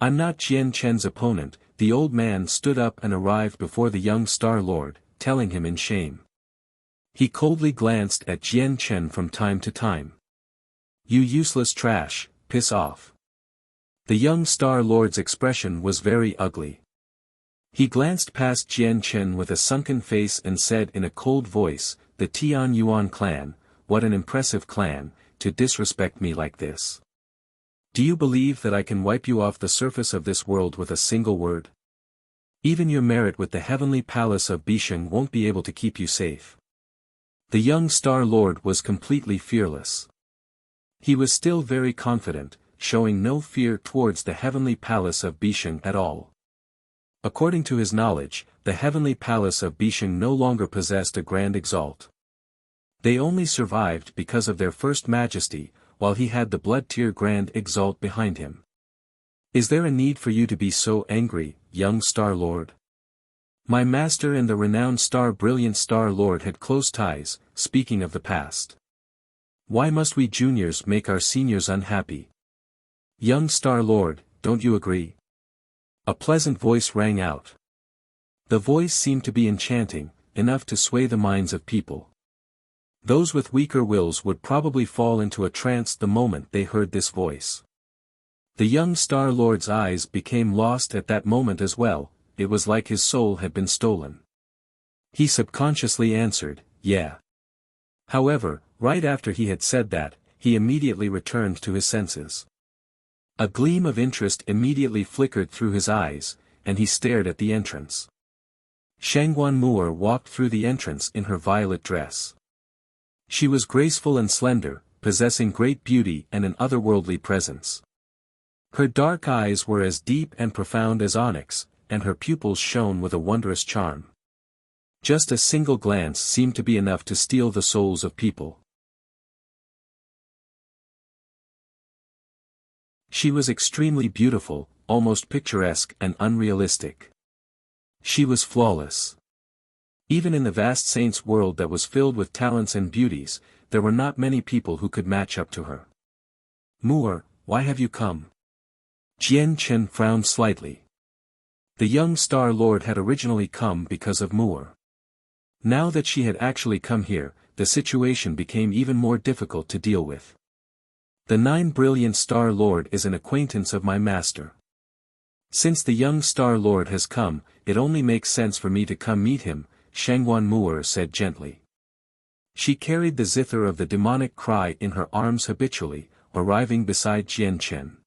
I'm not Jian Chen's opponent. The old man stood up and arrived before the young Star Lord, telling him in shame. He coldly glanced at Jian Chen from time to time. You useless trash, piss off. The young Star Lord's expression was very ugly. He glanced past Jian Chen with a sunken face and said in a cold voice, the Tian Yuan clan, what an impressive clan, to disrespect me like this. Do you believe that I can wipe you off the surface of this world with a single word? Even your merit with the heavenly palace of Bisheng won't be able to keep you safe. The young Star Lord was completely fearless. He was still very confident, showing no fear towards the heavenly palace of Bisheng at all. According to his knowledge, the heavenly palace of Bisheng no longer possessed a grand exalt. They only survived because of their first majesty, while he had the blood-tier grand exalt behind him. Is there a need for you to be so angry, young Star Lord? My master and the renowned brilliant Star Lord had close ties, speaking of the past. Why must we juniors make our seniors unhappy? Young Star Lord, don't you agree? A pleasant voice rang out. The voice seemed to be enchanting, enough to sway the minds of people. Those with weaker wills would probably fall into a trance the moment they heard this voice. The young Star Lord's eyes became lost at that moment as well, it was like his soul had been stolen. He subconsciously answered, yeah. However, right after he had said that, he immediately returned to his senses. A gleam of interest immediately flickered through his eyes, and he stared at the entrance. Shangguan Mu'er walked through the entrance in her violet dress. She was graceful and slender, possessing great beauty and an otherworldly presence. Her dark eyes were as deep and profound as onyx, and her pupils shone with a wondrous charm. Just a single glance seemed to be enough to steal the souls of people. She was extremely beautiful, almost picturesque and unrealistic. She was flawless. Even in the vast saints' world that was filled with talents and beauties, there were not many people who could match up to her. Mu'er, why have you come? Jian Chen frowned slightly. The young Star Lord had originally come because of Mu'er. Now that she had actually come here, the situation became even more difficult to deal with. The brilliant Star Lord is an acquaintance of my master. Since the young Star Lord has come, it only makes sense for me to come meet him, Shangguan Mu'er said gently. She carried the zither of the demonic cry in her arms habitually, arriving beside Jian Chen.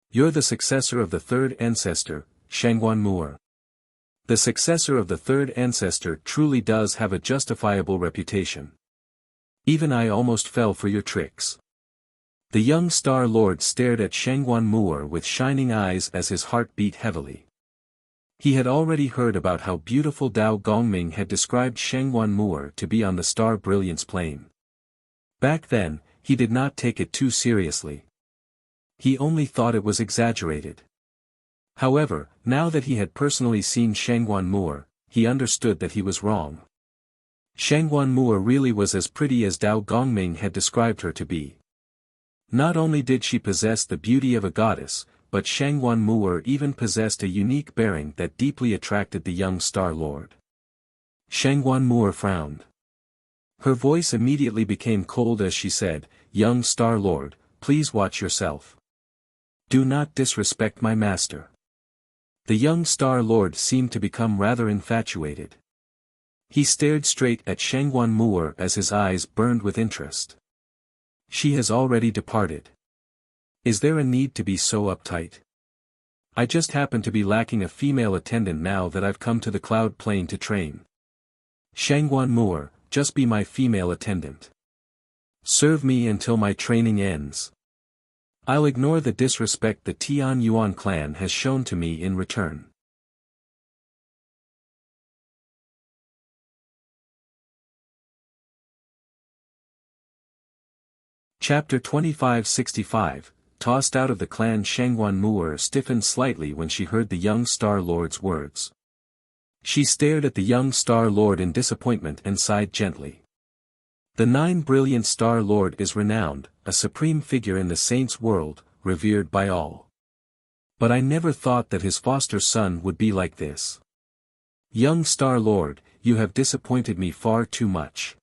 You're the successor of the third ancestor, Shangguan Mu'er. The successor of the third ancestor truly does have a justifiable reputation. Even I almost fell for your tricks. The young Star Lord stared at Shangguan Mu'er with shining eyes as his heart beat heavily. He had already heard about how beautiful Dao Gongming had described Shangguan Mu'er to be on the star brilliance plane. Back then, he did not take it too seriously. He only thought it was exaggerated. However, now that he had personally seen Shangguan Mu'er, he understood that he was wrong. Shangguan Mu'er really was as pretty as Dao Gongming had described her to be. Not only did she possess the beauty of a goddess, but Shangguan Mu'er even possessed a unique bearing that deeply attracted the young Star Lord. Shangguan Mu'er frowned. Her voice immediately became cold as she said, Young Star Lord, please watch yourself. Do not disrespect my master. The young Star Lord seemed to become rather infatuated. He stared straight at Shangguan Mu'er as his eyes burned with interest. She has already departed. Is there a need to be so uptight? I just happen to be lacking a female attendant now that I've come to the cloud plane to train. Shangguan Mu'er, just be my female attendant. Serve me until my training ends. I'll ignore the disrespect the Tian Yuan clan has shown to me in return. Chapter 2565, Tossed out of the clan. Shangguan Mu'er stiffened slightly when she heard the young Star Lord's words. She stared at the young Star Lord in disappointment and sighed gently. The brilliant Star Lord is renowned, a supreme figure in the saints' world, revered by all. But I never thought that his foster son would be like this. Young Star Lord, you have disappointed me far too much.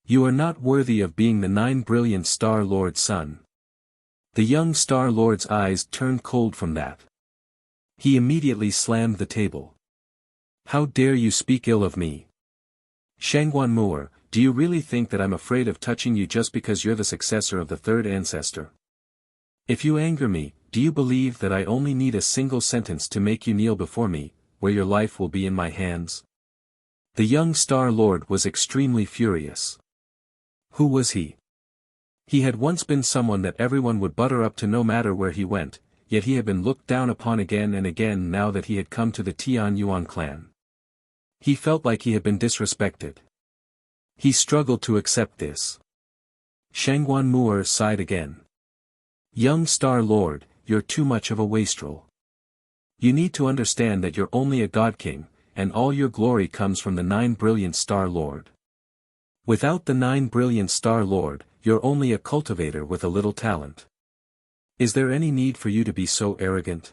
You are not worthy of being the 9 brilliant Star Lord's son. The young Star Lord's eyes turned cold from that. He immediately slammed the table. How dare you speak ill of me? Shangguan Moor, do you really think that I'm afraid of touching you just because you're the successor of the third ancestor? If you anger me, do you believe that I only need a single sentence to make you kneel before me, where your life will be in my hands? The young Star Lord was extremely furious. Who was he? He had once been someone that everyone would butter up to no matter where he went, yet he had been looked down upon again and again now that he had come to the Tian Yuan clan. He felt like he had been disrespected. He struggled to accept this. Shangguan Moor sighed again. Young Star Lord, you're too much of a wastrel. You need to understand that you're only a God King, and all your glory comes from the 9 brilliant Star Lord. Without the 9 brilliant Star Lord, you're only a cultivator with a little talent. Is there any need for you to be so arrogant?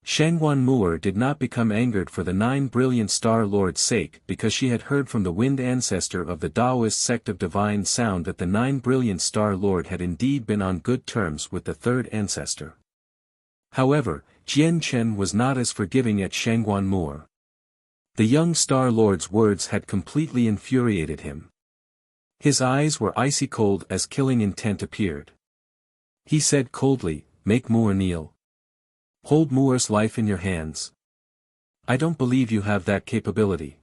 Shangguan Moor did not become angered for the 9 brilliant Star Lord's sake because she had heard from the wind ancestor of the Taoist sect of divine sound that the 9 brilliant Star Lord had indeed been on good terms with the third ancestor. However, Jian Chen was not as forgiving at Shangguan Moor. The young Star Lord's words had completely infuriated him. His eyes were icy cold as killing intent appeared. He said coldly, make Moor kneel. Hold Moor's life in your hands. I don't believe you have that capability.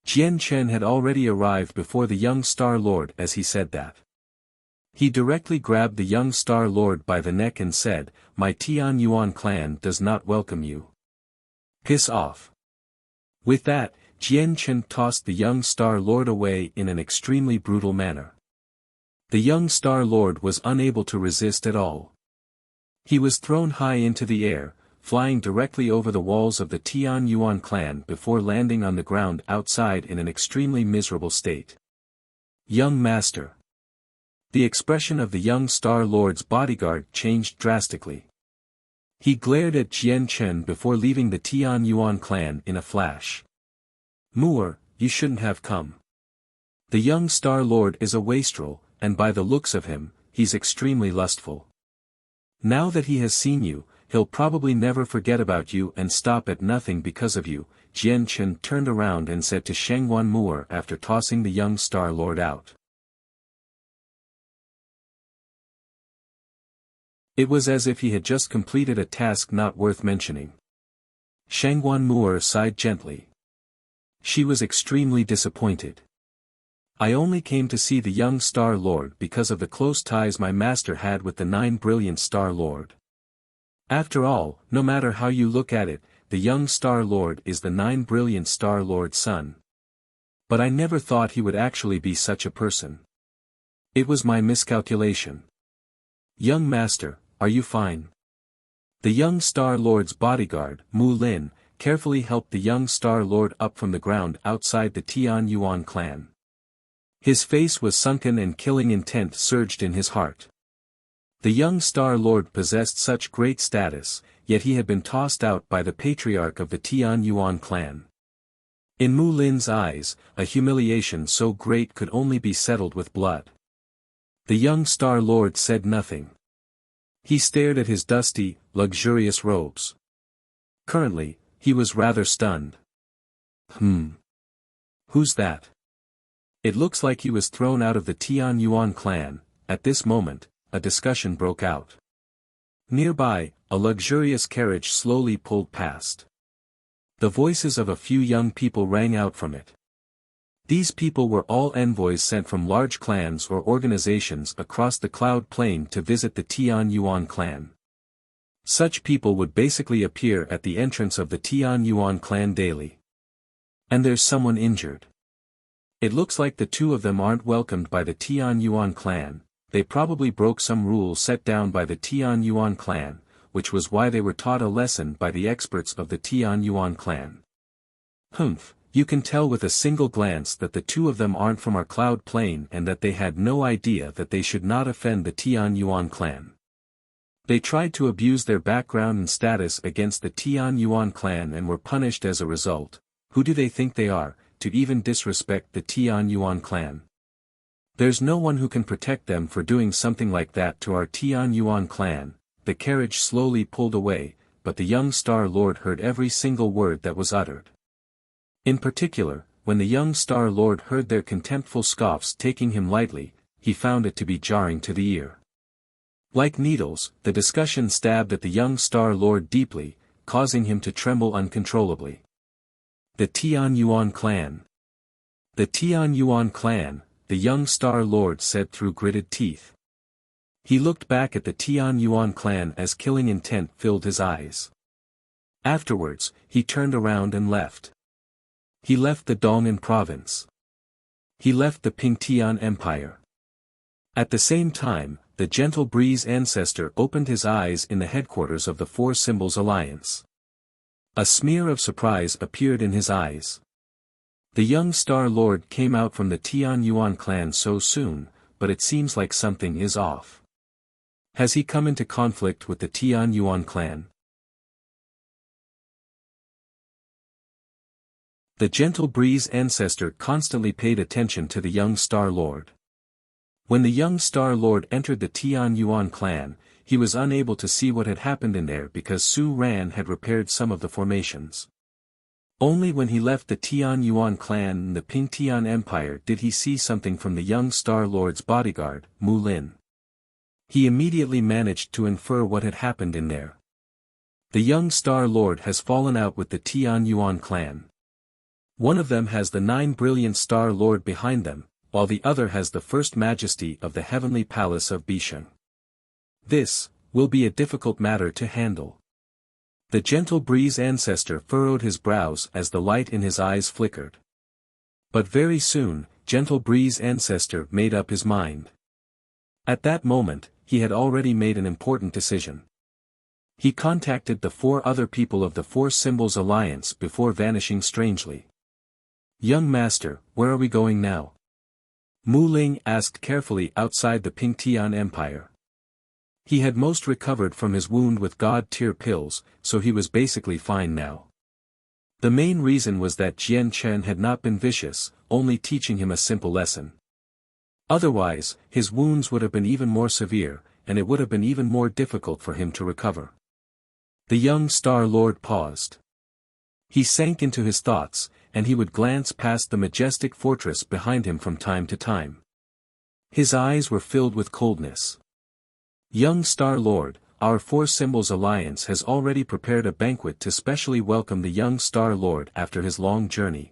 Jian Chen had already arrived before the young Star Lord as he said that. He directly grabbed the young Star Lord by the neck and said, my Tian Yuan clan does not welcome you. Piss off. With that, Jian Chen tossed the young Star Lord away in an extremely brutal manner. The young Star Lord was unable to resist at all. He was thrown high into the air, flying directly over the walls of the Tian Yuan clan before landing on the ground outside in an extremely miserable state. Young Master. The expression of the young Star Lord's bodyguard changed drastically. He glared at Jian Chen before leaving the Tian Yuan clan in a flash. Moor, you shouldn't have come. The young Star Lord is a wastrel, and by the looks of him, he's extremely lustful. Now that he has seen you, he'll probably never forget about you and stop at nothing because of you. Jian Chen turned around and said to Shangguan Moor after tossing the young Star Lord out. It was as if he had just completed a task not worth mentioning. Shangguan Moor sighed gently. She was extremely disappointed. I only came to see the young Star Lord because of the close ties my master had with the 9 brilliant Star Lord. After all, no matter how you look at it, the young Star Lord is the 9 brilliant Star Lord's son. But I never thought he would actually be such a person. It was my miscalculation. Young Master, are you fine? The young Star Lord's bodyguard, Mu Lin, carefully helped the young Star Lord up from the ground outside the Tian Yuan clan. His face was sunken and killing intent surged in his heart. The young Star Lord possessed such great status, yet he had been tossed out by the patriarch of the Tian Yuan clan. In Mu Lin's eyes, a humiliation so great could only be settled with blood. The young Star Lord said nothing. He stared at his dusty, luxurious robes. Currently, he was rather stunned. Who's that? It looks like he was thrown out of the Tian Yuan clan. At this moment, a discussion broke out. Nearby, a luxurious carriage slowly pulled past. The voices of a few young people rang out from it. These people were all envoys sent from large clans or organizations across the Cloud Plain to visit the Tian Yuan clan. Such people would basically appear at the entrance of the Tian Yuan clan daily. And there's someone injured. It looks like the two of them aren't welcomed by the Tian Yuan clan. They probably broke some rule set down by the Tian Yuan clan, which was why they were taught a lesson by the experts of the Tian Yuan clan. You can tell with a single glance that the two of them aren't from our Cloud Plain and that they had no idea that they should not offend the Tian Yuan clan. They tried to abuse their background and status against the Tian Yuan clan and were punished as a result. Who do they think they are, to even disrespect the Tian Yuan clan? There's no one who can protect them for doing something like that to our Tian Yuan clan. The carriage slowly pulled away, but the young Star Lord heard every single word that was uttered. In particular, when the young Star Lord heard their contemptful scoffs taking him lightly, he found it to be jarring to the ear. Like needles, the discussion stabbed at the young Star Lord deeply, causing him to tremble uncontrollably. The Tian Yuan clan. The Tian Yuan clan, the young Star Lord said through gritted teeth. He looked back at the Tian Yuan clan as killing intent filled his eyes. Afterwards, he turned around and left. He left the Dong'an province. He left the Pingtian Empire. At the same time, the Gentle Breeze ancestor opened his eyes in the headquarters of the Four Symbols Alliance. A smear of surprise appeared in his eyes. The young Star Lord came out from the Tian Yuan clan so soon, but it seems like something is off. Has he come into conflict with the Tian Yuan clan? The Gentle Breeze ancestor constantly paid attention to the young Star Lord. When the young Star Lord entered the Tian Yuan clan, he was unable to see what had happened in there because Su Ran had repaired some of the formations. Only when he left the Tian Yuan clan and the Pingtian Empire did he see something from the young Star Lord's bodyguard, Mu Lin. He immediately managed to infer what had happened in there. The young Star Lord has fallen out with the Tian Yuan clan. One of them has the 9 brilliant Star Lord behind them, while the other has the First Majesty of the Heavenly Palace of Bisheng. This will be a difficult matter to handle. The Gentle Breeze ancestor furrowed his brows as the light in his eyes flickered. But very soon, Gentle Breeze ancestor made up his mind. At that moment, he had already made an important decision. He contacted the 4 other people of the Four Symbols Alliance before vanishing strangely. "Young master, where are we going now?" Mu Ling asked carefully outside the Pingtian Empire. He had most recovered from his wound with God-tier pills, so he was basically fine now. The main reason was that Jian Chen had not been vicious, only teaching him a simple lesson. Otherwise, his wounds would have been even more severe, and it would have been even more difficult for him to recover. The young Star Lord paused. He sank into his thoughts, and he would glance past the majestic fortress behind him from time to time. His eyes were filled with coldness. "Young Star Lord, our Four Symbols Alliance has already prepared a banquet to specially welcome the young Star Lord after his long journey.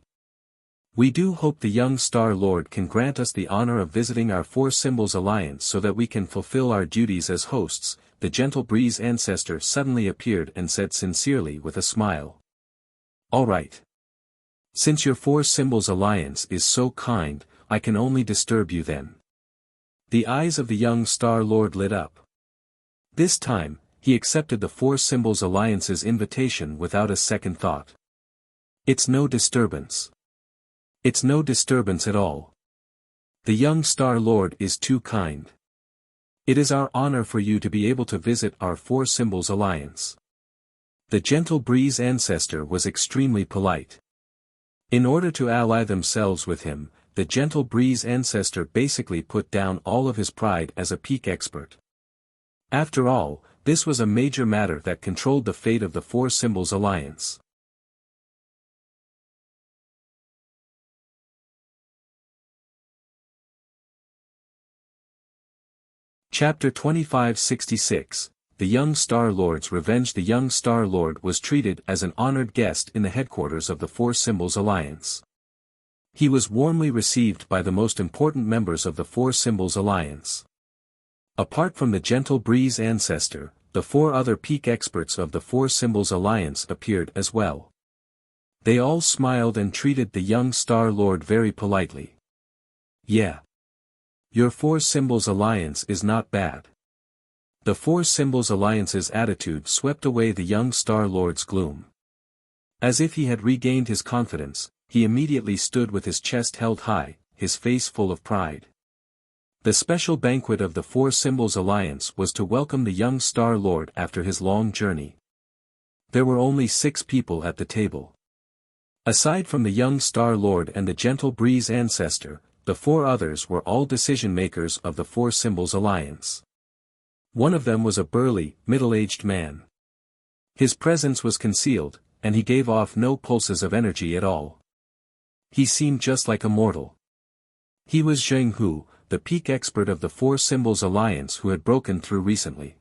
We do hope the young Star Lord can grant us the honor of visiting our Four Symbols Alliance so that we can fulfill our duties as hosts." The Gentle Breeze ancestor suddenly appeared and said sincerely with a smile. "All right. Since your Four Symbols Alliance is so kind, I can only disturb you then." The eyes of the young Star Lord lit up. This time, he accepted the Four Symbols Alliance's invitation without a second thought. "It's no disturbance. It's no disturbance at all. The young Star Lord is too kind. It is our honor for you to be able to visit our Four Symbols Alliance." The Gentle Breeze ancestor was extremely polite. In order to ally themselves with him, the Gentle Breeze ancestor basically put down all of his pride as a peak expert. After all, this was a major matter that controlled the fate of the Four Symbols Alliance. Chapter 2566, The Young Star Lord's Revenge. The young Star Lord was treated as an honored guest in the headquarters of the Four Symbols Alliance. He was warmly received by the most important members of the Four Symbols Alliance. Apart from the Gentle Breeze ancestor, the 4 other peak experts of the Four Symbols Alliance appeared as well. They all smiled and treated the young Star Lord very politely. "Yeah. Your Four Symbols Alliance is not bad." The Four Symbols Alliance's attitude swept away the young Star Lord's gloom. As if he had regained his confidence, he immediately stood with his chest held high, his face full of pride. The special banquet of the Four Symbols Alliance was to welcome the young Star Lord after his long journey. There were only 6 people at the table. Aside from the young Star Lord and the Gentle Breeze ancestor, the 4 others were all decision-makers of the Four Symbols Alliance. One of them was a burly, middle-aged man. His presence was concealed, and he gave off no pulses of energy at all. He seemed just like a mortal. He was Zheng Hu, the peak expert of the Four Symbols Alliance who had broken through recently.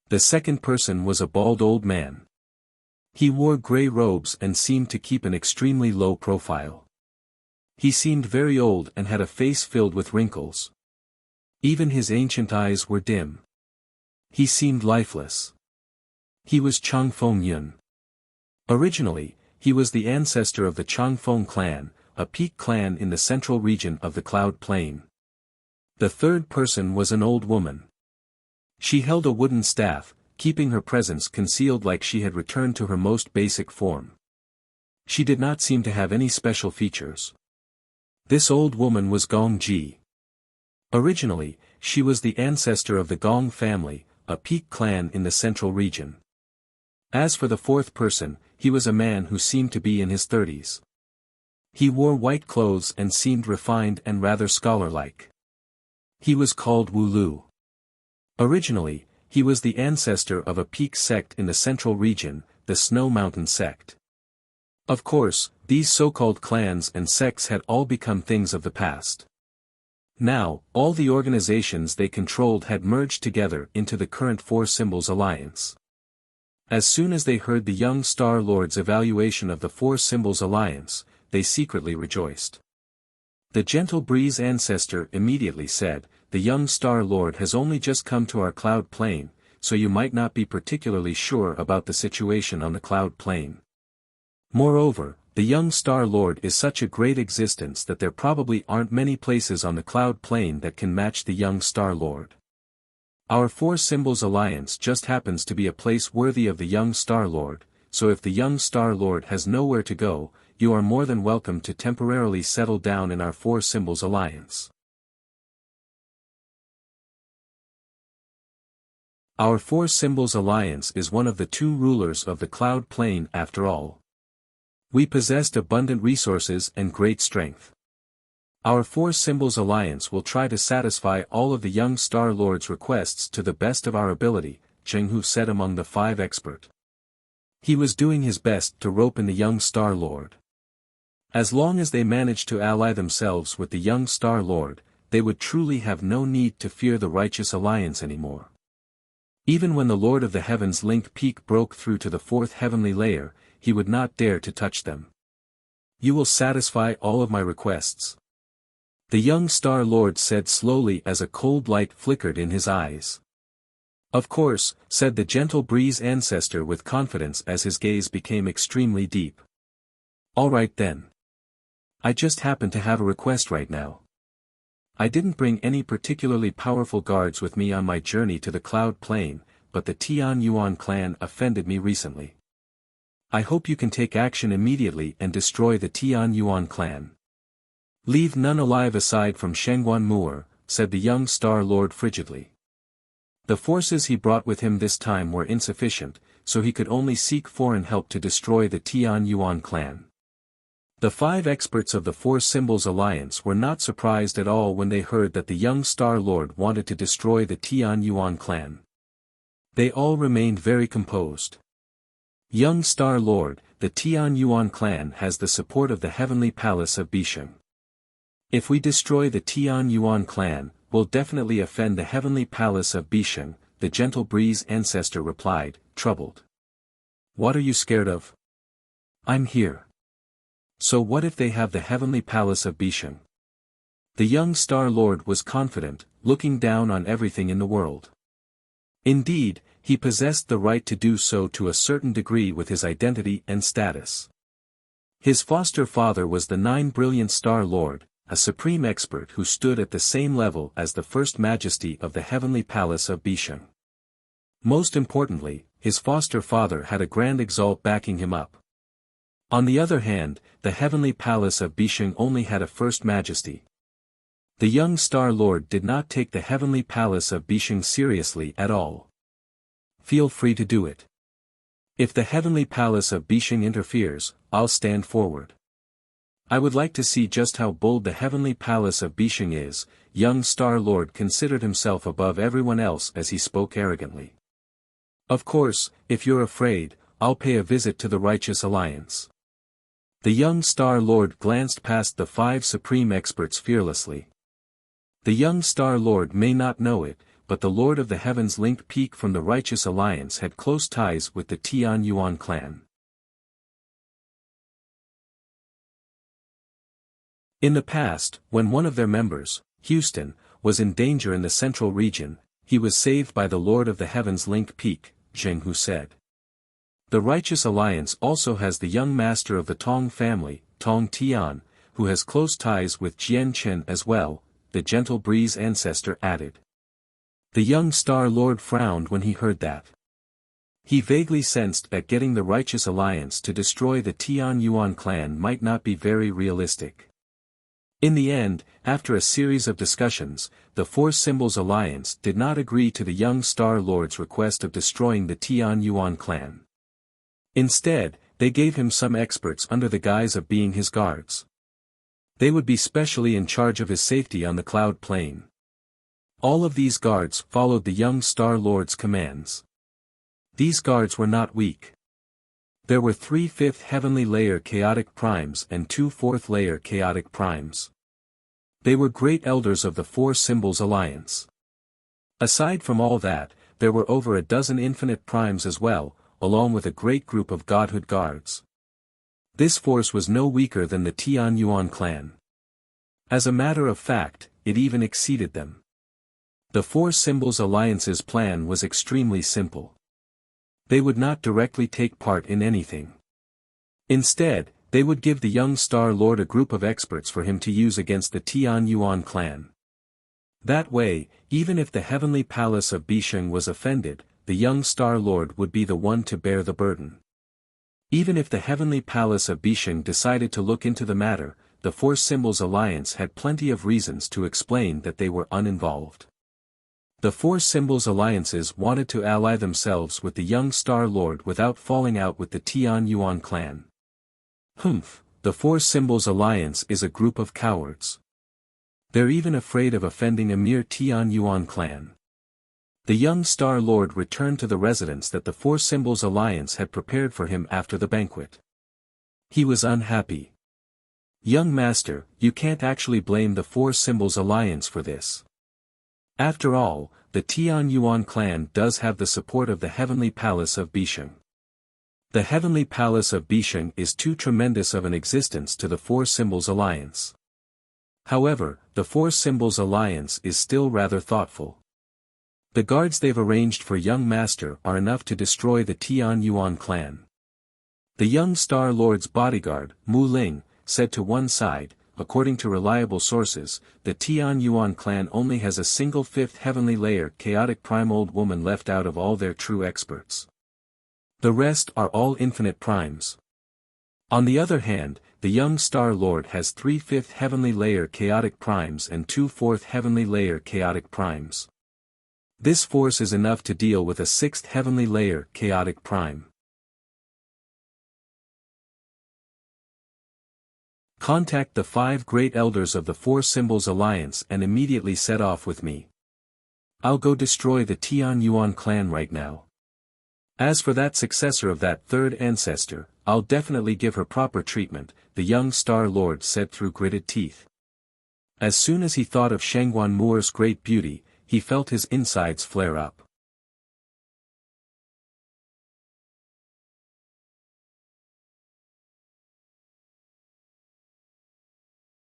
The second person was a bald old man. He wore gray robes and seemed to keep an extremely low profile. He seemed very old and had a face filled with wrinkles. Even his ancient eyes were dim. He seemed lifeless. He was Changfeng Yun. Originally, he was the ancestor of the Changfeng clan, a peak clan in the central region of the Cloud Plain. The third person was an old woman. She held a wooden staff, keeping her presence concealed like she had returned to her most basic form. She did not seem to have any special features. This old woman was Gong Ji. Originally, she was the ancestor of the Gong family, a peak clan in the central region. As for the fourth person, he was a man who seemed to be in his 30s. He wore white clothes and seemed refined and rather scholar-like. He was called Wu Lu. Originally, he was the ancestor of a peak sect in the central region, the Snow Mountain sect. Of course, these so-called clans and sects had all become things of the past. Now, all the organizations they controlled had merged together into the current Four Symbols Alliance. As soon as they heard the young Star Lord's evaluation of the Four Symbols Alliance, they secretly rejoiced. The Gentle Breeze ancestor immediately said, "The young Star Lord has only just come to our Cloud Plain, so you might not be particularly sure about the situation on the Cloud Plain. Moreover, the young Star Lord is such a great existence that there probably aren't many places on the Cloud Plain that can match the young Star Lord. Our Four Symbols Alliance just happens to be a place worthy of the young Star Lord, so if the young Star Lord has nowhere to go, you are more than welcome to temporarily settle down in our Four Symbols Alliance." Our Four Symbols Alliance is one of the 2 rulers of the Cloud Plain after all. We possessed abundant resources and great strength. Our Four Symbols Alliance will try to satisfy all of the young Star Lord's requests to the best of our ability, Zheng Hu said among the 5 expert. He was doing his best to rope in the young Star Lord. As long as they managed to ally themselves with the young Star Lord, they would truly have no need to fear the Righteous Alliance anymore. Even when the Lord of the Heavens Link Peak broke through to the 4th heavenly layer, he would not dare to touch them. "You will satisfy all of my requests?" The young Star Lord said slowly as a cold light flickered in his eyes. "Of course," said the Gentle Breeze ancestor with confidence as his gaze became extremely deep. "All right then. I just happen to have a request right now. I didn't bring any particularly powerful guards with me on my journey to the Cloud Plain, but the Tian Yuan clan offended me recently. I hope you can take action immediately and destroy the Tian Yuan clan. Leave none alive aside from Shengguan Mu'er," said the young Star Lord frigidly. The forces he brought with him this time were insufficient, so he could only seek foreign help to destroy the Tian Yuan clan. The 5 experts of the Four Symbols Alliance were not surprised at all when they heard that the young Star Lord wanted to destroy the Tian Yuan clan. They all remained very composed. "Young Star Lord, the Tian Yuan clan has the support of the Heavenly Palace of Bisheng. If we destroy the Tian Yuan clan, we'll definitely offend the Heavenly Palace of Bisheng," the Gentle Breeze ancestor replied, troubled. "What are you scared of? I'm here. So what if they have the Heavenly Palace of Bisheng?" The young Star Lord was confident, looking down on everything in the world. Indeed, he possessed the right to do so to a certain degree with his identity and status. His foster father was the 9 Brilliant Star Lord, a supreme expert who stood at the same level as the First Majesty of the Heavenly Palace of Bisheng. Most importantly, his foster father had a Grand Exalt backing him up. On the other hand, the Heavenly Palace of Bisheng only had a First Majesty. The young Star Lord did not take the heavenly palace of Bisheng seriously at all. Feel free to do it. If the heavenly palace of Bisheng interferes, I'll stand forward. I would like to see just how bold the heavenly palace of Bisheng is. Young Star Lord considered himself above everyone else as he spoke arrogantly. Of course, if you're afraid, I'll pay a visit to the Righteous Alliance. The young Star Lord glanced past the 5 supreme experts fearlessly. The young Star Lord may not know it, but the Lord of the Heavens Link Peak from the Righteous Alliance had close ties with the Tian Yuan clan. In the past, when one of their members, Houston, was in danger in the central region, he was saved by the Lord of the Heavens Link Peak, Zheng Hu said. The Righteous Alliance also has the young master of the Tong family, Tong Tian, who has close ties with Jian Chen as well, the Gentle Breeze ancestor added. The young Star Lord frowned when he heard that. He vaguely sensed that getting the Righteous Alliance to destroy the Tian Yuan clan might not be very realistic. In the end, after a series of discussions, the Four Symbols Alliance did not agree to the young Star Lord's request of destroying the Tian Yuan clan. Instead, they gave him some experts under the guise of being his guards. They would be specially in charge of his safety on the Cloud Plane. All of these guards followed the young Star Lord's commands. These guards were not weak. There were 3 5th heavenly layer chaotic primes and 2 4th layer chaotic primes. They were great elders of the Four Symbols Alliance. Aside from all that, there were over a dozen infinite primes as well, along with a great group of godhood guards. This force was no weaker than the Tian Yuan clan. As a matter of fact, it even exceeded them. The Four Symbols Alliance's plan was extremely simple. They would not directly take part in anything. Instead, they would give the young Star Lord a group of experts for him to use against the Tian Yuan clan. That way, even if the heavenly palace of Bisheng was offended, the young Star Lord would be the one to bear the burden. Even if the heavenly palace of Bisheng decided to look into the matter, the Four Symbols Alliance had plenty of reasons to explain that they were uninvolved. The Four Symbols Alliances wanted to ally themselves with the young Star Lord without falling out with the Tian Yuan clan. The Four Symbols Alliance is a group of cowards. They're even afraid of offending a mere Tian Yuan clan. The young Star Lord returned to the residence that the Four Symbols Alliance had prepared for him after the banquet. He was unhappy. Young Master, you can't actually blame the Four Symbols Alliance for this. After all, the Tian Yuan clan does have the support of the Heavenly Palace of Bisheng. The Heavenly Palace of Bisheng is too tremendous of an existence to the Four Symbols Alliance. However, the Four Symbols Alliance is still rather thoughtful. The guards they've arranged for young Master are enough to destroy the Tian Yuan clan. The young Star Lord's bodyguard, Mu Ling, said to one side, according to reliable sources, the Tian Yuan clan only has a single 5th heavenly layer chaotic prime old woman left out of all their true experts. The rest are all infinite primes. On the other hand, the young Star Lord has 3 5th heavenly layer chaotic primes and 2 4th heavenly layer chaotic primes. This force is enough to deal with a 6th heavenly layer chaotic prime. Contact the 5 great elders of the Four Symbols Alliance and immediately set off with me. I'll go destroy the Tian Yuan clan right now. As for that successor of that 3rd ancestor, I'll definitely give her proper treatment, the young Star Lord said through gritted teeth. As soon as he thought of Shangguan Moor's great beauty, he felt his insides flare up.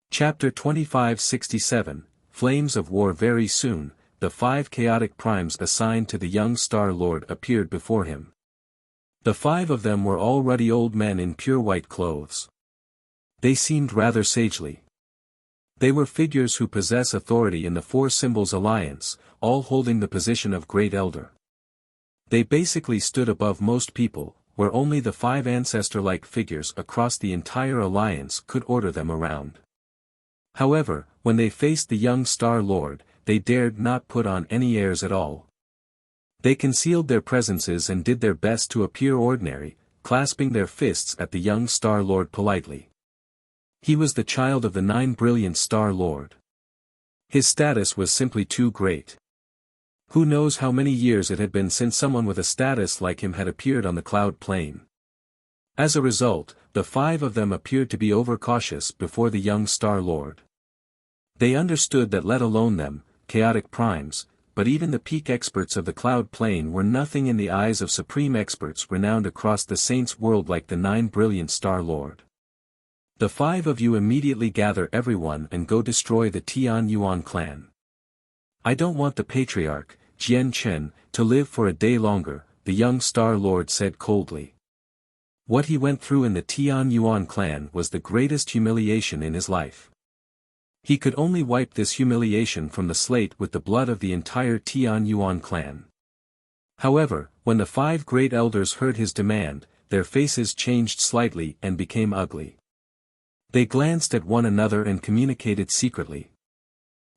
Chapter 2567, Flames of War. Very soon, the 5 chaotic primes assigned to the young Star Lord appeared before him. The 5 of them were all ruddy old men in pure white clothes. They seemed rather sagely. They were figures who possess authority in the Four Symbols Alliance, all holding the position of Great Elder. They basically stood above most people, where only the 5 ancestor-like figures across the entire alliance could order them around. However, when they faced the young Star Lord, they dared not put on any airs at all. They concealed their presences and did their best to appear ordinary, clasping their fists at the young Star Lord politely. He was the child of the 9 brilliant Star Lord. His status was simply too great. Who knows how many years it had been since someone with a status like him had appeared on the cloud plane. As a result, the 5 of them appeared to be overcautious before the young Star Lord. They understood that, let alone them, chaotic primes, but even the peak experts of the cloud plane were nothing in the eyes of supreme experts renowned across the saints' world like the 9 brilliant Star Lord. The 5 of you immediately gather everyone and go destroy the Tian Yuan clan. I don't want the patriarch, Jian Chen, to live for a day longer, the young Star Lord said coldly. What he went through in the Tian Yuan clan was the greatest humiliation in his life. He could only wipe this humiliation from the slate with the blood of the entire Tian Yuan clan. However, when the 5 great elders heard his demand, their faces changed slightly and became ugly. They glanced at one another and communicated secretly.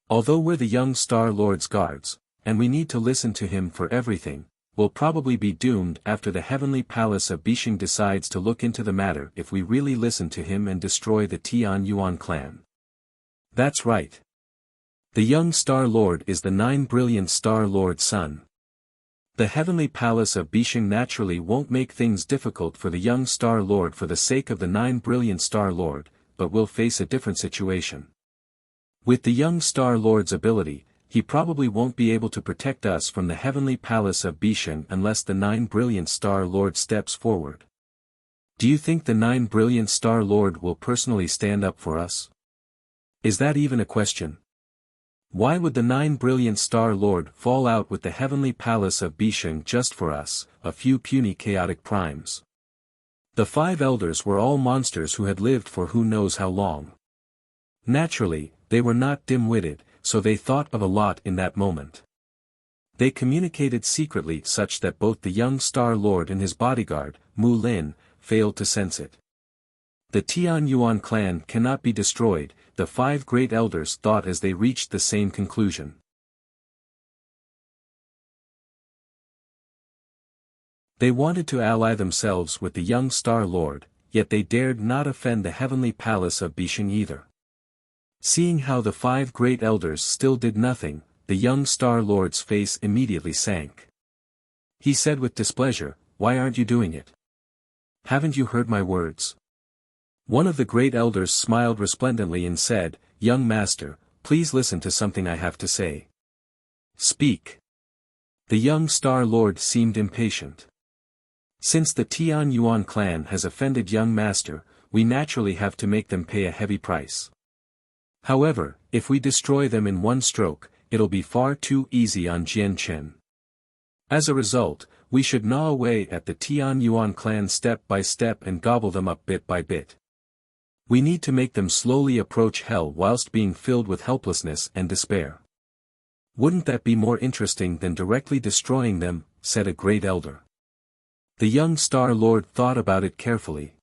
Although we're the young Star Lord's guards, and we need to listen to him for everything, we'll probably be doomed after the heavenly palace of Bishing decides to look into the matter if we really listen to him and destroy the Tian Yuan clan. That's right. The young Star Lord is the 9 brilliant Star Lord's son. The heavenly palace of Bishing naturally won't make things difficult for the young Star Lord for the sake of the 9 brilliant Star Lord, but will face a different situation. With the young Star Lord's ability, he probably won't be able to protect us from the heavenly palace of Bishing unless the 9 brilliant Star Lord steps forward. Do you think the 9 brilliant Star Lord will personally stand up for us? Is that even a question? Why would the 9 brilliant Star Lord fall out with the heavenly palace of Bishing just for us, a few puny chaotic primes? The 5 elders were all monsters who had lived for who knows how long. Naturally, they were not dim-witted, so they thought of a lot in that moment. They communicated secretly such that both the young Star Lord and his bodyguard, Mu Lin, failed to sense it. The Tian Yuan clan cannot be destroyed, the 5 great elders thought as they reached the same conclusion. They wanted to ally themselves with the young Star Lord, yet they dared not offend the heavenly palace of Bishing either. Seeing how the 5 great elders still did nothing, the young Star Lord's face immediately sank. He said with displeasure, "Why aren't you doing it? Haven't you heard my words?" One of the great elders smiled resplendently and said, "Young master, please listen to something I have to say." "Speak." The young Star Lord seemed impatient. "Since the Tian Yuan clan has offended young master, we naturally have to make them pay a heavy price. However, if we destroy them in one stroke, it'll be far too easy on Jian Chen. As a result, we should gnaw away at the Tian Yuan clan step by step and gobble them up bit by bit. We need to make them slowly approach hell whilst being filled with helplessness and despair. Wouldn't that be more interesting than directly destroying them?" said a great elder. The young Star Lord thought about it carefully.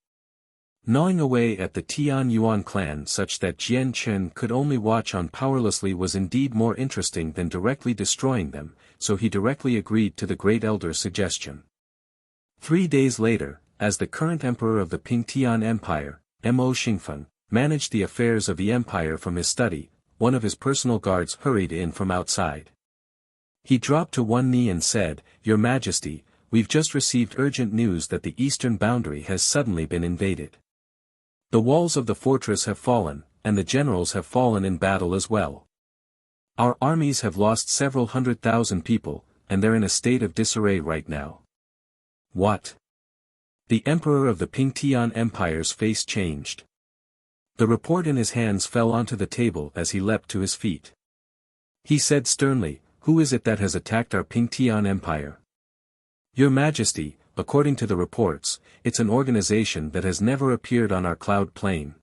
Gnawing away at the Tian Yuan clan such that Jian Chen could only watch on powerlessly was indeed more interesting than directly destroying them, so he directly agreed to the great elder's suggestion. 3 days later, as the current emperor of the Pingtian Empire, Mo Xingfeng, managed the affairs of the empire from his study, one of his personal guards hurried in from outside. He dropped to one knee and said, "Your Majesty, we've just received urgent news that the eastern boundary has suddenly been invaded. The walls of the fortress have fallen, and the generals have fallen in battle as well. Our armies have lost several 100,000 people, and they're in a state of disarray right now." "What?" The emperor of the Pingtian Empire's face changed. The report in his hands fell onto the table as he leapt to his feet. He said sternly, "Who is it that has attacked our Pingtian Empire?" "Your Majesty, according to the reports, it's an organization that has never appeared on our cloud plane.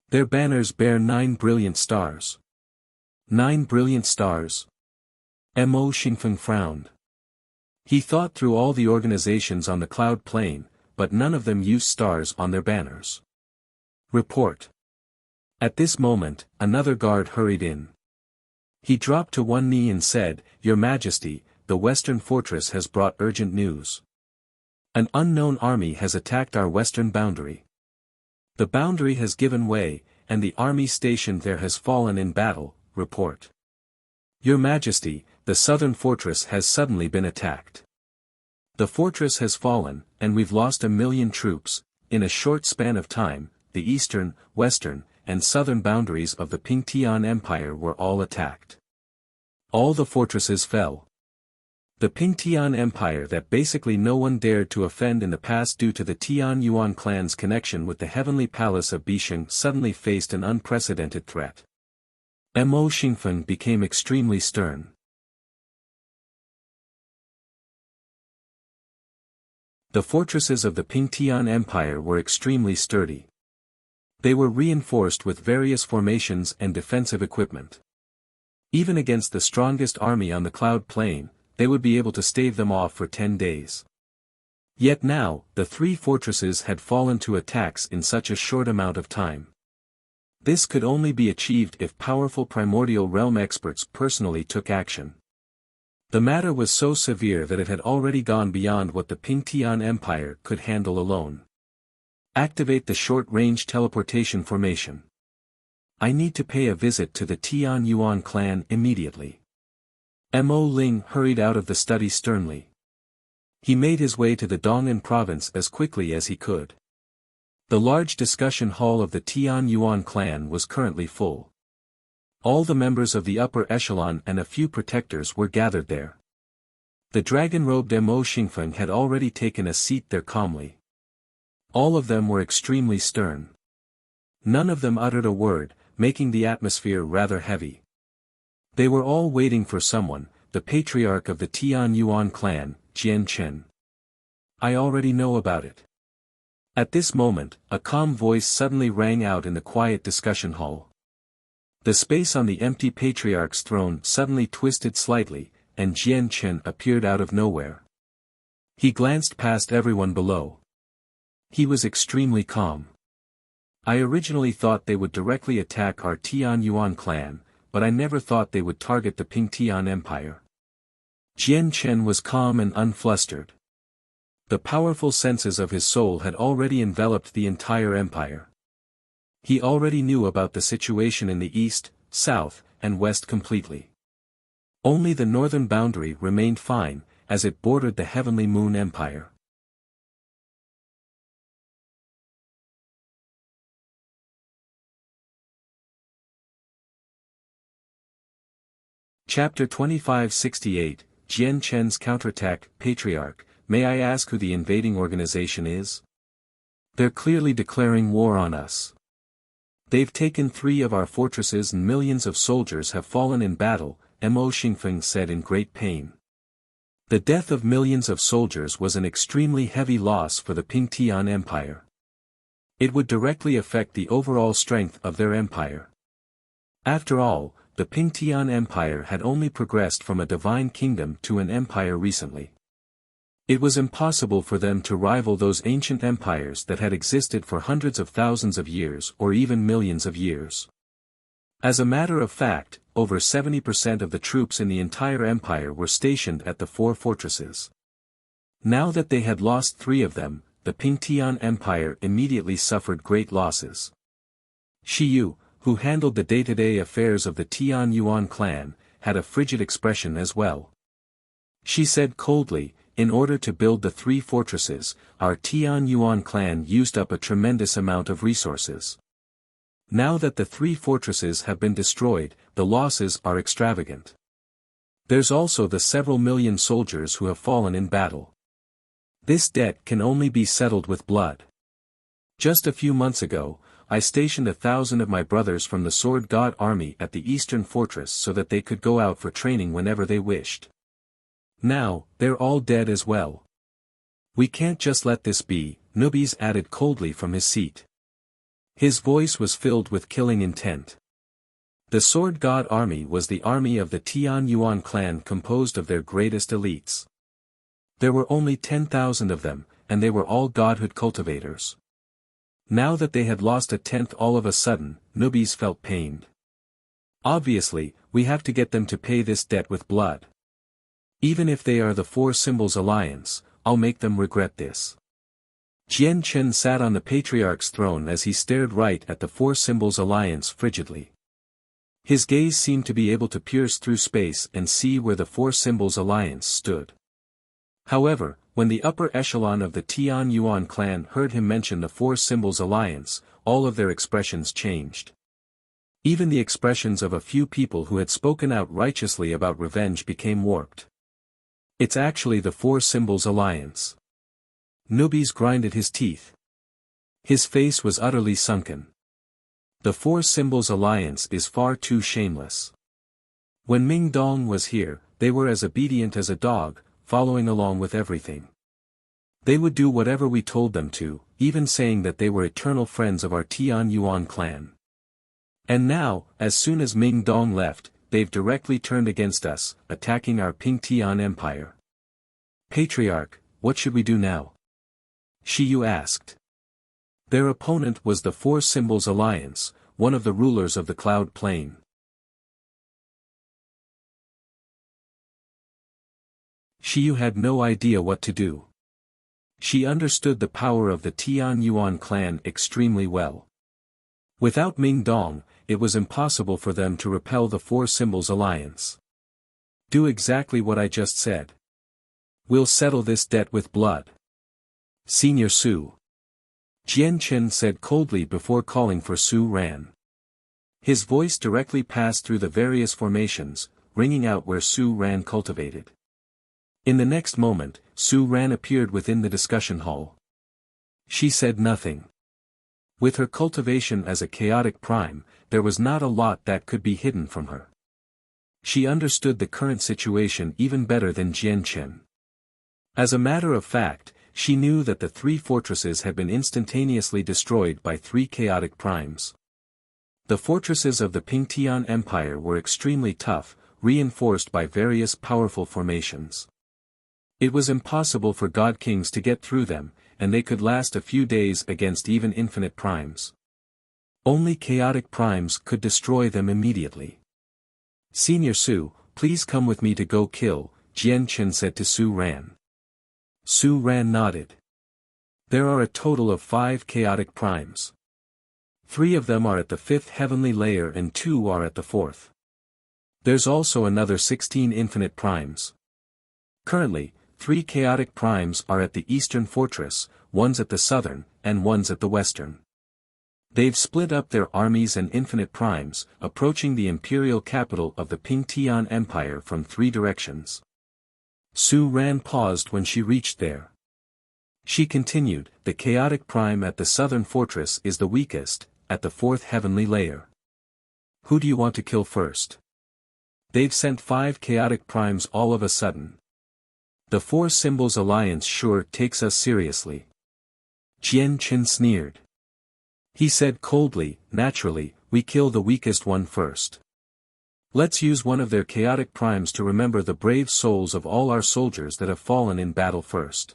Their banners bear 9 brilliant stars." 9 brilliant stars? Mo Xingfeng frowned. He thought through all the organizations on the cloud plane, but none of them used stars on their banners. "Report." At this moment, another guard hurried in. He dropped to one knee and said, "Your Majesty, the western fortress has brought urgent news. An unknown army has attacked our western boundary. The boundary has given way, and the army stationed there has fallen in battle, report. Your Majesty, the southern fortress has suddenly been attacked. The fortress has fallen, and we've lost 1,000,000 troops. In a short span of time, the eastern, western, and southern boundaries of the Pingtian Empire were all attacked. All the fortresses fell. The Pingtian Empire that basically no one dared to offend in the past due to the Tian Yuan clan's connection with the heavenly palace of Bisheng suddenly faced an unprecedented threat. Mo Xingfeng became extremely stern. The fortresses of the Pingtian Empire were extremely sturdy. They were reinforced with various formations and defensive equipment. Even against the strongest army on the Cloud Plain, they would be able to stave them off for 10 days. Yet now, the three fortresses had fallen to attacks in such a short amount of time. This could only be achieved if powerful primordial realm experts personally took action. The matter was so severe that it had already gone beyond what the Pingtian Empire could handle alone. Activate the short-range teleportation formation. I need to pay a visit to the Tian Yuan clan immediately. Mo Ling hurried out of the study sternly. He made his way to the Dong'an province as quickly as he could. The large discussion hall of the Tian Yuan clan was currently full. All the members of the upper echelon and a few protectors were gathered there. The dragon-robed Mo Xingfeng had already taken a seat there calmly. All of them were extremely stern. None of them uttered a word, making the atmosphere rather heavy. They were all waiting for someone, the patriarch of the Tian Yuan clan, Jian Chen. I already know about it. At this moment, a calm voice suddenly rang out in the quiet discussion hall. The space on the empty patriarch's throne suddenly twisted slightly, and Jian Chen appeared out of nowhere. He glanced past everyone below. He was extremely calm. I originally thought they would directly attack our Tian Yuan clan, but I never thought they would target the Pingtian Empire. Jian Chen was calm and unflustered. The powerful senses of his soul had already enveloped the entire empire. He already knew about the situation in the east, south, and west completely. Only the northern boundary remained fine, as it bordered the Heavenly Moon Empire. Chapter 2568, Jian Chen's Counterattack. Patriarch, may I ask who the invading organization is? They're clearly declaring war on us. They've taken 3 of our fortresses and millions of soldiers have fallen in battle, Mo Xingfeng said in great pain. The death of millions of soldiers was an extremely heavy loss for the Pingtian Empire. It would directly affect the overall strength of their empire. After all, the Pingtian Empire had only progressed from a divine kingdom to an empire recently. It was impossible for them to rival those ancient empires that had existed for hundreds of thousands of years or even millions of years. As a matter of fact, over 70% of the troops in the entire empire were stationed at the 4 fortresses. Now that they had lost 3 of them, the Pingtian Empire immediately suffered great losses. Shi Yu, who handled the day-to-day affairs of the Tian Yuan clan, had a frigid expression as well. She said coldly, in order to build the 3 fortresses, our Tian Yuan clan used up a tremendous amount of resources. Now that the 3 fortresses have been destroyed, the losses are extravagant. There's also the several million soldiers who have fallen in battle. This debt can only be settled with blood. Just a few months ago, I stationed 1,000 of my brothers from the Sword God army at the eastern fortress so that they could go out for training whenever they wished. Now, they're all dead as well. We can't just let this be, Nubis added coldly from his seat. His voice was filled with killing intent. The Sword God army was the army of the Tian Yuan clan composed of their greatest elites. There were only 10,000 of them, and they were all godhood cultivators. Now that they had lost a tenth all of a sudden, newbies felt pained. Obviously, we have to get them to pay this debt with blood. Even if they are the Four Symbols Alliance, I'll make them regret this. Jian Chen sat on the Patriarch's throne as he stared right at the Four Symbols Alliance frigidly. His gaze seemed to be able to pierce through space and see where the Four Symbols Alliance stood. However, when the upper echelon of the Tian Yuan clan heard him mention the Four Symbols Alliance, all of their expressions changed. Even the expressions of a few people who had spoken out righteously about revenge became warped. It's actually the Four Symbols Alliance. Newbies grinded his teeth. His face was utterly sunken. The Four Symbols Alliance is far too shameless. When Ming Dong was here, they were as obedient as a dog, following along with everything. They would do whatever we told them to, even saying that they were eternal friends of our Tian Yuan clan. And now, as soon as Ming Dong left, they've directly turned against us, attacking our Ping Tian Empire. Patriarch, what should we do now? Shi Yu asked. Their opponent was the Four Symbols Alliance, one of the rulers of the Cloud Plain. Shi Yu had no idea what to do. She understood the power of the Tian Yuan clan extremely well. Without Ming Dong, it was impossible for them to repel the Four Symbols Alliance. Do exactly what I just said. We'll settle this debt with blood. Senior Su. Jian Chen said coldly before calling for Su Ran. His voice directly passed through the various formations, ringing out where Su Ran cultivated. In the next moment, Su Ran appeared within the discussion hall. She said nothing. With her cultivation as a chaotic prime, there was not a lot that could be hidden from her. She understood the current situation even better than Jian Chen. As a matter of fact, she knew that the three fortresses had been instantaneously destroyed by three chaotic primes. The fortresses of the Ping Tian Empire were extremely tough, reinforced by various powerful formations. It was impossible for God Kings to get through them, and they could last a few days against even infinite primes. Only chaotic primes could destroy them immediately. Senior Su, please come with me to go kill, Jian Chen said to Su Ran. Su Ran nodded. There are a total of 5 chaotic primes. 3 of them are at the 5th heavenly layer and 2 are at the 4th. There's also another 16 infinite primes. Currently, 3 chaotic primes are at the eastern fortress, one's at the southern, and one's at the western. They've split up their armies and infinite primes, approaching the imperial capital of the Ping Tian Empire from 3 directions. Su Ran paused when she reached there. She continued, the chaotic prime at the southern fortress is the weakest, at the 4th heavenly layer. Who do you want to kill first? They've sent 5 chaotic primes all of a sudden. The Four Symbols Alliance sure takes us seriously. Jian Chen sneered. He said coldly, naturally, we kill the weakest one first. Let's use one of their chaotic primes to remember the brave souls of all our soldiers that have fallen in battle first.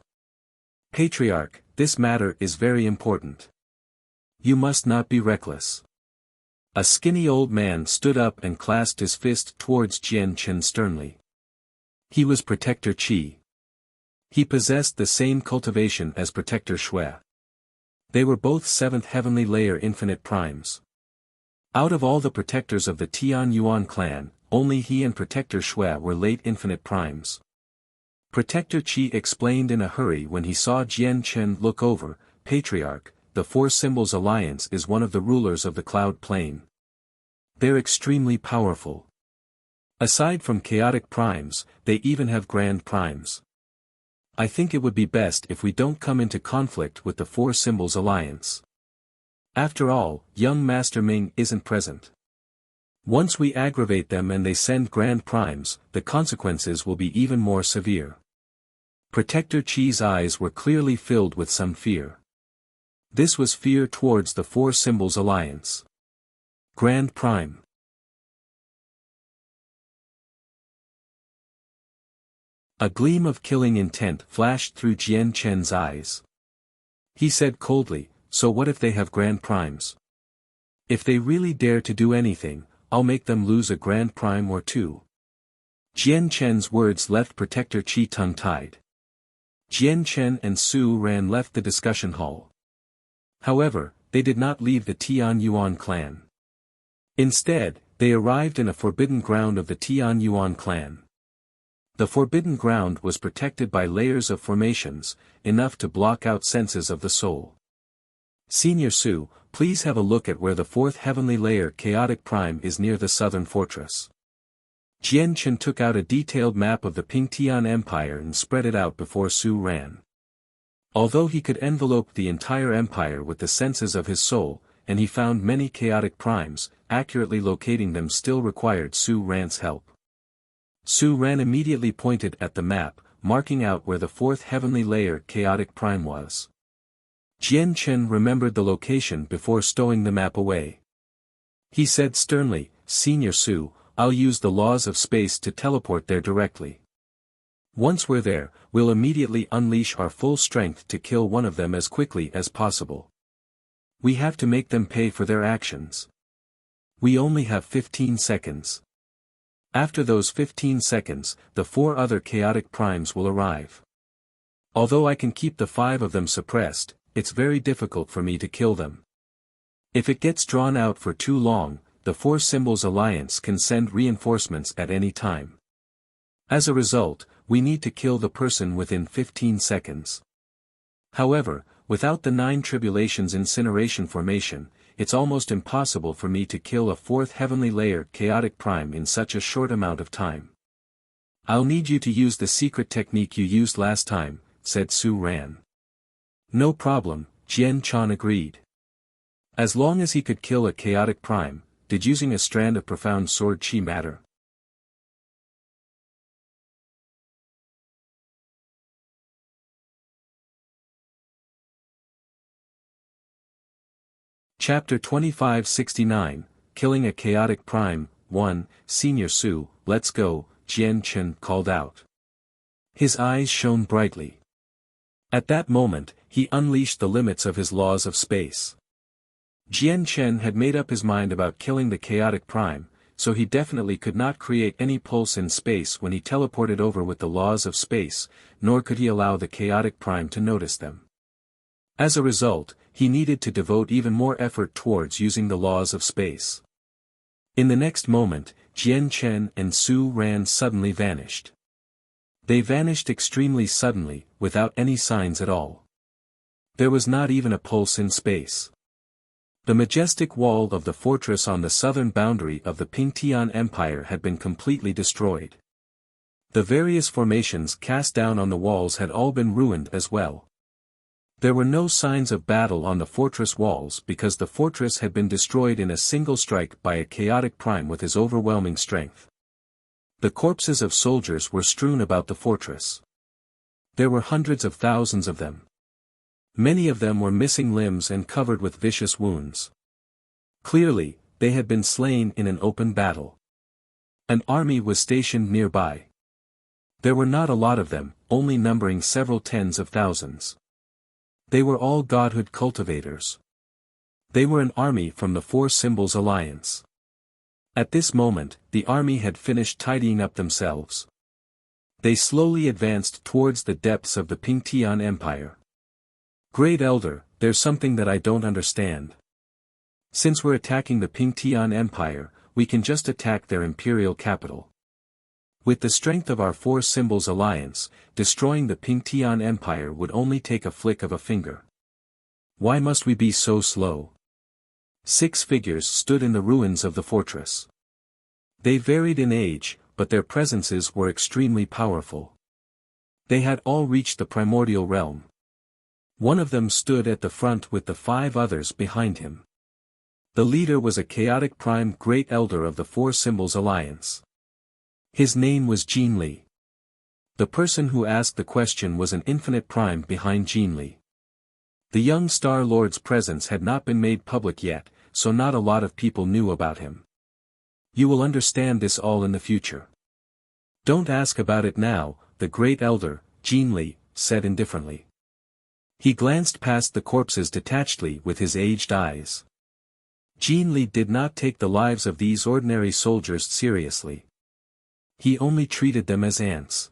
Patriarch, this matter is very important. You must not be reckless. A skinny old man stood up and clasped his fist towards Jian Chen sternly. He was Protector Qi. He possessed the same cultivation as Protector Shui. They were both 7th heavenly layer infinite primes. Out of all the protectors of the Tian Yuan clan, only he and Protector Shui were late infinite primes. Protector Qi explained in a hurry when he saw Jian Chen look over, Patriarch, the Four Symbols Alliance is one of the rulers of the Cloud Plain. They're extremely powerful. Aside from chaotic primes, they even have grand primes. I think it would be best if we don't come into conflict with the Four Symbols Alliance. After all, young Master Ming isn't present. Once we aggravate them and they send grand primes, the consequences will be even more severe. Protector Qi's eyes were clearly filled with some fear. This was fear towards the Four Symbols Alliance. Grand Prime. A gleam of killing intent flashed through Jian Chen's eyes. He said coldly, so what if they have grand primes? If they really dare to do anything, I'll make them lose a grand prime or two. Jian Chen's words left Protector Qi tongue-tied. Jian Chen and Su Ran left the discussion hall. However, they did not leave the Tian Yuan clan. Instead, they arrived in a forbidden ground of the Tian Yuan clan. The forbidden ground was protected by layers of formations, enough to block out senses of the soul. Senior Su, please have a look at where the fourth heavenly layer chaotic prime is near the southern fortress. Jian Chen took out a detailed map of the Pingtian Empire and spread it out before Su Ran. Although he could envelope the entire empire with the senses of his soul, and he found many chaotic primes, accurately locating them still required Su Ran's help. Su Ran immediately pointed at the map, marking out where the fourth heavenly layer chaotic prime was. Jian Chen remembered the location before stowing the map away. He said sternly, Senior Su, I'll use the laws of space to teleport there directly. Once we're there, we'll immediately unleash our full strength to kill one of them as quickly as possible. We have to make them pay for their actions. We only have 15 seconds. After those 15 seconds, the 4 other chaotic primes will arrive. Although I can keep the 5 of them suppressed, it's very difficult for me to kill them. If it gets drawn out for too long, the 4 Symbols Alliance can send reinforcements at any time. As a result, we need to kill the person within 15 seconds. However, without the 9 Tribulations Incineration formation, it's almost impossible for me to kill a 4th heavenly layer chaotic prime in such a short amount of time. I'll need you to use the secret technique you used last time, said Su Ran. No problem, Jian Chen agreed. As long as he could kill a chaotic prime, did using a strand of profound sword chi matter? Chapter 2569, Killing a Chaotic Prime, 1, Senior Su, let's go, Jian Chen called out. His eyes shone brightly. At that moment, he unleashed the limits of his laws of space. Jian Chen had made up his mind about killing the chaotic prime, so he definitely could not create any pulse in space when he teleported over with the laws of space, nor could he allow the chaotic prime to notice them. As a result, he needed to devote even more effort towards using the laws of space. In the next moment, Jian Chen and Su Ran suddenly vanished. They vanished extremely suddenly, without any signs at all. There was not even a pulse in space. The majestic wall of the fortress on the southern boundary of the Pingtian Empire had been completely destroyed. The various formations cast down on the walls had all been ruined as well. There were no signs of battle on the fortress walls because the fortress had been destroyed in a single strike by a chaotic prime with his overwhelming strength. The corpses of soldiers were strewn about the fortress. There were hundreds of thousands of them. Many of them were missing limbs and covered with vicious wounds. Clearly, they had been slain in an open battle. An army was stationed nearby. There were not a lot of them, only numbering several tens of thousands. They were all godhood cultivators. They were an army from the 4 Symbols Alliance. At this moment, the army had finished tidying up themselves. They slowly advanced towards the depths of the Pingtian Empire. Great Elder, there's something that I don't understand. Since we're attacking the Pingtian Empire, we can just attack their imperial capital. With the strength of our 4 Symbols Alliance, destroying the Pingtian Empire would only take a flick of a finger. Why must we be so slow? 6 figures stood in the ruins of the fortress. They varied in age, but their presences were extremely powerful. They had all reached the primordial realm. One of them stood at the front with the 5 others behind him. The leader was a chaotic prime great elder of the 4 Symbols Alliance. His name was Jin Li. The person who asked the question was an infinite prime behind Jin Li. The young Star Lord's presence had not been made public yet, so not a lot of people knew about him. You will understand this all in the future. Don't ask about it now, the great elder, Jin Li, said indifferently. He glanced past the corpses detachedly with his aged eyes. Jin Li did not take the lives of these ordinary soldiers seriously. He only treated them as ants.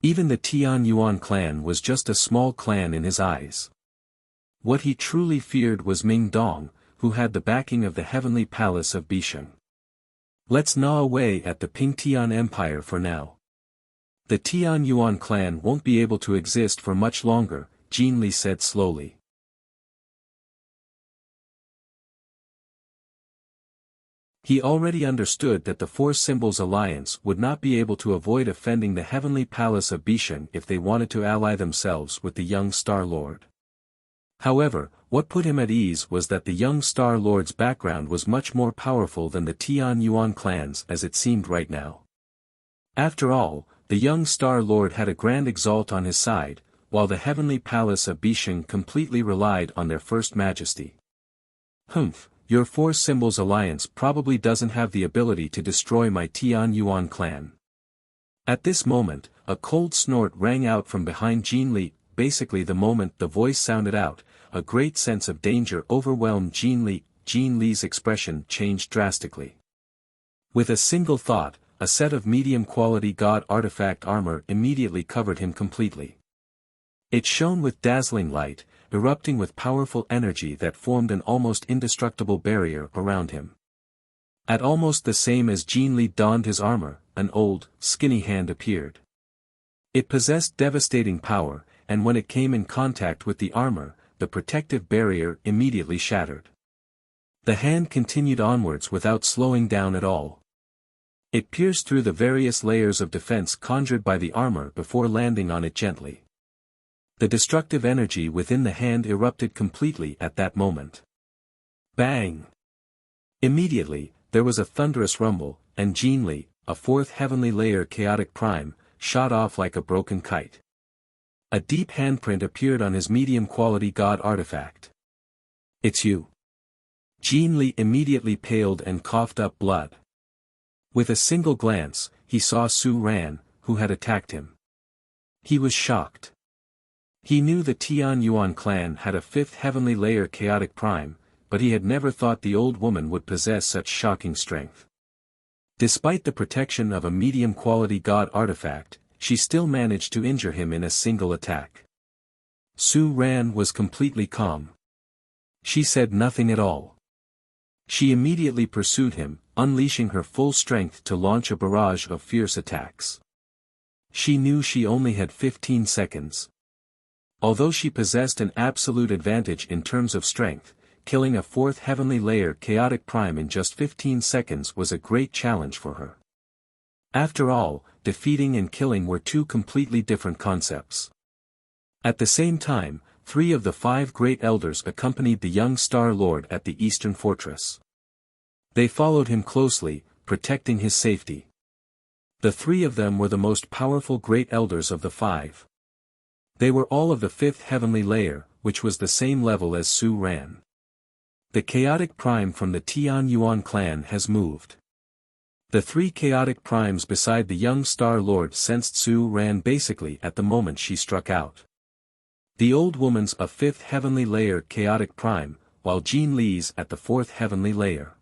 Even the Tian Yuan clan was just a small clan in his eyes. What he truly feared was Ming Dong, who had the backing of the heavenly palace of Bisheng. Let's gnaw away at the Pingtian Empire for now. The Tian Yuan clan won't be able to exist for much longer, Jin Li said slowly. He already understood that the Four Symbols Alliance would not be able to avoid offending the heavenly palace of Bisheng if they wanted to ally themselves with the young Star Lord. However, what put him at ease was that the young Star Lord's background was much more powerful than the Tian Yuan clans as it seemed right now. After all, the young Star Lord had a Grand Exalt on his side, while the heavenly palace of Bisheng completely relied on their First Majesty. Humph, your Four Symbols Alliance probably doesn't have the ability to destroy my Tian Yuan clan. At this moment, a cold snort rang out from behind Jin Li. Basically the moment the voice sounded out, a great sense of danger overwhelmed Jin Li. Jin Li's expression changed drastically. With a single thought, a set of medium-quality god artifact armor immediately covered him completely. It shone with dazzling light, erupting with powerful energy that formed an almost indestructible barrier around him. At almost the same as Jin Li donned his armor, an old, skinny hand appeared. It possessed devastating power, and when it came in contact with the armor, the protective barrier immediately shattered. The hand continued onwards without slowing down at all. It pierced through the various layers of defense conjured by the armor before landing on it gently. The destructive energy within the hand erupted completely at that moment. Bang! Immediately, there was a thunderous rumble, and Jin Li, a fourth heavenly layer chaotic prime, shot off like a broken kite. A deep handprint appeared on his medium-quality god artifact. It's you. Jin Li immediately paled and coughed up blood. With a single glance, he saw Su Ran, who had attacked him. He was shocked. He knew the Tian Yuan clan had a fifth heavenly layer chaotic prime, but he had never thought the old woman would possess such shocking strength. Despite the protection of a medium-quality god artifact, she still managed to injure him in a single attack. Su Ran was completely calm. She said nothing at all. She immediately pursued him, unleashing her full strength to launch a barrage of fierce attacks. She knew she only had 15 seconds. Although she possessed an absolute advantage in terms of strength, killing a fourth heavenly layer chaotic prime in just 15 seconds was a great challenge for her. After all, defeating and killing were two completely different concepts. At the same time, 3 of the 5 great elders accompanied the young Star Lord at the eastern fortress. They followed him closely, protecting his safety. The 3 of them were the most powerful great elders of the 5. They were all of the 5th heavenly layer, which was the same level as Su Ran. The chaotic prime from the Tian Yuan clan has moved. The 3 chaotic primes beside the young Star Lord sensed Su Ran basically at the moment she struck out. The old woman's a 5th heavenly layer chaotic prime, while Jin Li's at the 4th heavenly layer.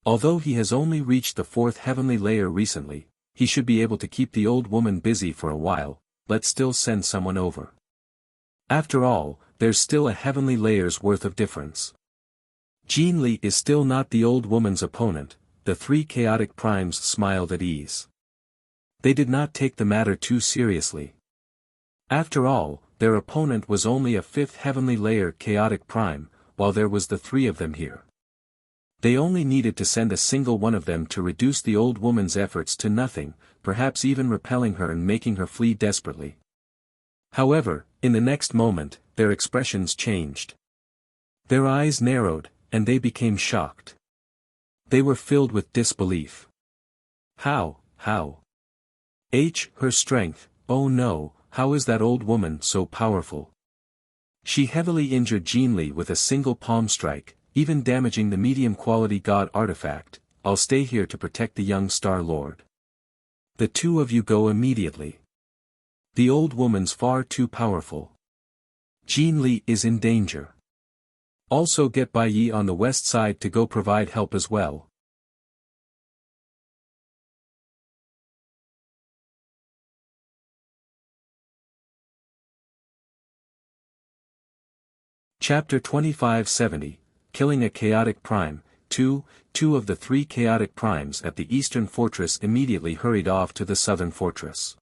Although he has only reached the 4th heavenly layer recently, he should be able to keep the old woman busy for a while. Let's still send someone over. After all, there's still a heavenly layer's worth of difference. Jin Li is still not the old woman's opponent. The 3 chaotic primes smiled at ease. They did not take the matter too seriously. After all, their opponent was only a 5th heavenly layer chaotic prime, while there was the 3 of them here. They only needed to send a single one of them to reduce the old woman's efforts to nothing, perhaps even repelling her and making her flee desperately. However, in the next moment, their expressions changed. Their eyes narrowed, and they became shocked. They were filled with disbelief. How? Her strength, oh no, how is that old woman so powerful? She heavily injured Jin Li with a single palm strike, even damaging the medium-quality god artifact. I'll stay here to protect the young Star Lord. The two of you go immediately. The old woman's far too powerful. Jin Li is in danger. Also get Bai Yi on the west side to go provide help as well. Chapter 2570, Killing a Chaotic Prime. Two of the three chaotic primes at the eastern fortress immediately hurried off to the southern fortress.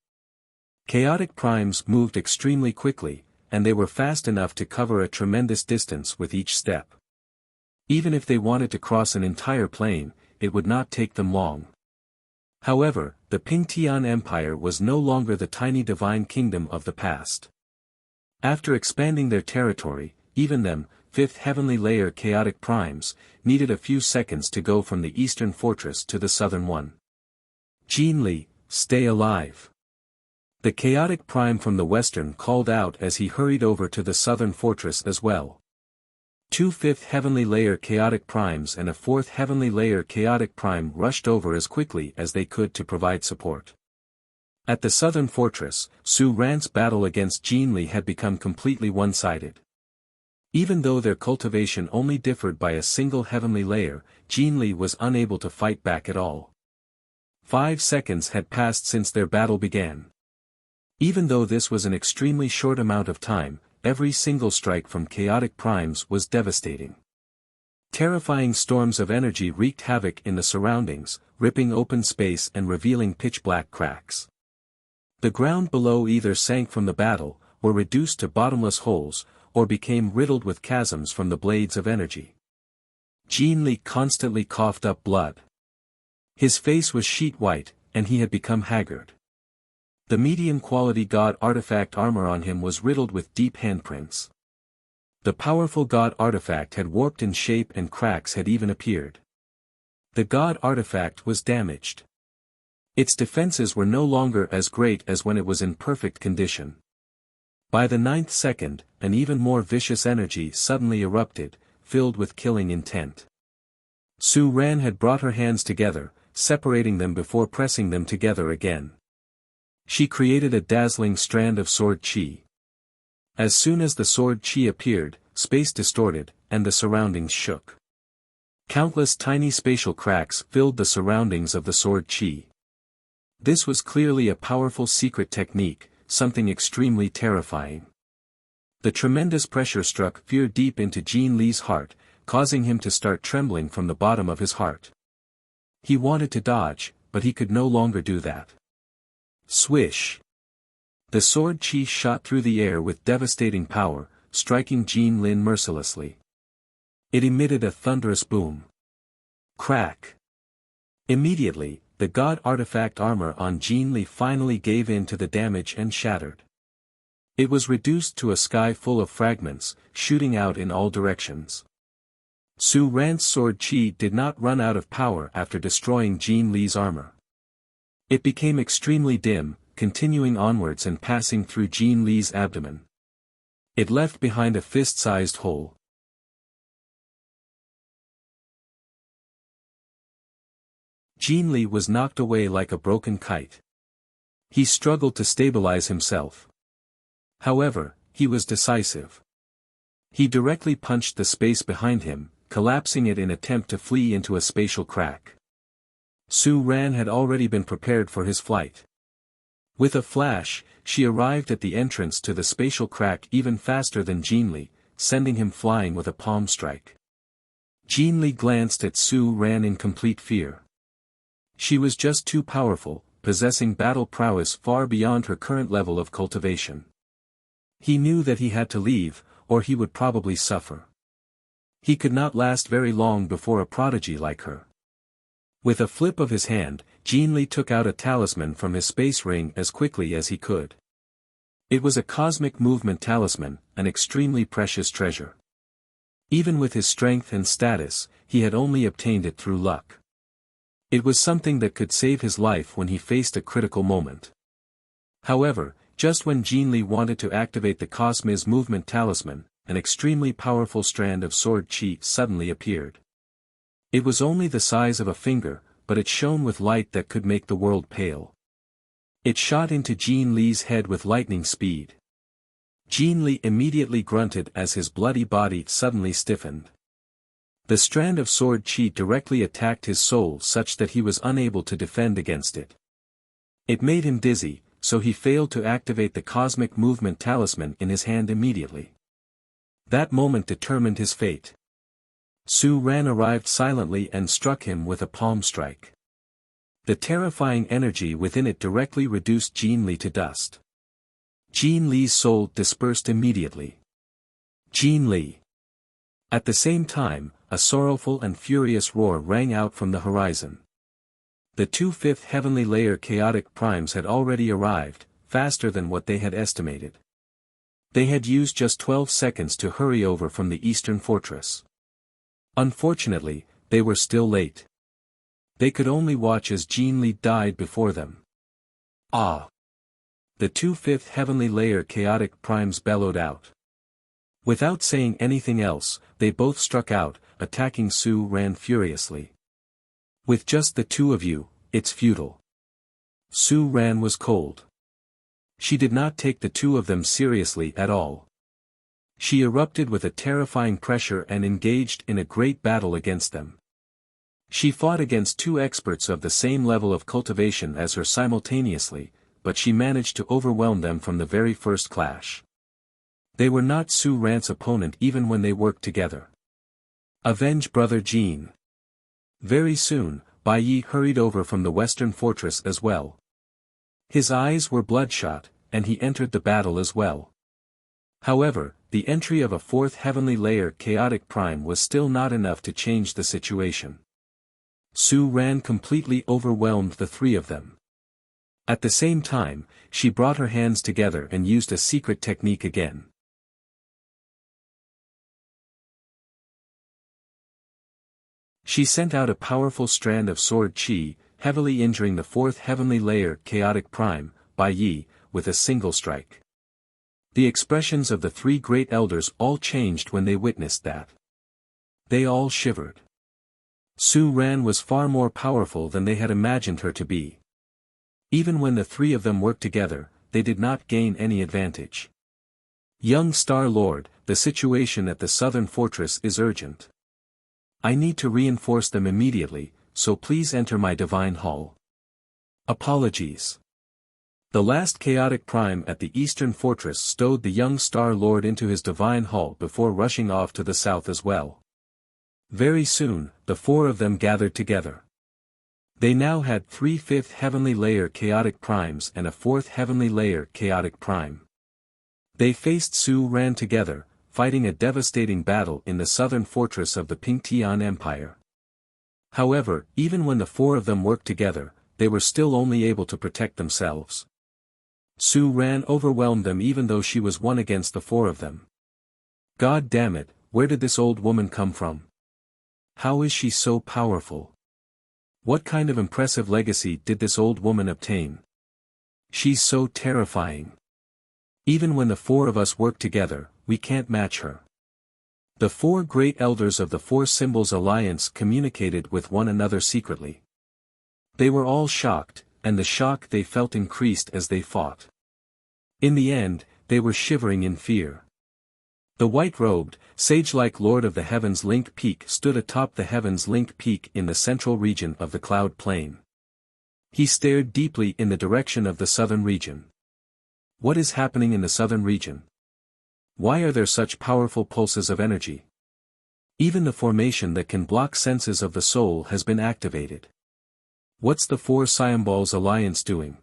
Chaotic primes moved extremely quickly, and they were fast enough to cover a tremendous distance with each step. Even if they wanted to cross an entire plain, it would not take them long. However, the Pingtian Empire was no longer the tiny divine kingdom of the past. After expanding their territory, even them, fifth heavenly layer chaotic primes, needed a few seconds to go from the eastern fortress to the southern one. Jin Li, stay alive. The chaotic prime from the western called out as he hurried over to the southern fortress as well. Two fifth heavenly layer chaotic primes and a fourth heavenly layer chaotic prime rushed over as quickly as they could to provide support. At the southern fortress, Su Ran's battle against Jin Li had become completely one-sided. Even though their cultivation only differed by a single heavenly layer, Jin Li was unable to fight back at all. 5 seconds had passed since their battle began. Even though this was an extremely short amount of time, every single strike from chaotic primes was devastating. Terrifying storms of energy wreaked havoc in the surroundings, ripping open space and revealing pitch-black cracks. The ground below either sank from the battle, or reduced to bottomless holes, or became riddled with chasms from the blades of energy. Jin Li constantly coughed up blood. His face was sheet white, and he had become haggard. The medium-quality god artifact armor on him was riddled with deep handprints. The powerful god artifact had warped in shape and cracks had even appeared. The god artifact was damaged. Its defenses were no longer as great as when it was in perfect condition. By the 9th second, an even more vicious energy suddenly erupted, filled with killing intent. Su Ran had brought her hands together, separating them before pressing them together again. She created a dazzling strand of sword chi. As soon as the sword chi appeared, space distorted, and the surroundings shook. Countless tiny spatial cracks filled the surroundings of the sword chi. This was clearly a powerful secret technique, something extremely terrifying. The tremendous pressure struck fear deep into Jin Li's heart, causing him to start trembling from the bottom of his heart. He wanted to dodge, but he could no longer do that. Swish! The sword chi shot through the air with devastating power, striking Jin Lin mercilessly. It emitted a thunderous boom. Crack! Immediately, the god artifact armor on Jin Li finally gave in to the damage and shattered. It was reduced to a sky full of fragments, shooting out in all directions. Su Ran's sword chi did not run out of power after destroying Jin Li's armor. It became extremely dim, continuing onwards and passing through Jin Li's abdomen. It left behind a fist-sized hole. Jin Li was knocked away like a broken kite. He struggled to stabilize himself. However, he was decisive. He directly punched the space behind him, collapsing it in attempt to flee into a spatial crack. Su Ran had already been prepared for his flight. With a flash, she arrived at the entrance to the spatial crack even faster than Jin Li, sending him flying with a palm strike. Jin Li glanced at Su Ran in complete fear. She was just too powerful, possessing battle prowess far beyond her current level of cultivation. He knew that he had to leave, or he would probably suffer. He could not last very long before a prodigy like her. With a flip of his hand, Jin Li took out a talisman from his space ring as quickly as he could. It was a cosmic movement talisman, an extremely precious treasure. Even with his strength and status, he had only obtained it through luck. It was something that could save his life when he faced a critical moment. However, just when Jin Li wanted to activate the Cosmic Movement Talisman, an extremely powerful strand of sword chi suddenly appeared. It was only the size of a finger, but it shone with light that could make the world pale. It shot into Jean Li's head with lightning speed. Jean Li immediately grunted as his bloody body suddenly stiffened. The strand of sword qi directly attacked his soul such that he was unable to defend against it. It made him dizzy, so he failed to activate the cosmic movement talisman in his hand immediately. That moment determined his fate. Su Ran arrived silently and struck him with a palm strike. The terrifying energy within it directly reduced Jean Li to dust. Jean Li's soul dispersed immediately. Jean Li. At the same time, a sorrowful and furious roar rang out from the horizon. The 5th heavenly layer chaotic primes had already arrived, faster than what they had estimated. They had used just 12 seconds to hurry over from the eastern fortress. Unfortunately, they were still late. They could only watch as Jean Li died before them. Ah! The 5th heavenly layer chaotic primes bellowed out. Without saying anything else, they both struck out, attacking Su Ran furiously. With just the two of you, it's futile. Su Ran was cold. She did not take the two of them seriously at all. She erupted with a terrifying pressure and engaged in a great battle against them. She fought against two experts of the same level of cultivation as her simultaneously, but she managed to overwhelm them from the very first clash. They were not Su Ran's opponent even when they worked together. Avenge brother Jean. Very soon, Bai Yi hurried over from the western fortress as well. His eyes were bloodshot, and he entered the battle as well. However, the entry of a 4th heavenly layer chaotic prime was still not enough to change the situation. Su Ran completely overwhelmed the three of them. At the same time, she brought her hands together and used a secret technique again. She sent out a powerful strand of sword qi, heavily injuring the 4th heavenly layer chaotic prime, Bai Yi, with a single strike. The expressions of the three great elders all changed when they witnessed that. They all shivered. Su Ran was far more powerful than they had imagined her to be. Even when the three of them worked together, they did not gain any advantage. Young Star Lord, the situation at the southern fortress is urgent. I need to reinforce them immediately, so please enter my divine hall. Apologies. The last chaotic prime at the eastern fortress stowed the young Star Lord into his divine hall before rushing off to the south as well. Very soon, the four of them gathered together. They now had 3 5th heavenly layer chaotic primes and a 4th heavenly layer chaotic prime. They faced Su Ran together, fighting a devastating battle in the southern fortress of the Pingtian Empire. However, even when the four of them worked together, they were still only able to protect themselves. Su Ran overwhelmed them even though she was one against the four of them. God damn it, where did this old woman come from? How is she so powerful? What kind of impressive legacy did this old woman obtain? She's so terrifying. Even when the four of us work together, we can't match her. The four great elders of the Four Symbols Alliance communicated with one another secretly. They were all shocked, and the shock they felt increased as they fought. In the end, they were shivering in fear. The white-robed, sage-like Lord of the Heavens Link Peak stood atop the Heavens Link Peak in the central region of the Cloud Plain. He stared deeply in the direction of the southern region. What is happening in the southern region? Why are there such powerful pulses of energy? Even the formation that can block senses of the soul has been activated. What's the Four Symbols Alliance doing?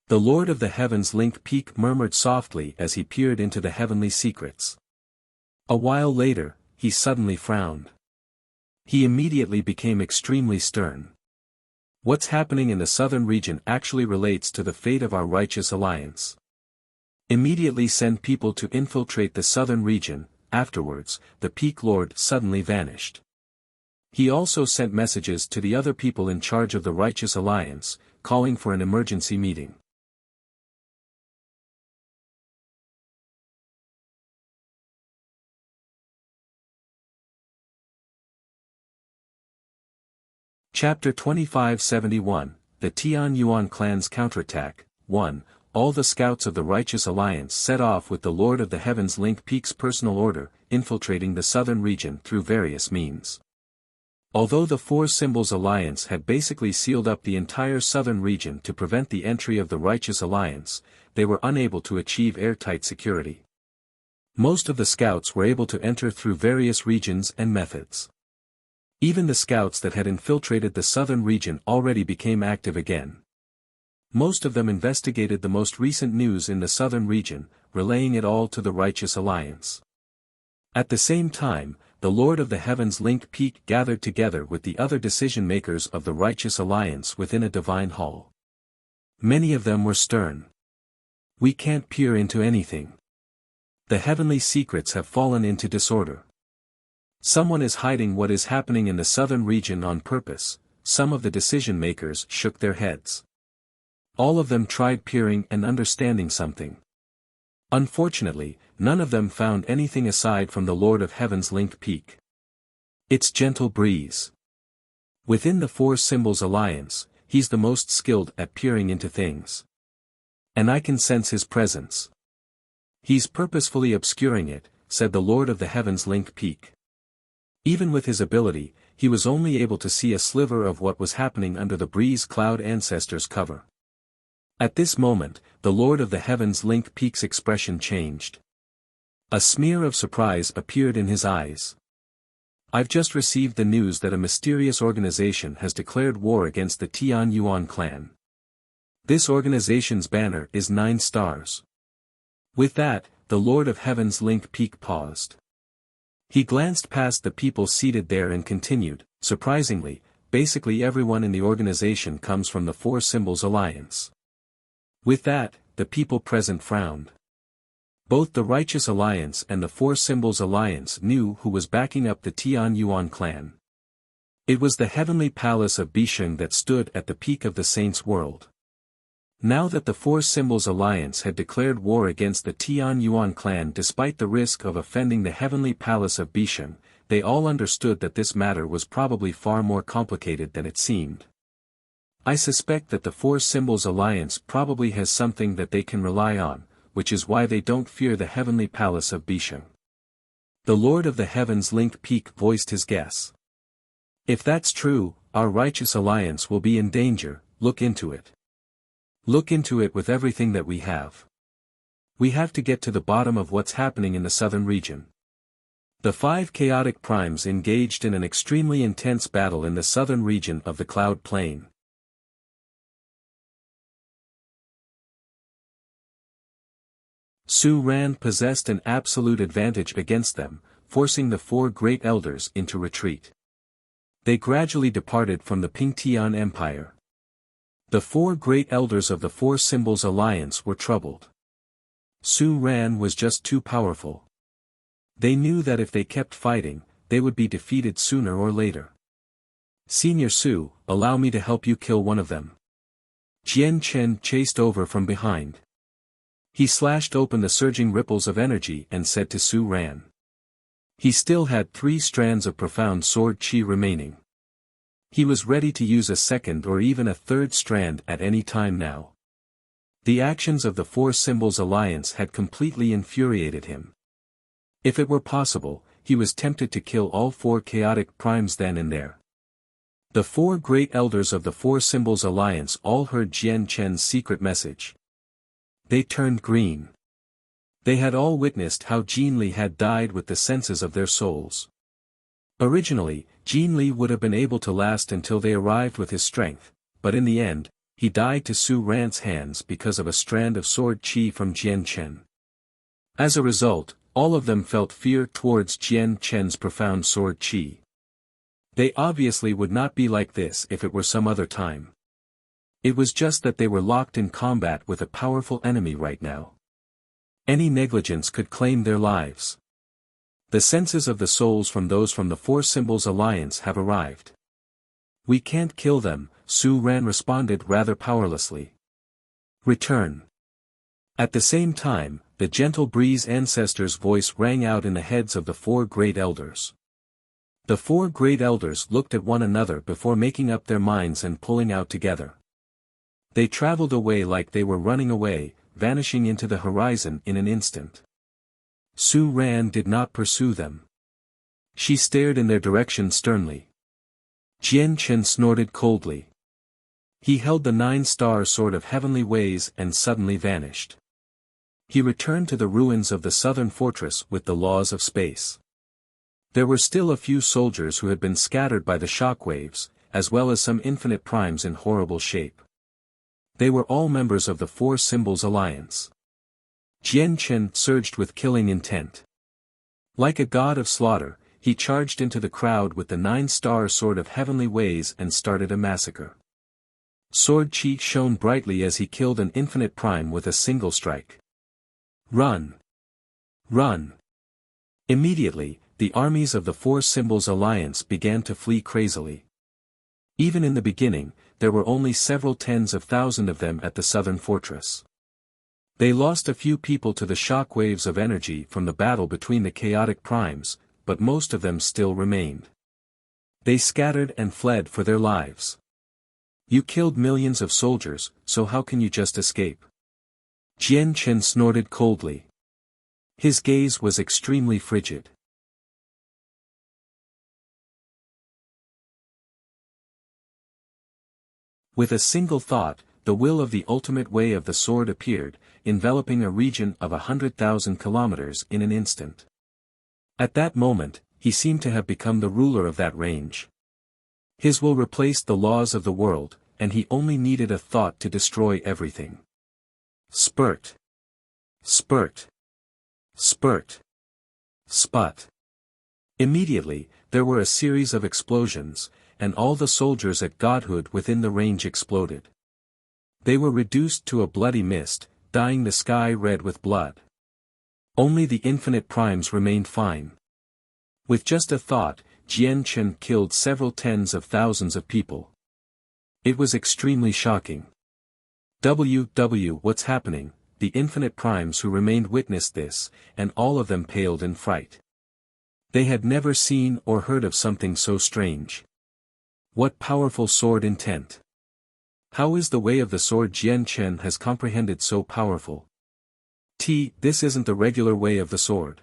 The Lord of the Heavens Link Peak murmured softly as he peered into the heavenly secrets. A while later, he suddenly frowned. He immediately became extremely stern. What's happening in the southern region actually relates to the fate of our righteous alliance. Immediately send people to infiltrate the southern region. Afterwards, the Peak Lord suddenly vanished. He also sent messages to the other people in charge of the righteous alliance, calling for an emergency meeting. Chapter 2571, the Tian Yuan clan's counterattack. 1. All the scouts of the Righteous Alliance set off with the Lord of the Heavens Link Peak's personal order, infiltrating the southern region through various means. Although the Four Symbols Alliance had basically sealed up the entire southern region to prevent the entry of the Righteous Alliance, they were unable to achieve airtight security. Most of the scouts were able to enter through various regions and methods. Even the scouts that had infiltrated the southern region already became active again. Most of them investigated the most recent news in the southern region, relaying it all to the Righteous Alliance. At the same time, the Lord of the Heavens Link Peak gathered together with the other decision-makers of the Righteous Alliance within a divine hall. Many of them were stern. We can't peer into anything. The heavenly secrets have fallen into disorder. Someone is hiding what is happening in the southern region on purpose. Some of the decision-makers shook their heads. All of them tried peering and understanding something. Unfortunately, none of them found anything aside from the Lord of Heaven's Link Peak. Its gentle breeze. Within the Four Symbols Alliance, he's the most skilled at peering into things. And I can sense his presence. He's purposefully obscuring it, said the Lord of the Heavens Link Peak. Even with his ability, he was only able to see a sliver of what was happening under the breeze cloud ancestors' cover. At this moment, the Lord of the Heavens Link Peak's expression changed. A smear of surprise appeared in his eyes. I've just received the news that a mysterious organization has declared war against the Tian Yuan clan. This organization's banner is 9 stars. With that, the Lord of Heaven's Link Peak paused. He glanced past the people seated there and continued, surprisingly, basically everyone in the organization comes from the Four Symbols Alliance. With that, the people present frowned. Both the Righteous Alliance and the Four Symbols Alliance knew who was backing up the Tian Yuan clan. It was the heavenly palace of Bisheng that stood at the peak of the Saints' world. Now that the Four Symbols Alliance had declared war against the Tian Yuan clan despite the risk of offending the heavenly palace of Bisheng, they all understood that this matter was probably far more complicated than it seemed. I suspect that the Four Symbols Alliance probably has something that they can rely on, which is why they don't fear the heavenly palace of Bisheng. The Lord of the Heavens Link Peak voiced his guess. If that's true, our Righteous Alliance will be in danger. Look into it. Look into it with everything that we have. We have to get to the bottom of what's happening in the southern region. The 5 chaotic primes engaged in an extremely intense battle in the southern region of the Cloud Plain. Su Ran possessed an absolute advantage against them, forcing the 4 great elders into retreat. They gradually departed from the Pingtian Empire. The 4 great elders of the Four Symbols Alliance were troubled. Su Ran was just too powerful. They knew that if they kept fighting, they would be defeated sooner or later. Senior Su, allow me to help you kill one of them. Jian Chen chased over from behind. He slashed open the surging ripples of energy and said to Su Ran. He still had 3 strands of profound sword qi remaining. He was ready to use a second or even a third strand at any time now. The actions of the Four Symbols Alliance had completely infuriated him. If it were possible, he was tempted to kill all 4 chaotic primes then and there. The 4 great elders of the Four Symbols Alliance all heard Jian Chen's secret message. They turned green. They had all witnessed how Jin Li had died with the senses of their souls. Originally, Jin Li would have been able to last until they arrived with his strength, but in the end, he died to Su Ran's hands because of a strand of sword qi from Jian Chen. As a result, all of them felt fear towards Jian Chen's profound sword qi. They obviously would not be like this if it were some other time. It was just that they were locked in combat with a powerful enemy right now. Any negligence could claim their lives. The senses of the souls from those from the Four Symbols Alliance have arrived. We can't kill them, Su Ran responded rather powerlessly. Return. At the same time, the gentle breeze ancestor's voice rang out in the heads of the 4 great elders. The 4 great elders looked at one another before making up their minds and pulling out together. They traveled away like they were running away, vanishing into the horizon in an instant. Su Ran did not pursue them. She stared in their direction sternly. Jian Chen snorted coldly. He held the 9-star sword of heavenly ways and suddenly vanished. He returned to the ruins of the southern fortress with the laws of space. There were still a few soldiers who had been scattered by the shockwaves, as well as some infinite primes in horrible shape. They were all members of the Four Symbols Alliance. Jian Chen surged with killing intent. Like a god of slaughter, he charged into the crowd with the 9-star sword of heavenly ways and started a massacre. Sword chi shone brightly as he killed an infinite prime with a single strike. Run! Run! Immediately, the armies of the Four Symbols Alliance began to flee crazily. Even in the beginning, there were only several tens of thousands of them at the southern fortress. They lost a few people to the shock waves of energy from the battle between the chaotic primes, but most of them still remained. They scattered and fled for their lives. You killed millions of soldiers, so how can you just escape? Jian Chen snorted coldly. His gaze was extremely frigid. With a single thought, the will of the ultimate way of the sword appeared, enveloping a region of 100,000 kilometers in an instant. At that moment, he seemed to have become the ruler of that range. His will replaced the laws of the world, and he only needed a thought to destroy everything. Spurt. Spurt. Spurt. Sput. Immediately, there were a series of explosions, and all the soldiers at godhood within the range exploded. They were reduced to a bloody mist, dyeing the sky red with blood. Only the infinite primes remained fine. With just a thought, Jian Chen killed several tens of thousands of people. It was extremely shocking. What's happening? The infinite primes who remained witnessed this, and all of them paled in fright. They had never seen or heard of something so strange. What powerful sword intent! How is the way of the sword Jian Chen has comprehended so powerful? This isn't the regular way of the sword.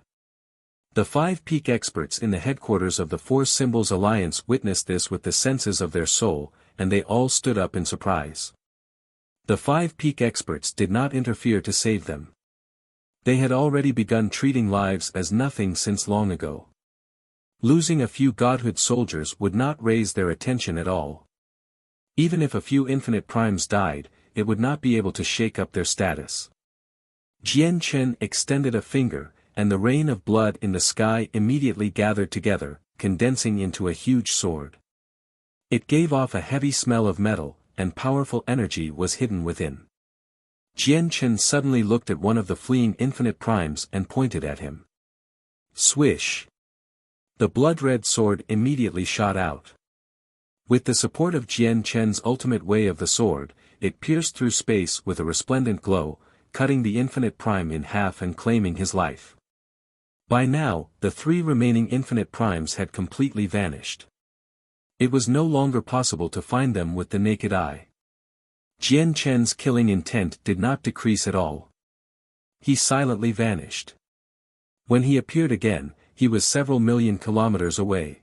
The 5 peak experts in the headquarters of the Four Symbols Alliance witnessed this with the senses of their soul, and they all stood up in surprise. The 5 peak experts did not interfere to save them. They had already begun treating lives as nothing since long ago. Losing a few godhood soldiers would not raise their attention at all. Even if a few infinite primes died, it would not be able to shake up their status. Jian Chen extended a finger, and the rain of blood in the sky immediately gathered together, condensing into a huge sword. It gave off a heavy smell of metal, and powerful energy was hidden within. Jian Chen suddenly looked at one of the fleeing infinite primes and pointed at him. Swish! The blood-red sword immediately shot out. With the support of Jian Chen's ultimate way of the sword, it pierced through space with a resplendent glow, cutting the infinite prime in half and claiming his life. By now, the 3 remaining infinite primes had completely vanished. It was no longer possible to find them with the naked eye. Jian Chen's killing intent did not decrease at all. He silently vanished. When he appeared again, he was several million kilometers away.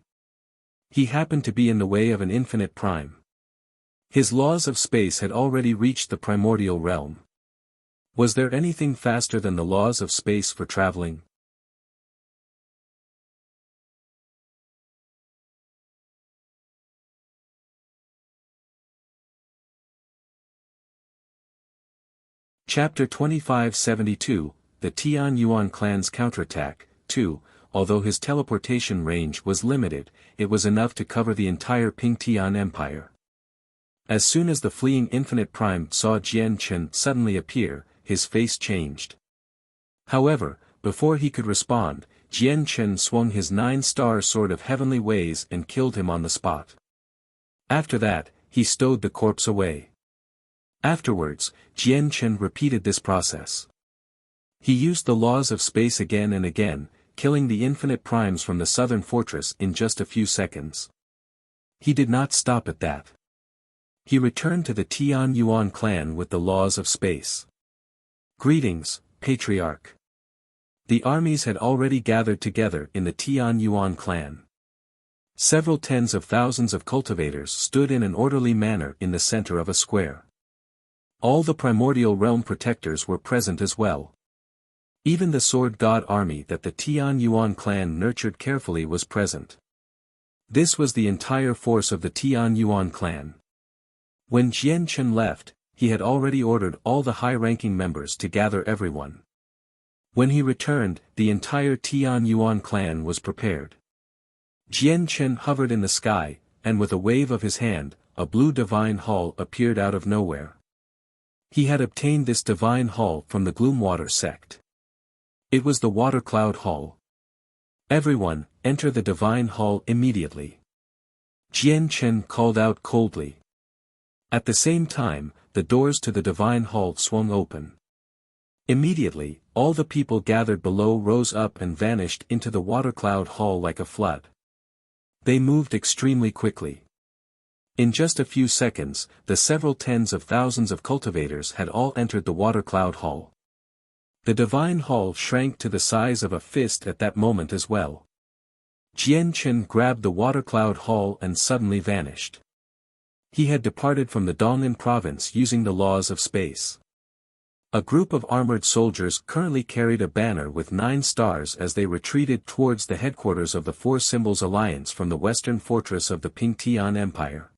He happened to be in the way of an infinite prime. His laws of space had already reached the primordial realm. Was there anything faster than the laws of space for traveling? Chapter 2572, The Tian Yuan Clan's Counterattack, 2. Although his teleportation range was limited, it was enough to cover the entire Ping Tian Empire. As soon as the fleeing infinite prime saw Jian Chen suddenly appear, his face changed. However, before he could respond, Jian Chen swung his 9-star sword of heavenly ways and killed him on the spot. After that, he stowed the corpse away. Afterwards, Jian Chen repeated this process. He used the laws of space again and again, killing the infinite primes from the southern fortress in just a few seconds. He did not stop at that. He returned to the Tian Yuan clan with the laws of space. Greetings, Patriarch. The armies had already gathered together in the Tian Yuan clan. Several tens of thousands of cultivators stood in an orderly manner in the center of a square. All the primordial realm protectors were present as well. Even the sword god army that the Tian Yuan clan nurtured carefully was present. This was the entire force of the Tian Yuan clan. When Jian Chen left, he had already ordered all the high-ranking members to gather everyone. When he returned, the entire Tian Yuan clan was prepared. Jian Chen hovered in the sky, and with a wave of his hand, a blue divine hall appeared out of nowhere. He had obtained this divine hall from the Gloomwater sect. It was the Water Cloud Hall. Everyone, enter the divine hall immediately. Jian Chen called out coldly. At the same time, the doors to the divine hall swung open. Immediately, all the people gathered below rose up and vanished into the Water Cloud Hall like a flood. They moved extremely quickly. In just a few seconds, the several tens of thousands of cultivators had all entered the Water Cloud Hall. The divine hall shrank to the size of a fist at that moment as well. Jian Chen grabbed the Water Cloud Hall and suddenly vanished. He had departed from the Dong'an province using the laws of space. A group of armored soldiers currently carried a banner with 9 stars as they retreated towards the headquarters of the Four Symbols Alliance from the western fortress of the Pingtian Empire.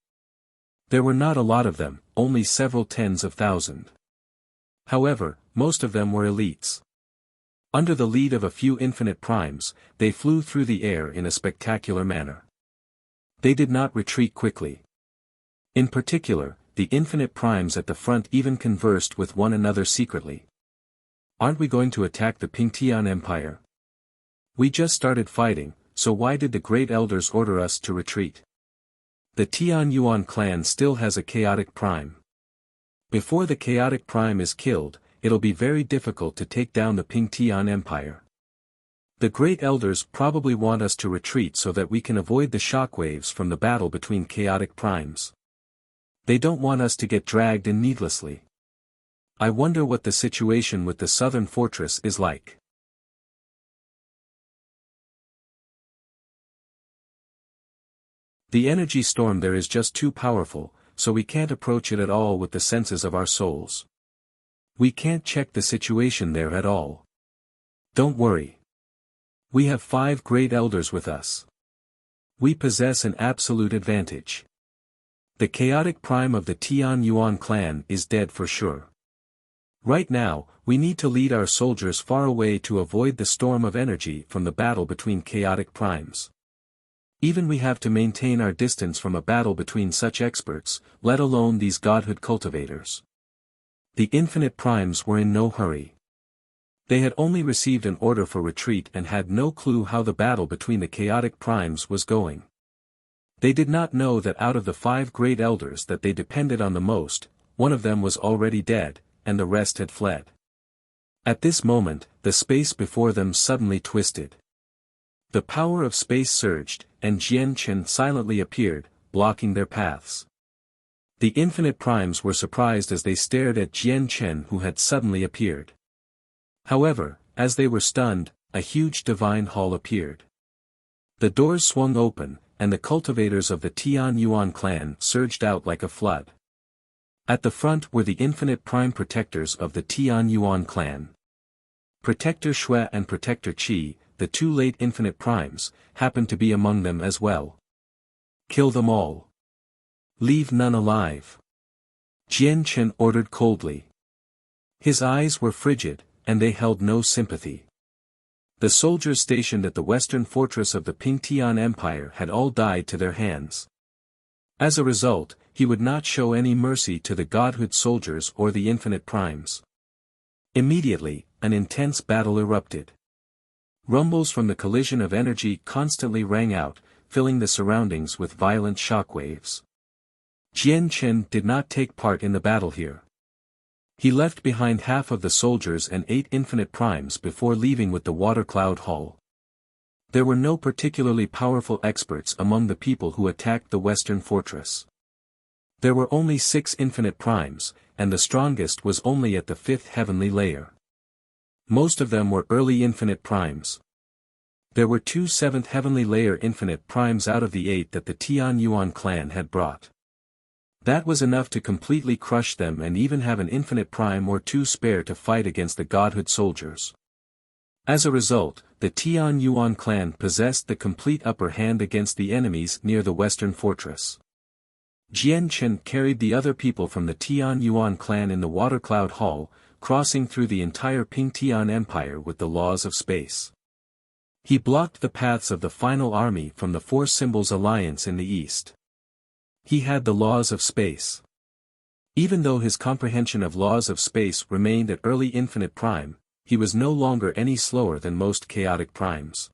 There were not a lot of them, only several tens of thousands. However, most of them were elites. Under the lead of a few infinite primes, they flew through the air in a spectacular manner. They did not retreat quickly. In particular, the infinite primes at the front even conversed with one another secretly. Aren't we going to attack the Pingtian Empire? We just started fighting, so why did the Great Elders order us to retreat? The Tian Yuan clan still has a chaotic prime. Before the chaotic prime is killed, it'll be very difficult to take down the Pingtian Empire. The Great Elders probably want us to retreat so that we can avoid the shockwaves from the battle between chaotic primes. They don't want us to get dragged in needlessly. I wonder what the situation with the southern fortress is like. The energy storm there is just too powerful, so we can't approach it at all with the senses of our souls. We can't check the situation there at all. Don't worry. We have 5 Great Elders with us. We possess an absolute advantage. The chaotic prime of the Tian Yuan clan is dead for sure. Right now, we need to lead our soldiers far away to avoid the storm of energy from the battle between chaotic primes. Even we have to maintain our distance from a battle between such experts, let alone these godhood cultivators. The infinite primes were in no hurry. They had only received an order for retreat and had no clue how the battle between the chaotic primes was going. They did not know that out of the 5 Great Elders that they depended on the most, one of them was already dead, and the rest had fled. At this moment, the space before them suddenly twisted. The power of space surged, and Jian Chen silently appeared, blocking their paths. The infinite primes were surprised as they stared at Jian Chen who had suddenly appeared. However, as they were stunned, a huge divine hall appeared. The doors swung open, and the cultivators of the Tian Yuan clan surged out like a flood. At the front were the infinite prime protectors of the Tian Yuan clan. Protector Shui and Protector Qi, the 2 late infinite primes, happened to be among them as well. Kill them all. Leave none alive. Jian Chen ordered coldly. His eyes were frigid, and they held no sympathy. The soldiers stationed at the western fortress of the Pingtian Empire had all died to their hands. As a result, he would not show any mercy to the godhood soldiers or the infinite primes. Immediately, an intense battle erupted. Rumbles from the collision of energy constantly rang out, filling the surroundings with violent shockwaves. Jian Chen did not take part in the battle here. He left behind half of the soldiers and 8 infinite primes before leaving with the Water Cloud Hall. There were no particularly powerful experts among the people who attacked the western fortress. There were only 6 infinite primes, and the strongest was only at the 5th heavenly layer. Most of them were early infinite primes. There were 2 7th heavenly layer infinite primes out of the 8 that the Tian Yuan clan had brought. That was enough to completely crush them and even have an infinite prime or 2 spare to fight against the godhood soldiers. As a result, the Tian Yuan clan possessed the complete upper hand against the enemies near the western fortress. Jian Chen carried the other people from the Tian Yuan clan in the Water Cloud Hall, crossing through the entire Pingtian Empire with the laws of space. He blocked the paths of the final army from the Four Symbols Alliance in the east. He had the laws of space. Even though his comprehension of laws of space remained at early infinite prime, he was no longer any slower than most chaotic primes.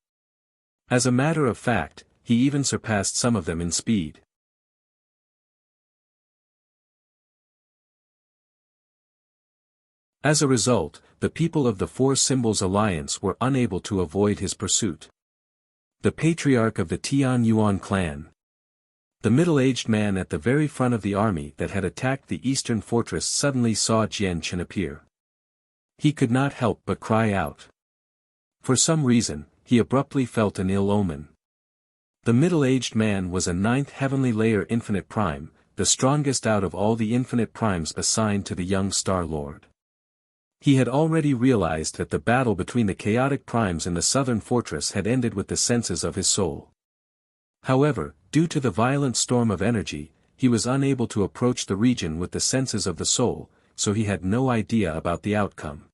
As a matter of fact, he even surpassed some of them in speed. As a result, the people of the Four Symbols Alliance were unable to avoid his pursuit. The patriarch of the Tian Yuan clan. The middle-aged man at the very front of the army that had attacked the eastern fortress suddenly saw Jian Chen appear. He could not help but cry out. For some reason, he abruptly felt an ill omen. The middle-aged man was a 9th heavenly layer infinite prime, the strongest out of all the infinite primes assigned to the young Star Lord. He had already realized that the battle between the chaotic primes in the southern fortress had ended with the senses of his soul. However, due to the violent storm of energy, he was unable to approach the region with the senses of the soul, so he had no idea about the outcome.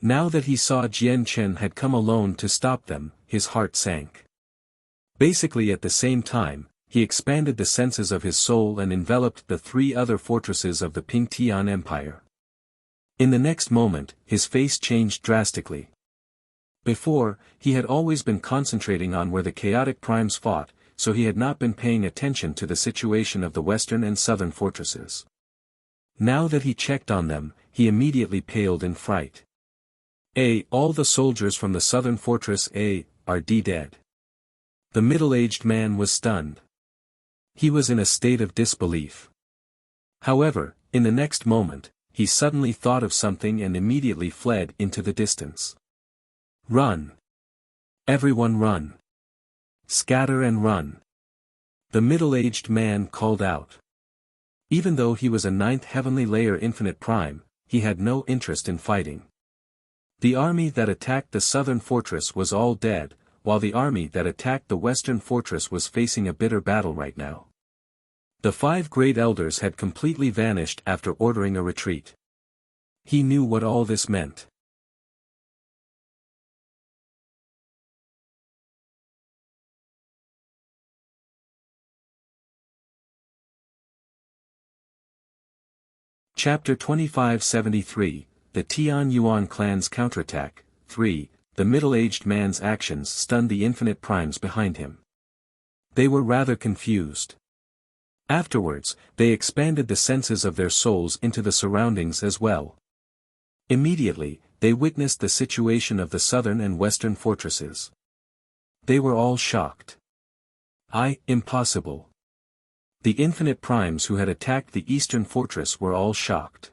Now that he saw Jian Chen had come alone to stop them, his heart sank. Basically at the same time, he expanded the senses of his soul and enveloped the 3 other fortresses of the Pingtian Empire. In the next moment, his face changed drastically. Before, he had always been concentrating on where the chaotic primes fought, so he had not been paying attention to the situation of the western and southern fortresses. Now that he checked on them, he immediately paled in fright. All the soldiers from the southern fortress are dead. The middle-aged man was stunned. He was in a state of disbelief. However, in the next moment, he suddenly thought of something and immediately fled into the distance. Run! Everyone run! Scatter and run! The middle-aged man called out. Even though he was a 9th heavenly layer infinite prime, he had no interest in fighting. The army that attacked the southern fortress was all dead, while the army that attacked the western fortress was facing a bitter battle right now. The 5 great elders had completely vanished after ordering a retreat. He knew what all this meant. Chapter 2573, The Tian Yuan Clan's Counterattack. 3. The middle-aged man's actions stunned the infinite primes behind him. They were rather confused. Afterwards, they expanded the senses of their souls into the surroundings as well. Immediately, they witnessed the situation of the southern and western fortresses. They were all shocked. Impossible. The infinite primes who had attacked the eastern fortress were all shocked.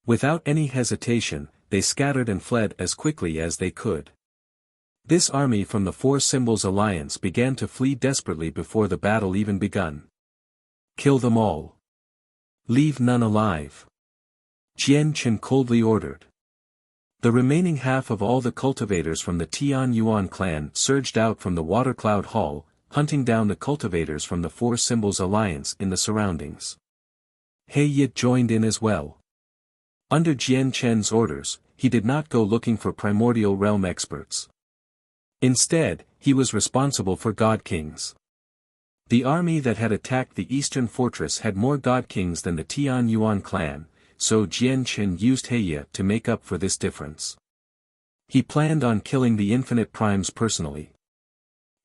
Without any hesitation, they scattered and fled as quickly as they could. This army from the Four Symbols Alliance began to flee desperately before the battle even begun. Kill them all. Leave none alive. Jian Chen coldly ordered. The remaining half of all the cultivators from the Tian Yuan clan surged out from the Water Cloud Hall, hunting down the cultivators from the Four Symbols Alliance in the surroundings. He Yit joined in as well. Under Jian Chen's orders, he did not go looking for primordial realm experts. Instead, he was responsible for God Kings. The army that had attacked the eastern fortress had more God Kings than the Tian Yuan clan, so Jian Chen used Heya to make up for this difference. He planned on killing the infinite primes personally.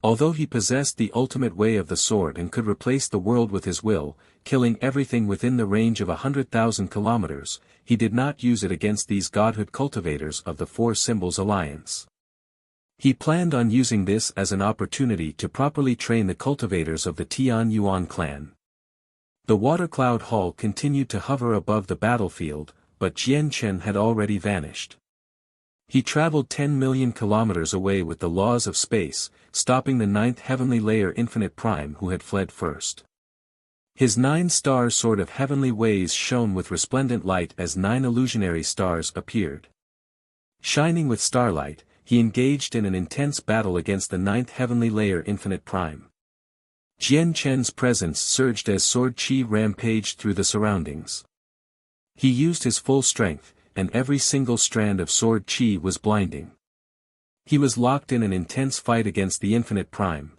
Although he possessed the ultimate way of the sword and could replace the world with his will, killing everything within the range of 100,000 kilometers, he did not use it against these godhood cultivators of the Four Symbols Alliance. He planned on using this as an opportunity to properly train the cultivators of the Tian Yuan clan. The water cloud hall continued to hover above the battlefield, but Jian Chen had already vanished. He traveled 10 million kilometers away with the laws of space, stopping the ninth heavenly layer Infinite Prime who had fled first. His 9-star sword of heavenly ways shone with resplendent light as 9 illusionary stars appeared. Shining with starlight, he engaged in an intense battle against the ninth heavenly layer Infinite Prime. Jian Chen's presence surged as sword chi rampaged through the surroundings. He used his full strength, and every single strand of sword chi was blinding. He was locked in an intense fight against the Infinite Prime.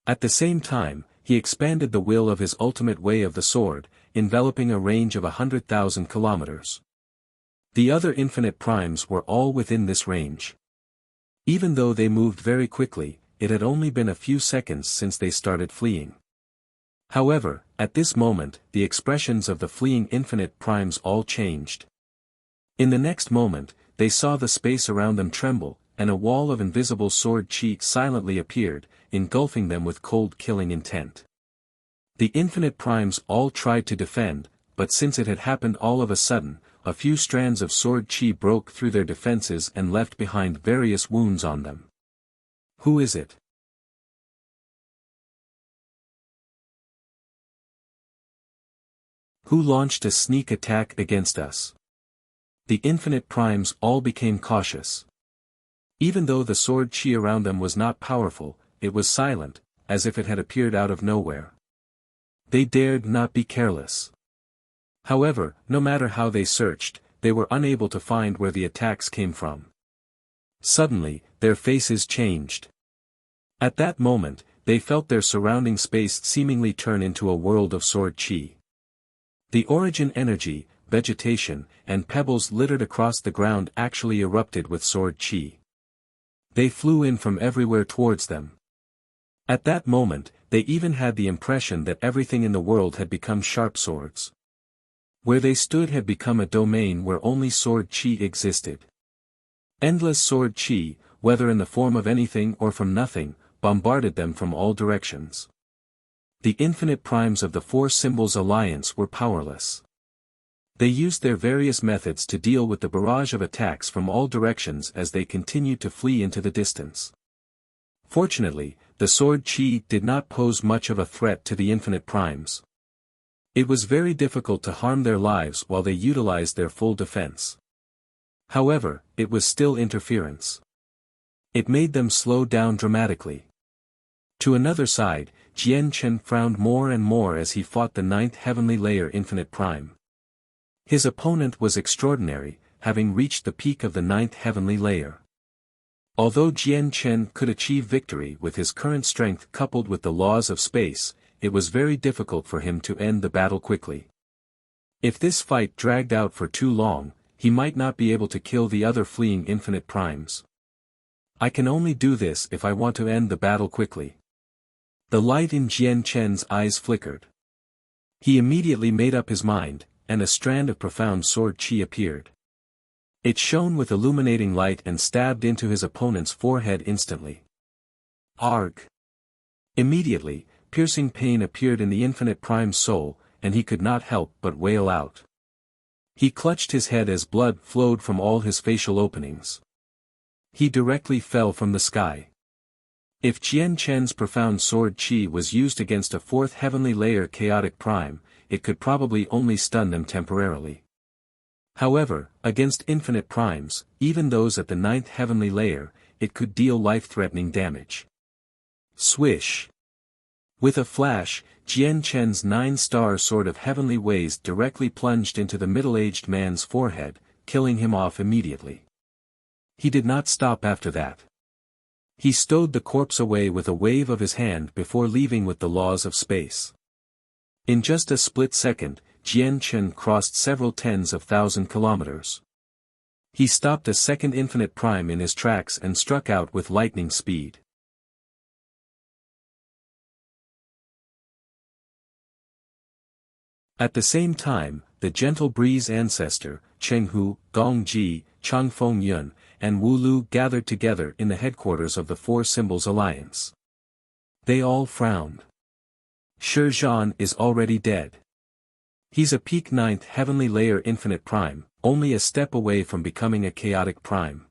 At the same time, he expanded the will of his ultimate way of the sword, enveloping a range of 100,000 kilometers. The other Infinite Primes were all within this range. Even though they moved very quickly, it had only been a few seconds since they started fleeing. However, at this moment, the expressions of the fleeing Infinite Primes all changed. In the next moment, they saw the space around them tremble, and a wall of invisible sword chi silently appeared, engulfing them with cold killing intent. The Infinite Primes all tried to defend, but since it had happened all of a sudden, a few strands of sword chi broke through their defenses and left behind various wounds on them. Who is it? Who launched a sneak attack against us? The Infinite Primes all became cautious. Even though the sword chi around them was not powerful, it was silent, as if it had appeared out of nowhere. They dared not be careless. However, no matter how they searched, they were unable to find where the attacks came from. Suddenly, their faces changed. At that moment, they felt their surrounding space seemingly turn into a world of sword chi. The origin energy, vegetation, and pebbles littered across the ground actually erupted with sword chi. They flew in from everywhere towards them. At that moment, they even had the impression that everything in the world had become sharp swords. Where they stood had become a domain where only sword chi existed. Endless sword chi, whether in the form of anything or from nothing, bombarded them from all directions. The Infinite Primes of the Four Symbols Alliance were powerless. They used their various methods to deal with the barrage of attacks from all directions as they continued to flee into the distance. Fortunately, the sword chi did not pose much of a threat to the Infinite Primes. It was very difficult to harm their lives while they utilized their full defense. However, it was still interference. It made them slow down dramatically. To another side, Jian Chen frowned more and more as he fought the ninth heavenly layer Infinite Prime. His opponent was extraordinary, having reached the peak of the ninth heavenly layer. Although Jian Chen could achieve victory with his current strength coupled with the laws of space, it was very difficult for him to end the battle quickly. If this fight dragged out for too long, he might not be able to kill the other fleeing Infinite Primes. I can only do this if I want to end the battle quickly. The light in Jian Chen's eyes flickered. He immediately made up his mind, and a strand of profound sword chi appeared. It shone with illuminating light and stabbed into his opponent's forehead instantly. Arg! Immediately, piercing pain appeared in the Infinite Prime's soul, and he could not help but wail out. He clutched his head as blood flowed from all his facial openings. He directly fell from the sky. If Jian Chen's profound sword chi was used against a fourth heavenly layer chaotic prime, it could probably only stun them temporarily. However, against infinite primes, even those at the ninth heavenly layer, it could deal life-threatening damage. Swish! With a flash, Jian Chen's 9-star sword of heavenly ways directly plunged into the middle-aged man's forehead, killing him off immediately. He did not stop after that. He stowed the corpse away with a wave of his hand before leaving with the laws of space. In just a split second, Jian Chen crossed several tens of thousand kilometers. He stopped a second infinite prime in his tracks and struck out with lightning speed. At the same time, the gentle breeze ancestor, Chenghu, Gongji, Changfeng Yun, and Wu Lu gathered together in the headquarters of the Four Symbols Alliance. They all frowned. Shi Zhan is already dead. He's a peak 9th heavenly layer infinite prime, only a step away from becoming a chaotic prime.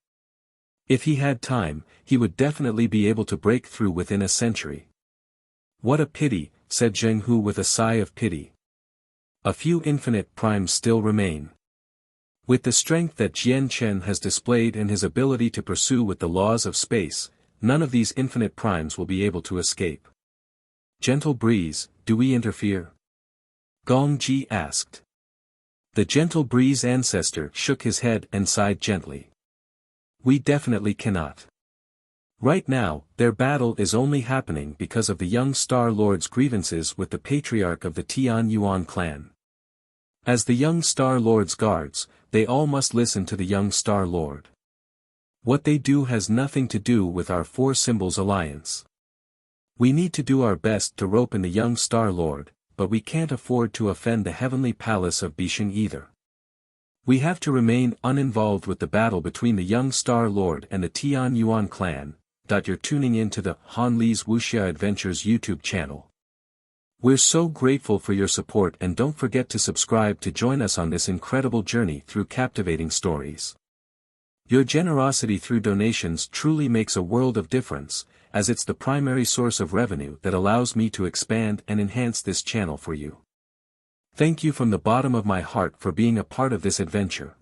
If he had time, he would definitely be able to break through within a century. What a pity, said Zheng Hu with a sigh of pity. A few infinite primes still remain. With the strength that Jian Chen has displayed and his ability to pursue with the laws of space, none of these infinite primes will be able to escape. Gentle breeze, do we interfere? Gong Ji asked. The gentle breeze ancestor shook his head and sighed gently. We definitely cannot. Right now, their battle is only happening because of the young Star Lord's grievances with the patriarch of the Tian Yuan clan. As the young Star Lord's guards, they all must listen to the young Star Lord. What they do has nothing to do with our Four Symbols alliance. We need to do our best to rope in the young Star Lord, but we can't afford to offend the heavenly palace of Bixing either. We have to remain uninvolved with the battle between the young Star Lord and the Tian Yuan clan. You're tuning in to the Han Li's Wuxia Adventures YouTube channel. We're so grateful for your support, and don't forget to subscribe to join us on this incredible journey through captivating stories. Your generosity through donations truly makes a world of difference, as it's the primary source of revenue that allows me to expand and enhance this channel for you. Thank you from the bottom of my heart for being a part of this adventure.